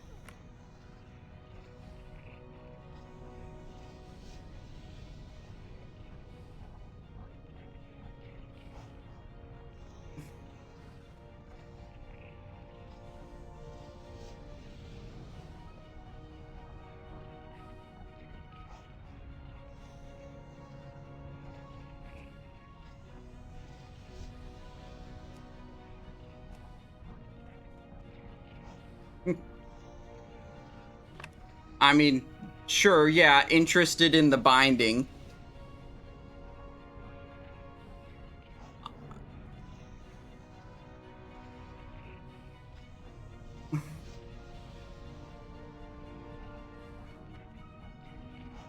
I mean, sure, yeah, interested in the binding.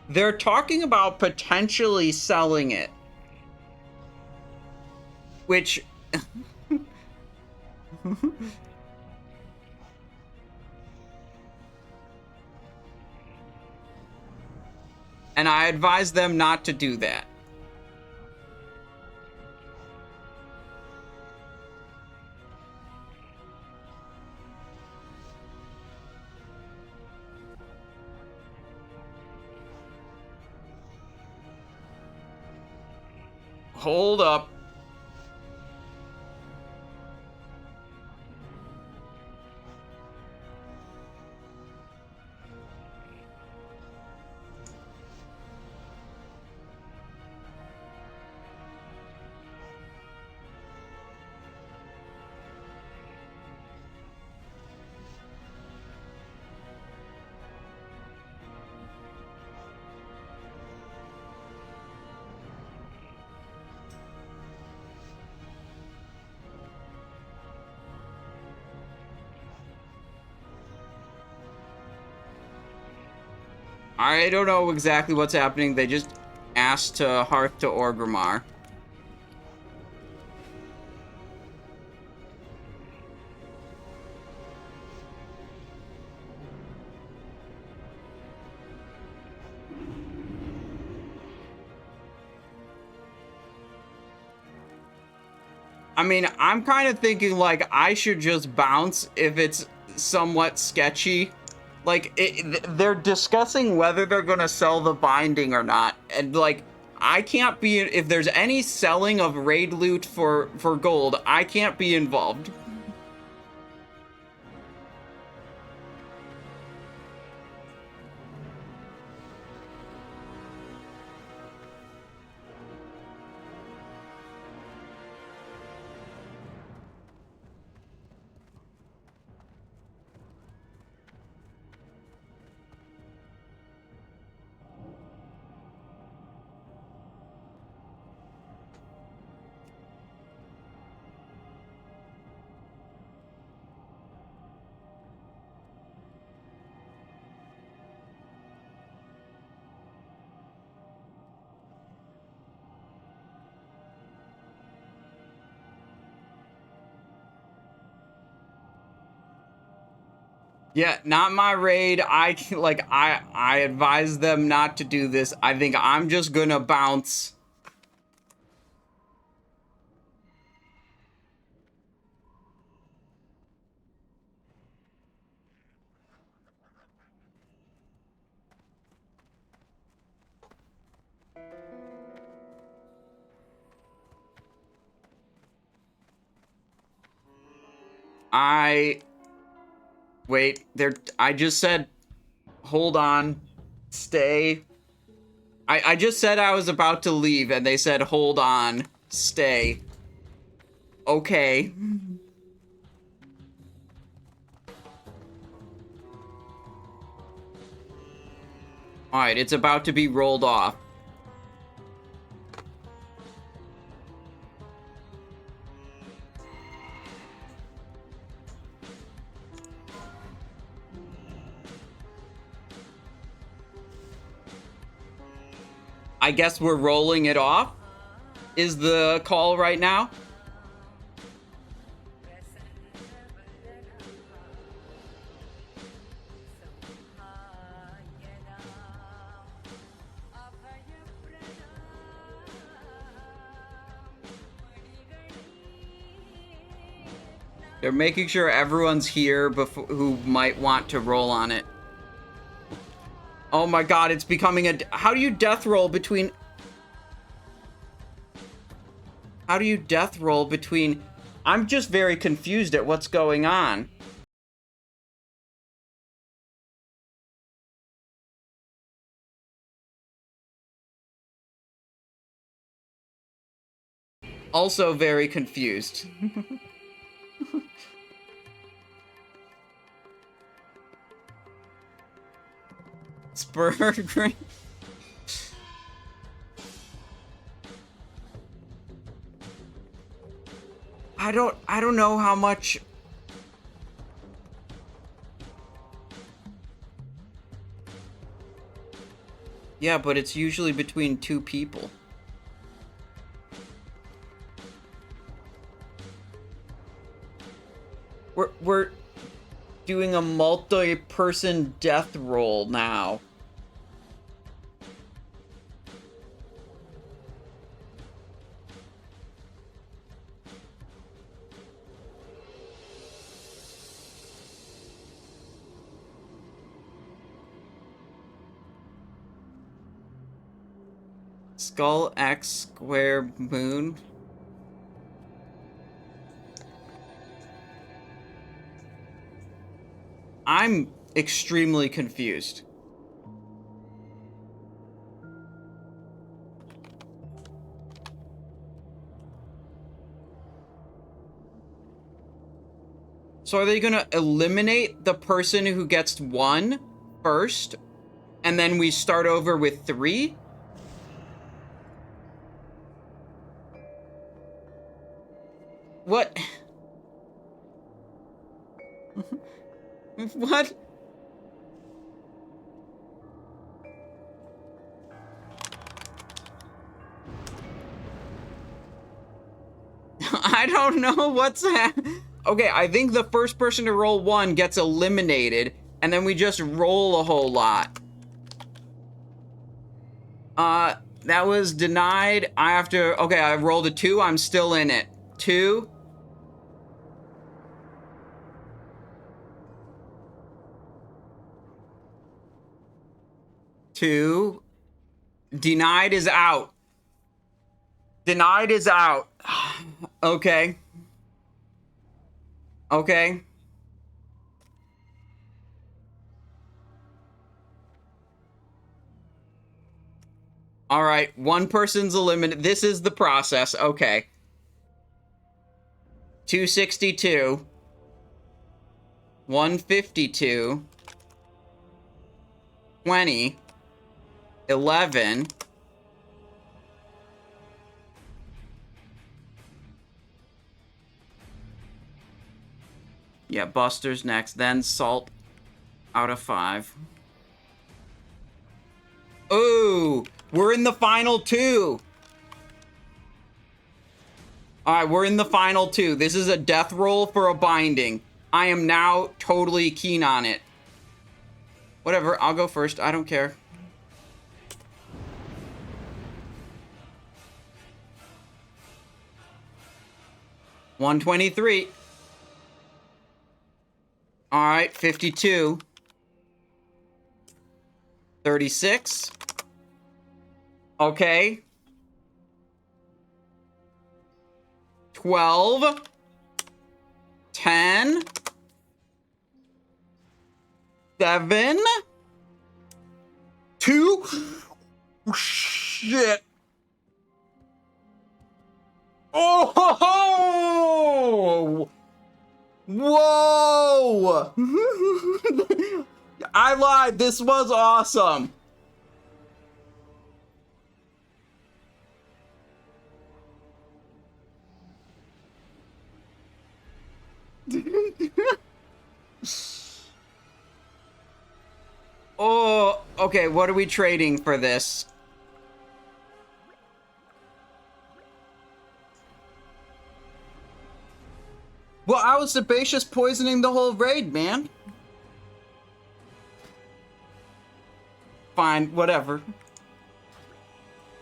They're talking about potentially selling it. Which... And I advise them not to do that. Hold up. I don't know exactly what's happening. They just asked to Hearth to Orgrimmar. I mean, I'm kind of thinking, like, I should just bounce if it's somewhat sketchy. Like, they're discussing whether they're gonna sell the binding or not. And, like, I can't be... If there's any selling of raid loot for gold, I can't be involved. Yeah, not my raid. I advise them not to do this. I think I'm just gonna bounce. Wait, I just said, hold on, stay. I just said I was about to leave, and they said, hold on, stay. Okay. Alright, it's about to be rolled off. I guess we're rolling it off, is the call right now. They're making sure everyone's here before who might want to roll on it. Oh my god, it's becoming a... How do you death roll between... How do you death roll between... I'm just very confused at what's going on. Also very confused. Spur green. I don't know how much. Yeah, but it's usually between two people. We're doing a multi-person death roll now. Skull X square moon. I'm extremely confused. So are they gonna eliminate the person who gets 1 first, and then we start over with 3? What? What? I don't know what's Okay, I think the first person to roll 1 gets eliminated, and then we just roll a whole lot. That was denied. I have to... Okay, I rolled a 2. I'm still in it. 2. 2. Denied is out. Denied is out. Okay. Okay. All right, one person's eliminated. This is the process. Okay. 262. 152. 20. 11. Yeah, Buster's next. Then Salt out of 5. Ooh, we're in the final 2. All right, we're in the final 2. This is a death roll for a binding. I am now totally keen on it. Whatever, I'll go first. I don't care. $123. All right, 52. 36. Okay. 12. 10. 7. 2. Oh, shit. Oh! Whoa! I lied. This was awesome. Oh, okay. What are we trading for this? Well, I was sebaceous poisoning the whole raid, man. Fine, whatever.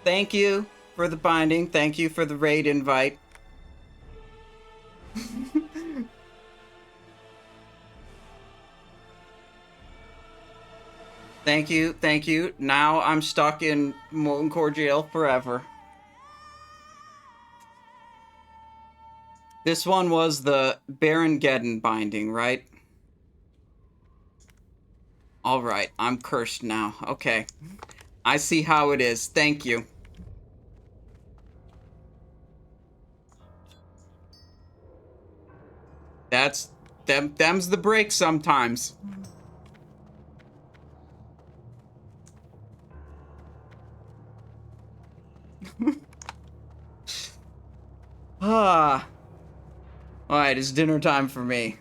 Thank you for the binding. Thank you for the raid invite. Thank you, thank you. Now I'm stuck in Molten Core jail forever. This one was the Baron Geddon binding, right? Alright, I'm cursed now. Okay. I see how it is. Thank you. Them's the break sometimes. Ah. Alright, it's dinner time for me.